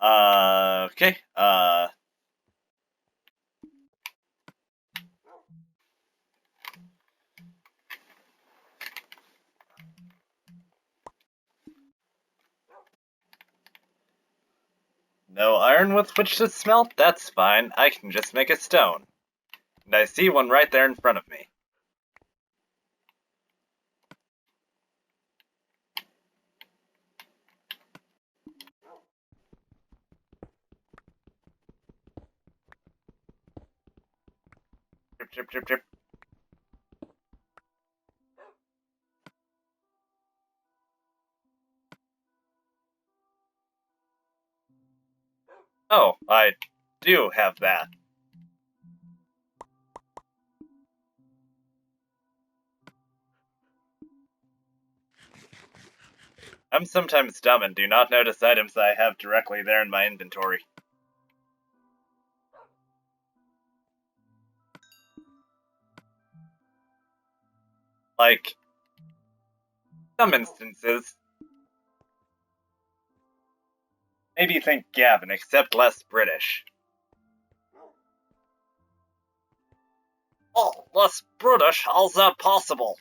Okay. No iron with which to smelt? That's fine. I can just make a stone. And I see one right there in front of me. Chip, chip, chip, chip. Oh, I do have that. I'm sometimes dumb and do not notice items I have directly there in my inventory. Like, Some instances. Maybe think Gavin, except less British. Oh, less British? How's that possible?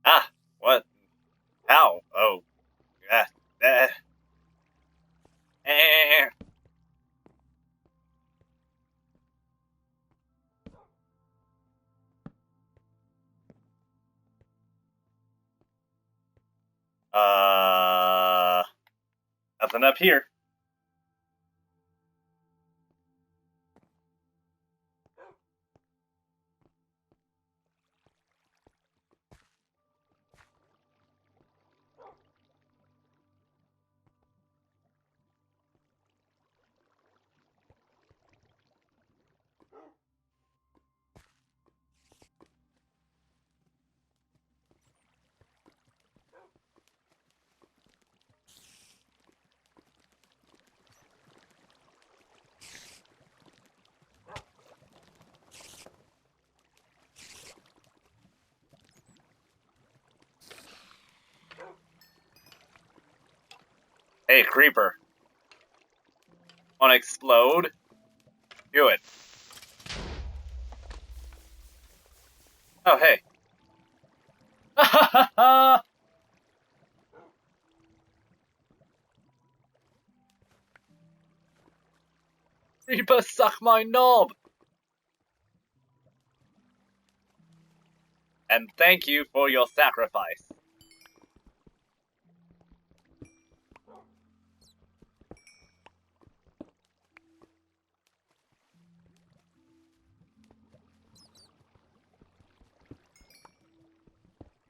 Ah, what? How? Oh, uh, uh, eh. Nothing up here. Hey, Creeper. Wanna explode? Do it. Oh, hey. Ha ha ha! Creeper, suck my knob! And thank you for your sacrifice.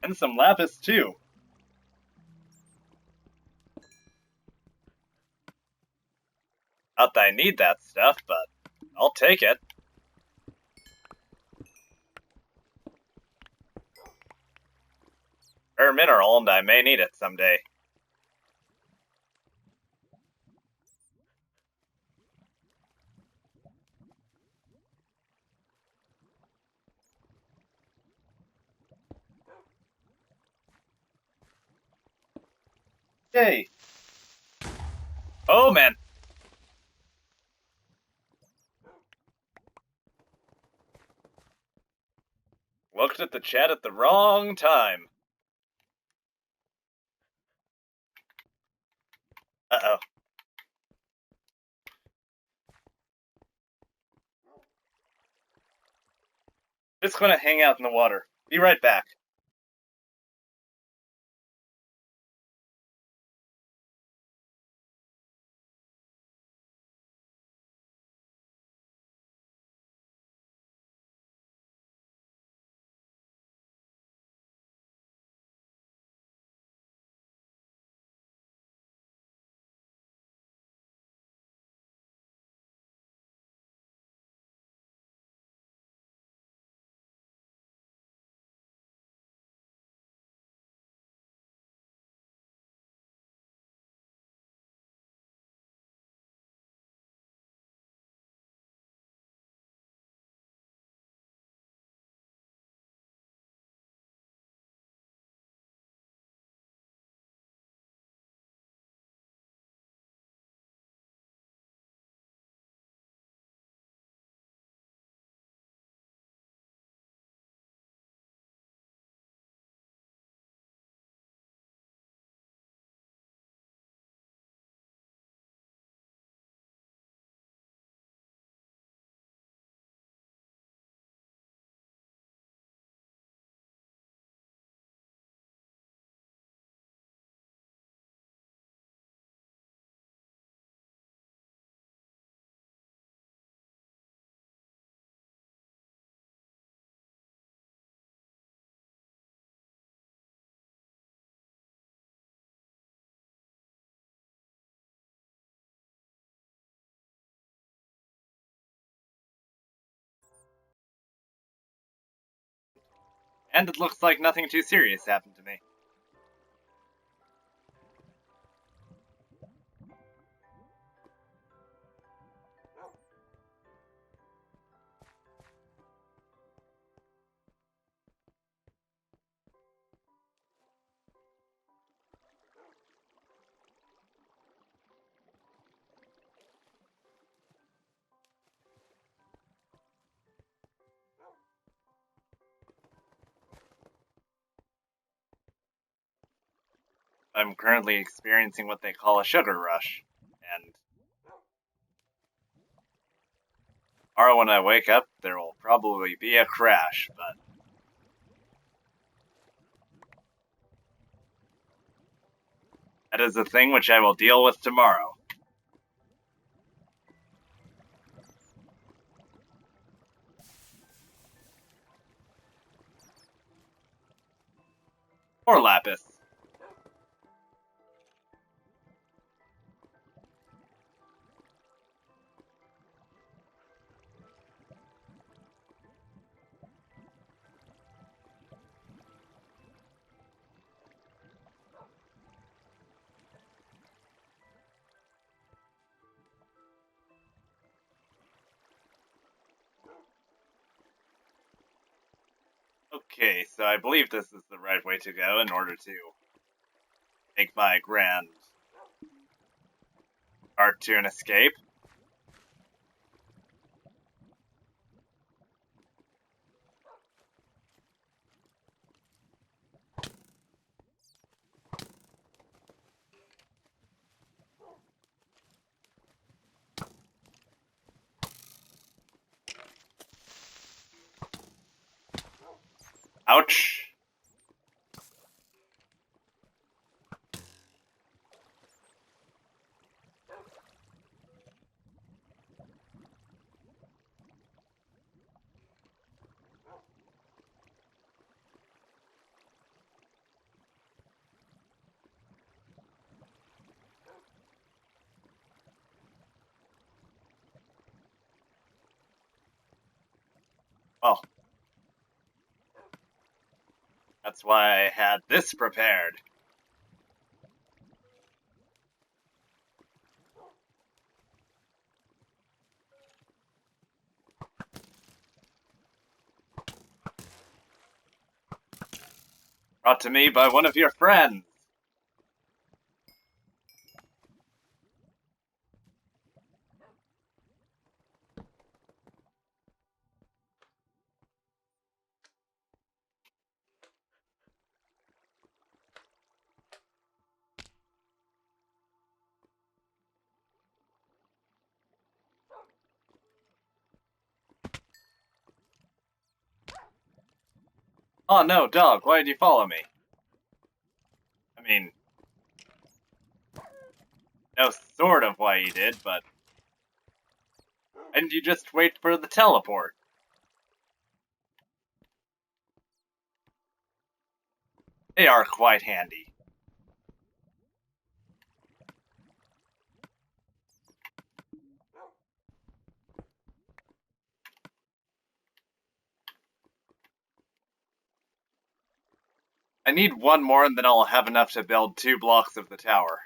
And some lapis, too. Not that I need that stuff, but I'll take it. Rare mineral, and I may need it someday. Yay! Oh, man! Looked at the chat at the wrong time. Uh-oh. Just gonna hang out in the water. Be right back. And it looks like nothing too serious happened to me. I'm currently experiencing what they call a sugar rush, and tomorrow when I wake up, there will probably be a crash, but that is a thing which I will deal with tomorrow. Or Lapis. Okay, so I believe this is the right way to go in order to make my grand cartoon escape. Ouch. Well, that's why I had this prepared. Brought to me by one of your friends. Oh no, dog, why did you follow me? I mean, no sort of why you did, but... And you just wait for the teleport. They are quite handy. I need one more and then I'll have enough to build 2 blocks of the tower.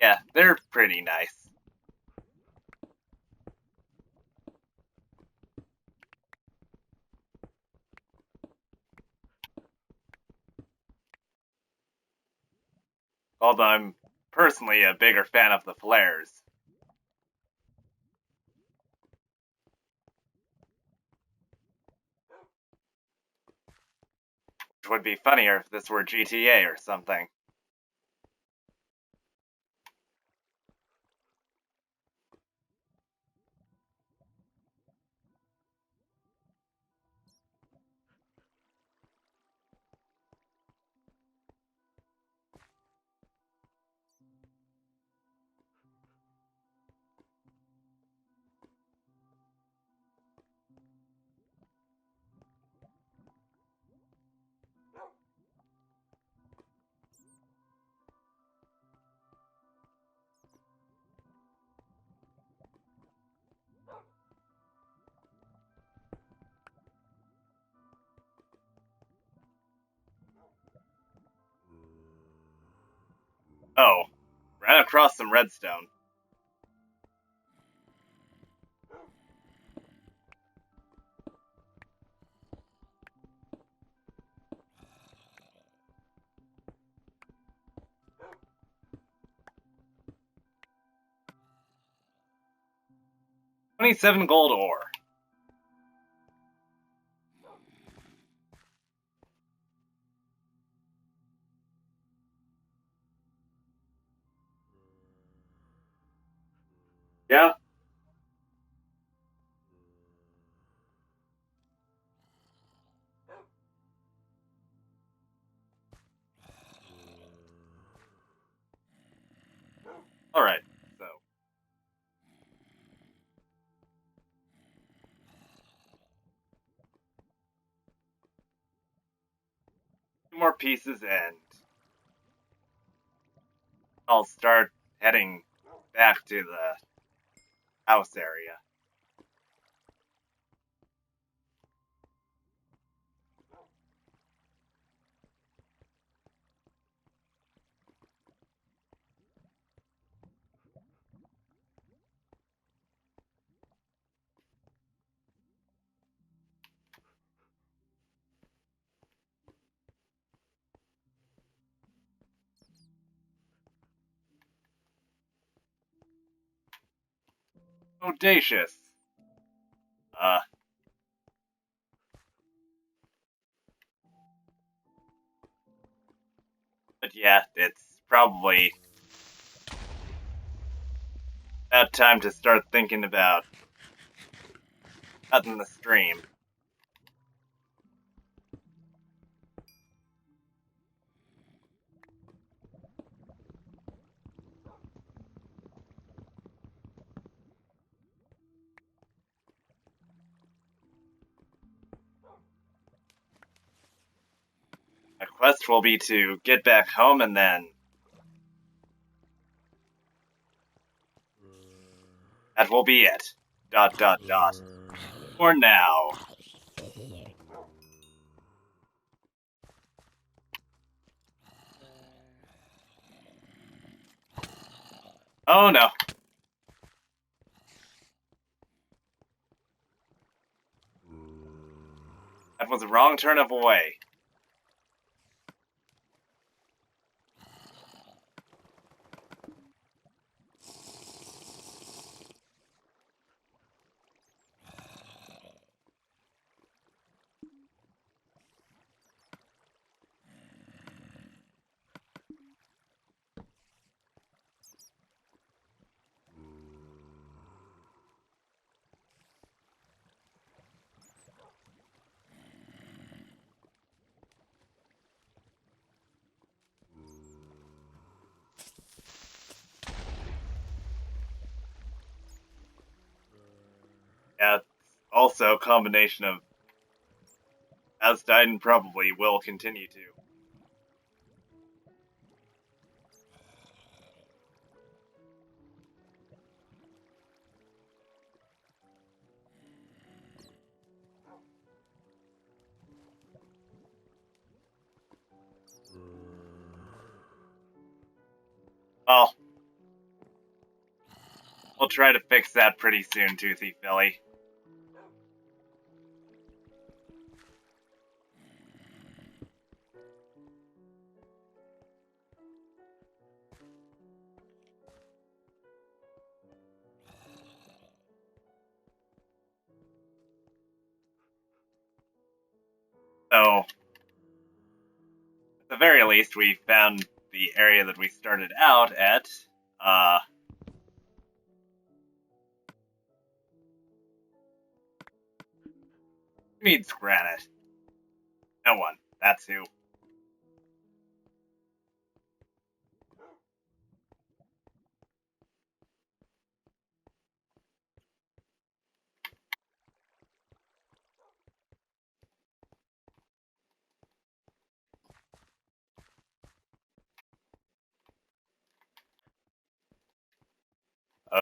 Yeah, they're pretty nice. Although I'm personally a bigger fan of the flares. Which would be funnier if this were GTA or something. Oh, ran across some redstone. $27 gold ore. Yeah. Alright, so. Two more pieces and I'll start heading back to the house area. Audacious. Uh, but yeah, it's probably about time to start thinking about cutting the stream. My quest will be to get back home and then that will be it. Dot dot dot. For now. Oh no. That was a wrong turn of a way. Yeah, it's also a combination of as died and probably will continue to. Well, we'll try to fix that pretty soon, Toothy Philly. So, at the very least, we found the area that we started out at. Needs granite. No one. That's who.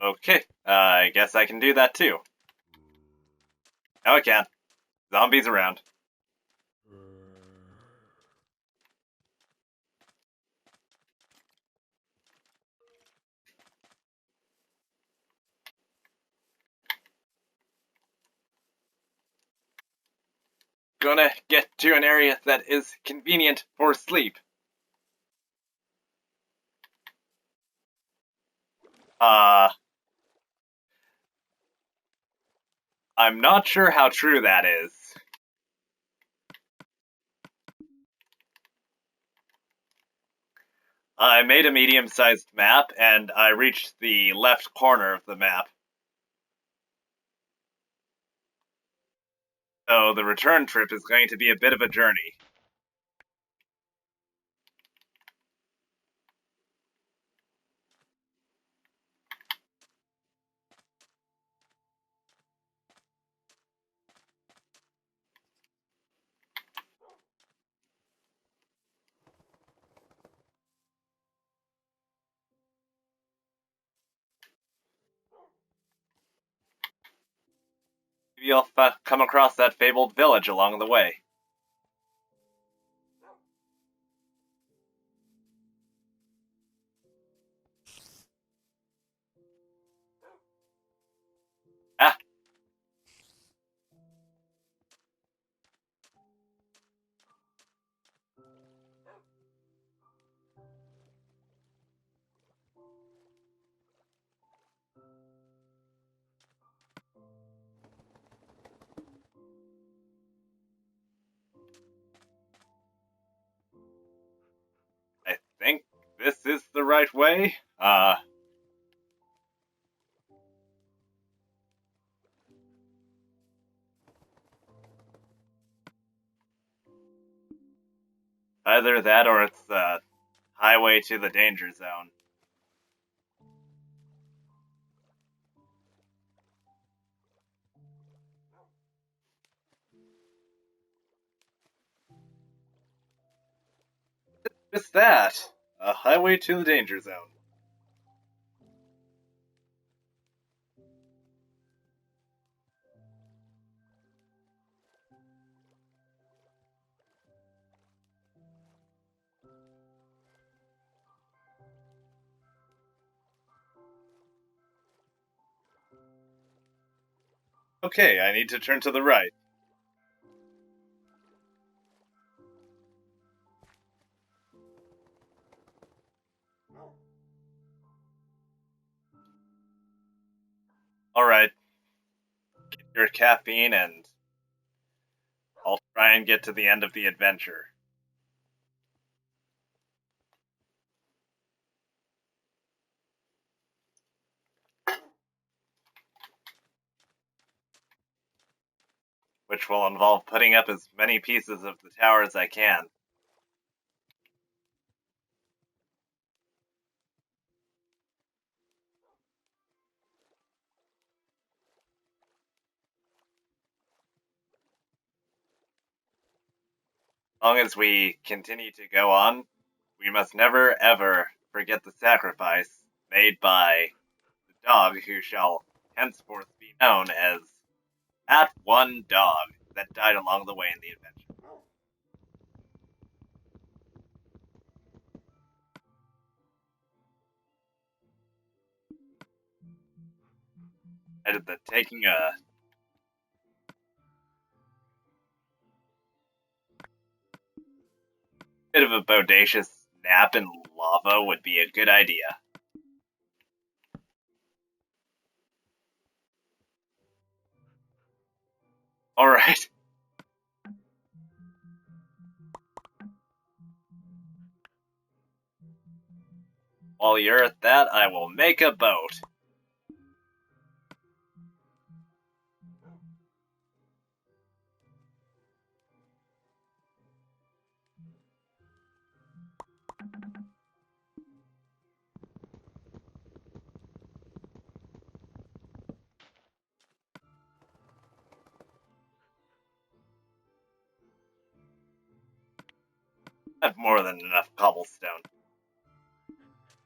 Okay, I guess I can do that too. No, I can't. Zombies around. gonna get to an area that is convenient for sleep. I'm not sure how true that is. I made a medium-sized map, and I reached the left corner of the map. So the return trip is going to be a bit of a journey. Maybe you'll come across that fabled village along the way. Ah, I think this is the right way. Either that or it's the highway to the danger zone. It's that. A highway to the danger zone. Okay, I need to turn to the right. Alright. Get your caffeine and I'll try and get to the end of the adventure. Which will involve putting up as many pieces of the tower as I can. As long as we continue to go on, we must never ever forget the sacrifice made by the dog who shall henceforth be known as that one dog that died along the way in the adventure. And that taking a bit of a bodacious nap in lava would be a good idea. Alright. While you're at that, I will make a boat. I have more than enough cobblestone.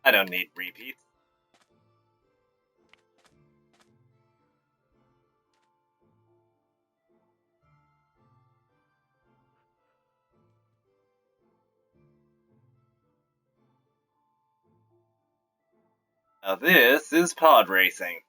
I don't need repeats. Now this is pod racing.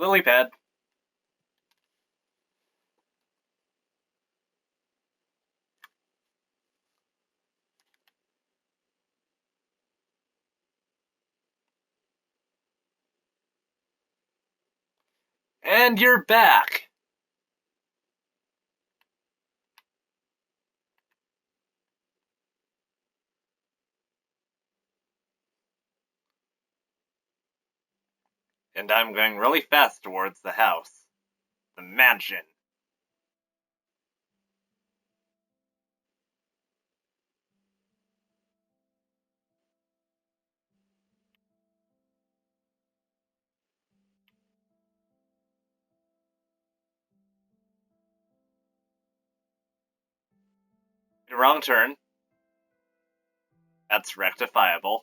Lily pad. And you're back! And I'm going really fast towards the house. The mansion. Wrong turn. That's rectifiable.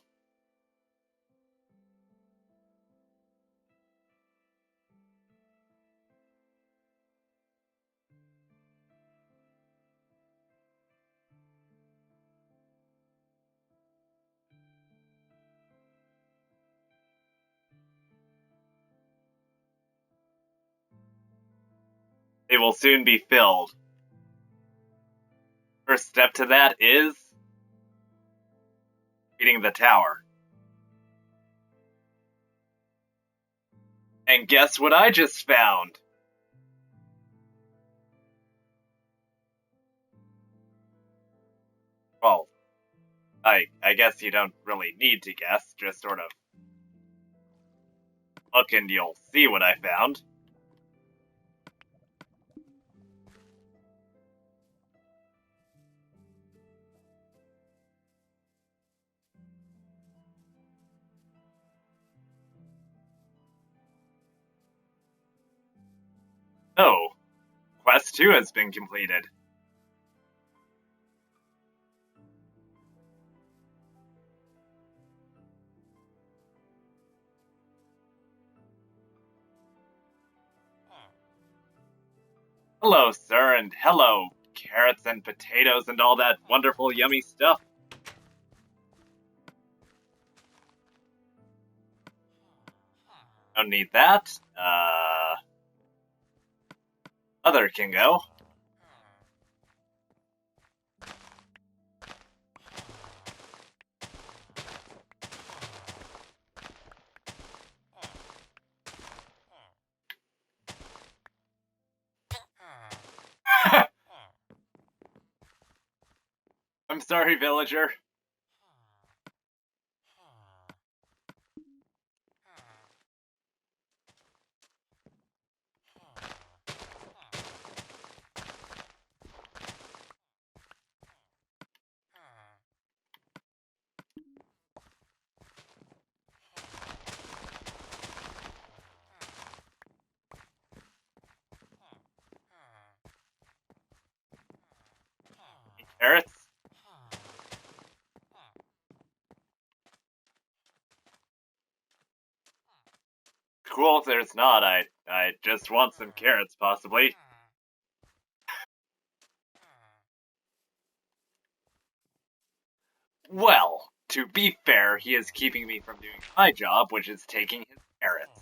They will soon be filled. First step to that is beating the tower. And guess what I just found? Well, I guess you don't really need to guess, just sort of look and you'll see what I found. Oh, Quest 2 has been completed. Hello, sir, and hello, carrots and potatoes and all that wonderful yummy stuff. Don't need that. Other can go. I'm sorry, villager. Carrots? Cool if there's not. I just want some carrots, possibly. Well, to be fair, he is keeping me from doing my job, which is taking his carrots.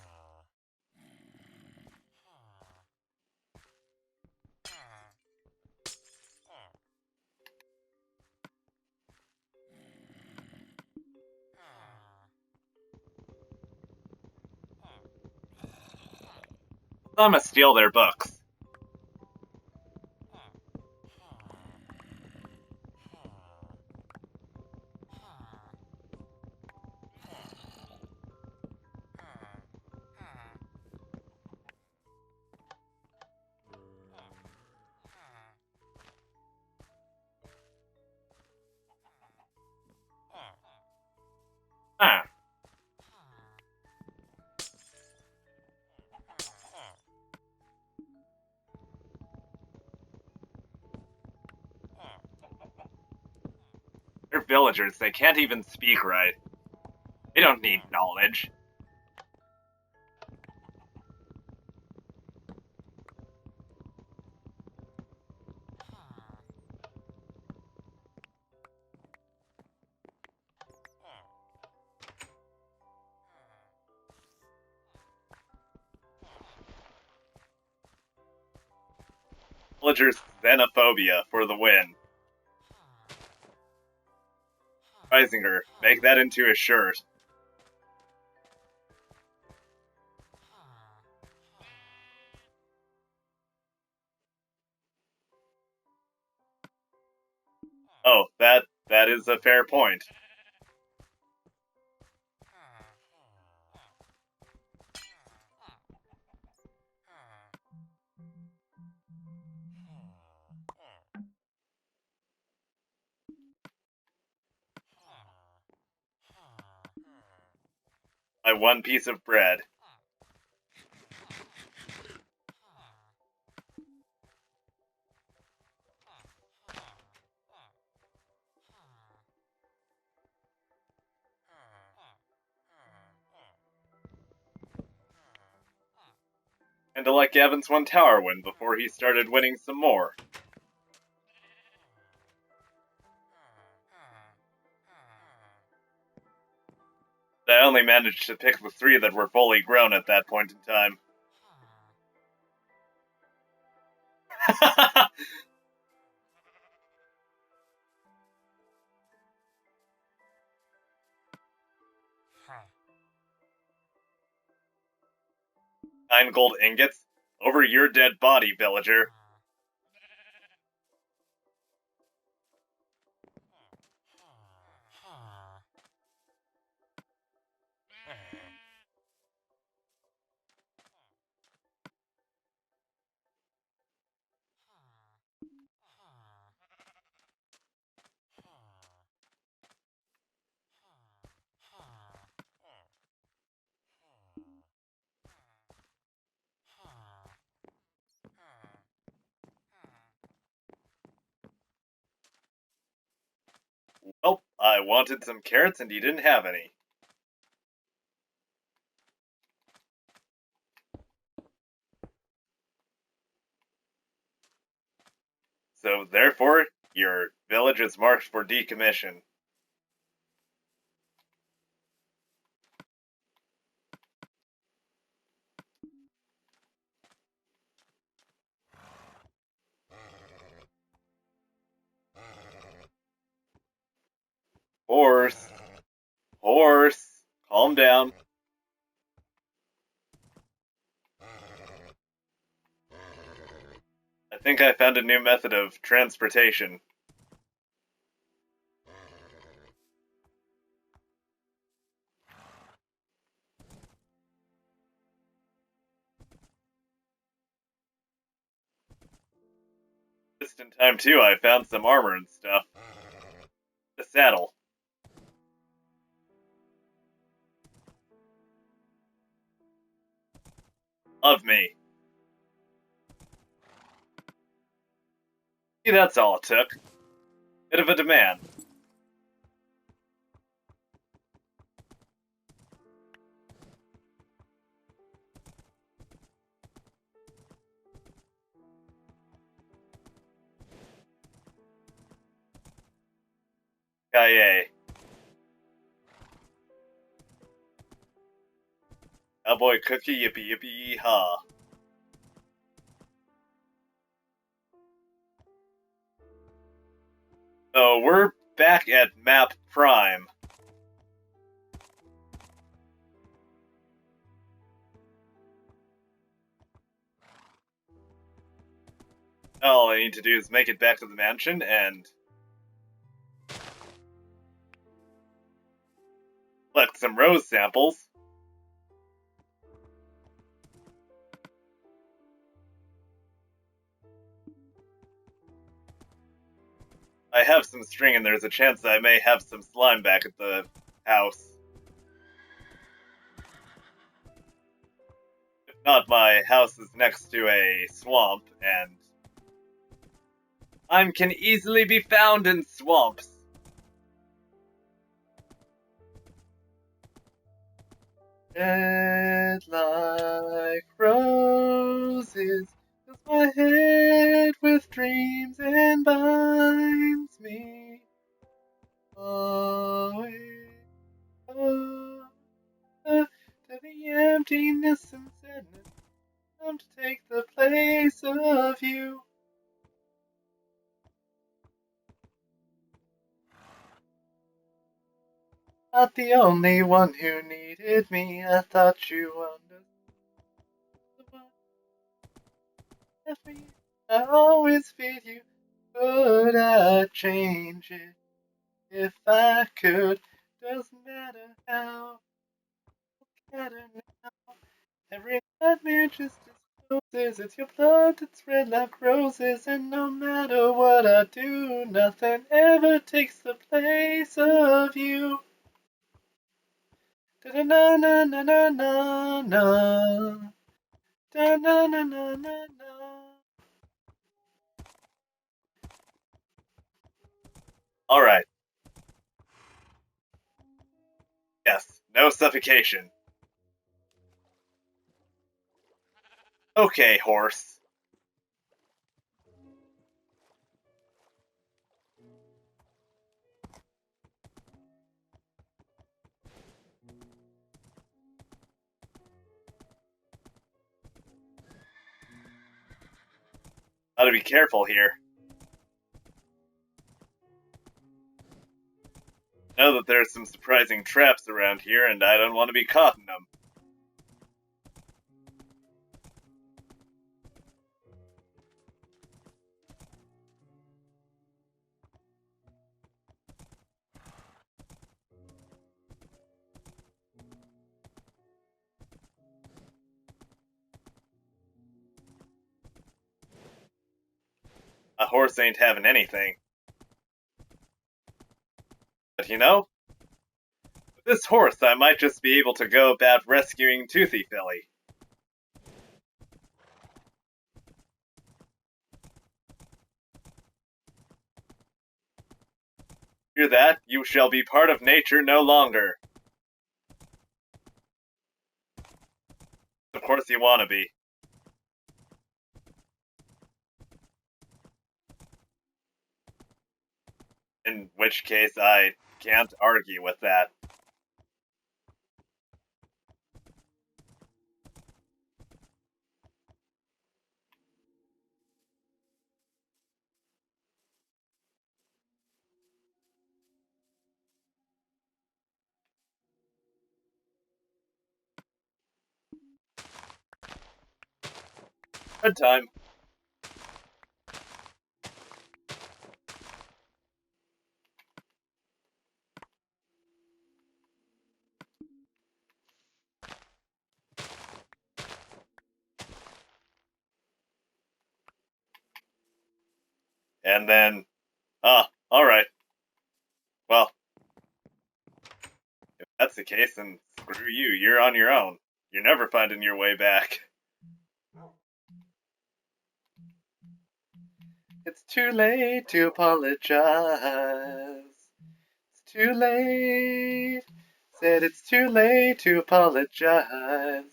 I'm gonna steal their books. Huh. They're villagers, they can't even speak right. They don't need knowledge. Villager's xenophobia for the win. Reisinger, make that into a shirt. Oh, that is a fair point. My one piece of bread. And to let Gavin's one tower win before he started winning some more. I only managed to pick the 3 that were fully grown at that point in time. Nine gold ingots? Over your dead body, villager. Well, I wanted some carrots and you didn't have any. So therefore, your village is marked for decommission. Horse. Horse. Calm down. I think I found a new method of transportation. Just in time too, I found some armor and stuff. The saddle. Love me. See, that's all it took. Bit of a demand. Kaye. Cowboy cookie yippee yippee yee ha. So we're back at map prime. All I need to do is make it back to the mansion and collect some rose samples. I have some string and there's a chance that I may have some slime back at the house. If not, my house is next to a swamp and slime can easily be found in swamps. Dead like roses, fills my head with dreams and binds me away to the emptiness and sadness. Come to take the place of you. not the only one who needed me. I thought you understood. Me. I always feed you. Could I change it if I could? Doesn't matter how. Matter now. Every nightmare just discloses it's your blood that's red like roses, and no matter what I do, nothing ever takes the place of you. Da na na na na na na. Da na na na na na. All right. Yes. No suffocation. Okay, horse. Gotta be careful here. Know that there's some surprising traps around here, and I don't want to be caught in them. A horse ain't having anything. But you know, with this horse I might just be able to go about rescuing Toothy Philly. Hear that? You shall be part of nature no longer. Of course you want to be. In which case I can't argue with that. Good time. And then, alright. Well, if that's the case, then screw you. You're on your own. You're never finding your way back. It's too late to apologize. It's too late. Said it's too late to apologize.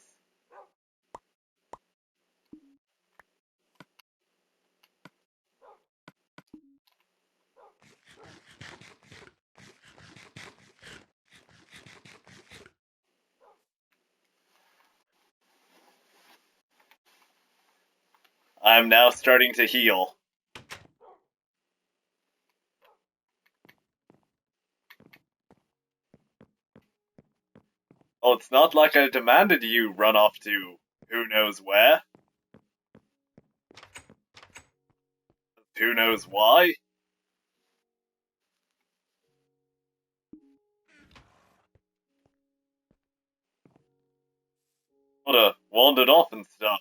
I'm now starting to heal. Well, it's not like I demanded you run off to who knows where. Who knows why? Would've wandered off and stuff.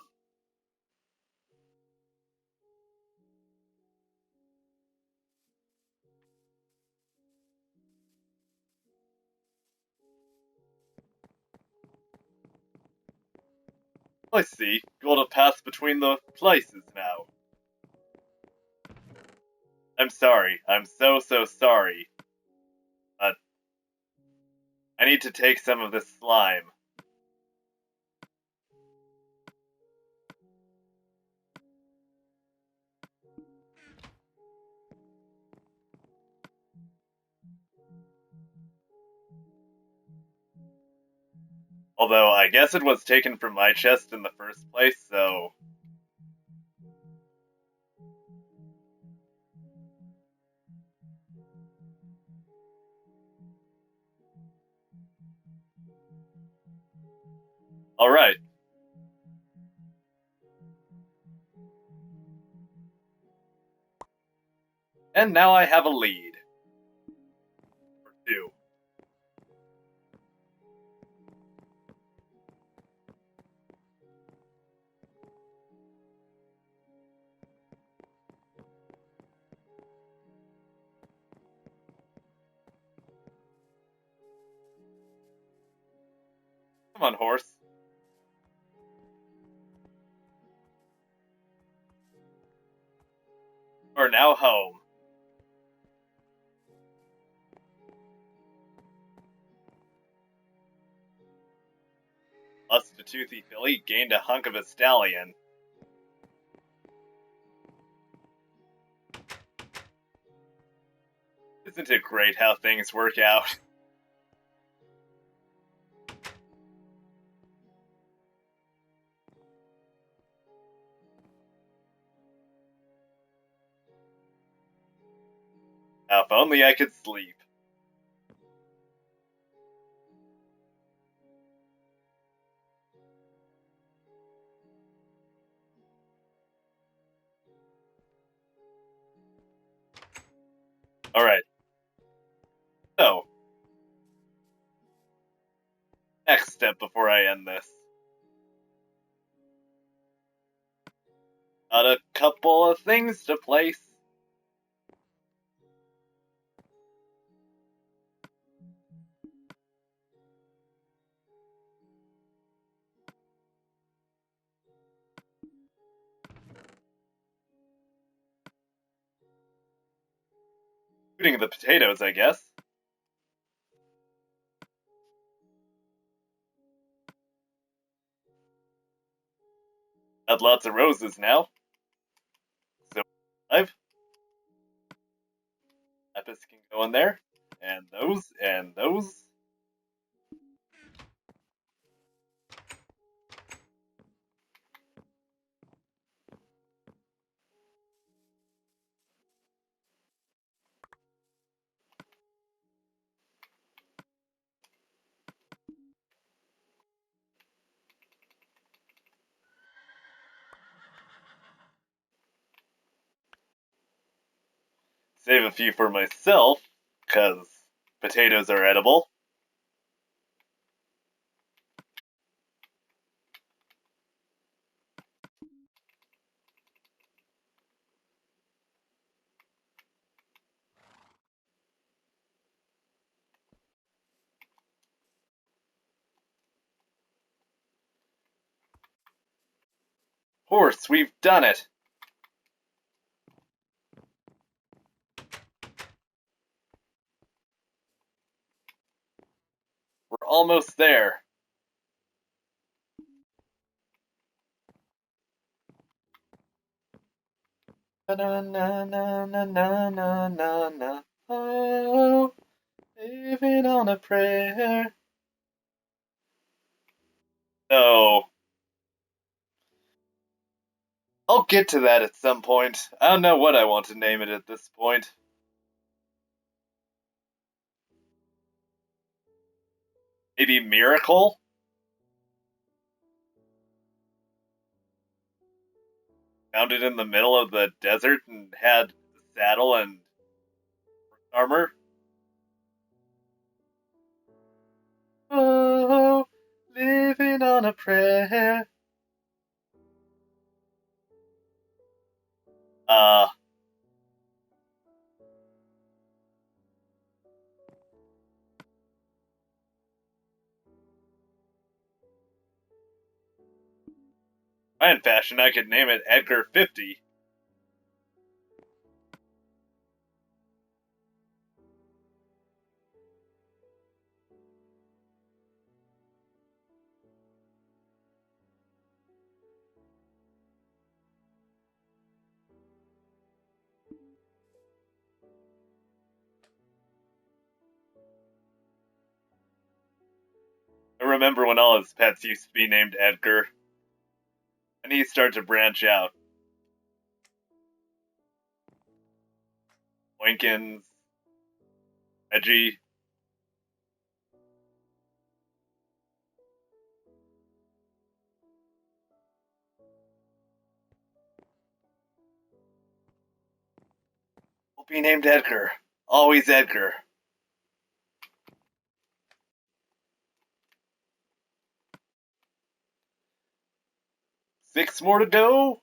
I see. Gotta pass between the places now. I'm sorry. I'm so sorry. I need to take some of this slime. Although, I guess it was taken from my chest in the first place, so... Alright. And now I have a lead. For 2. Come on, horse. We're now home. Plus, the toothy filly gained a hunk of a stallion. Isn't it great how things work out? If only I could sleep. Alright. So, next step before I end this. Got a couple of things to place. Including the potatoes, I guess. Got lots of roses now. So, 5. Epis can go in there. And those, and those. Save a few for myself, because potatoes are edible. Horse, we've done it! We're almost there. Na na na na na na na na. Oh, living on a prayer. So, I'll get to that at some point. I don't know what I want to name it at this point. Maybe Miracle? Found it in the middle of the desert and had saddle and armor. Oh, living on a prayer. Uh, in fashion, I could name it Edgar 50. I remember when all his pets used to be named Edgar. And he started to branch out. Winkins, Reggie. I'll be named Edgar. Always Edgar. Six more to go.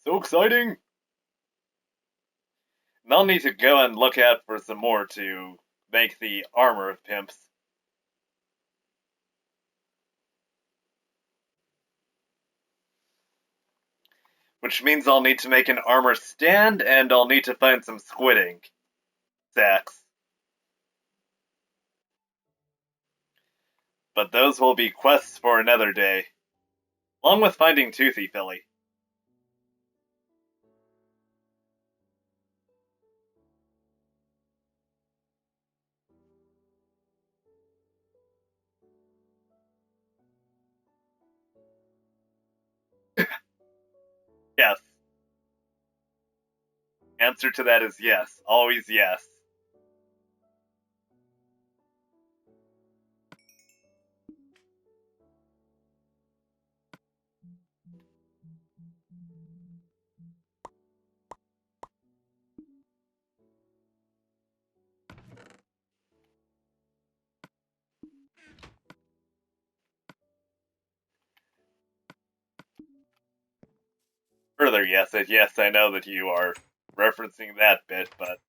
So exciting. And I'll need to go and look out for some more to make the armor of pimps. Which means I'll need to make an armor stand, and I'll need to find some squid ink sacks. But those will be quests for another day, along with finding Toothy Philly. Yes. Answer to that is yes. Always yes. Further yes, and yes, I know that you are referencing that bit, but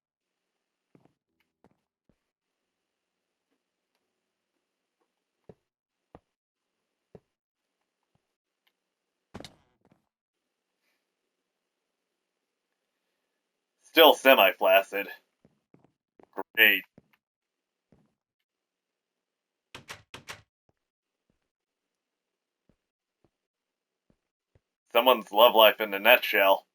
still semi-flaccid. Great. Someone's love life in a nutshell.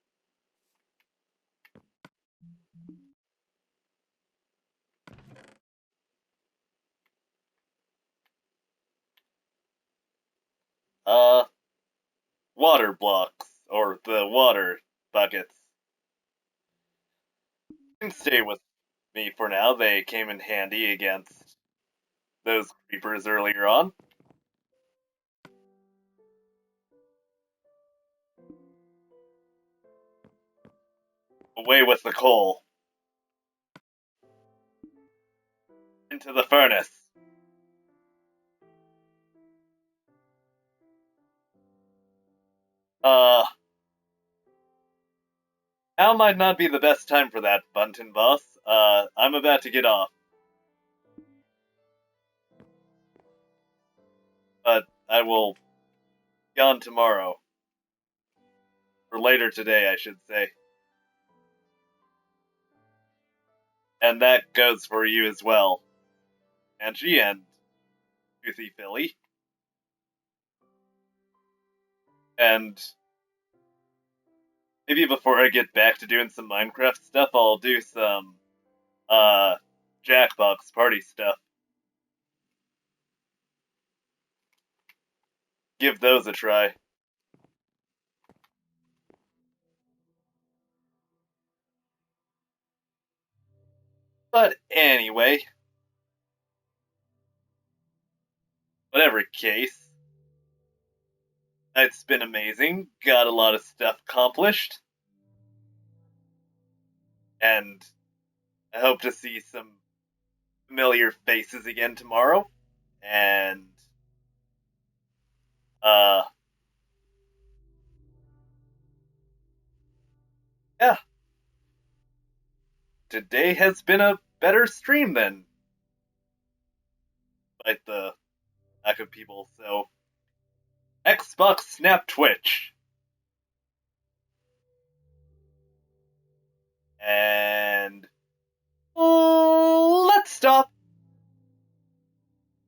Water blocks, or the water buckets. Can stay with me for now. They came in handy against those creepers earlier on. Away with the coal. Into the furnace. Now might not be the best time for that, Bunton boss. I'm about to get off. But I will be on tomorrow. Or later today, I should say. And that goes for you as well. Angie and Toothy Philly. And maybe before I get back to doing some Minecraft stuff, I'll do some, Jackbox party stuff. Give those a try. But anyway, whatever case, it's been amazing. Got a lot of stuff accomplished. And I hope to see some familiar faces again tomorrow. And, yeah. Today has been a better stream than despite the lack of people. So, Xbox Snap Twitch. And let's stop.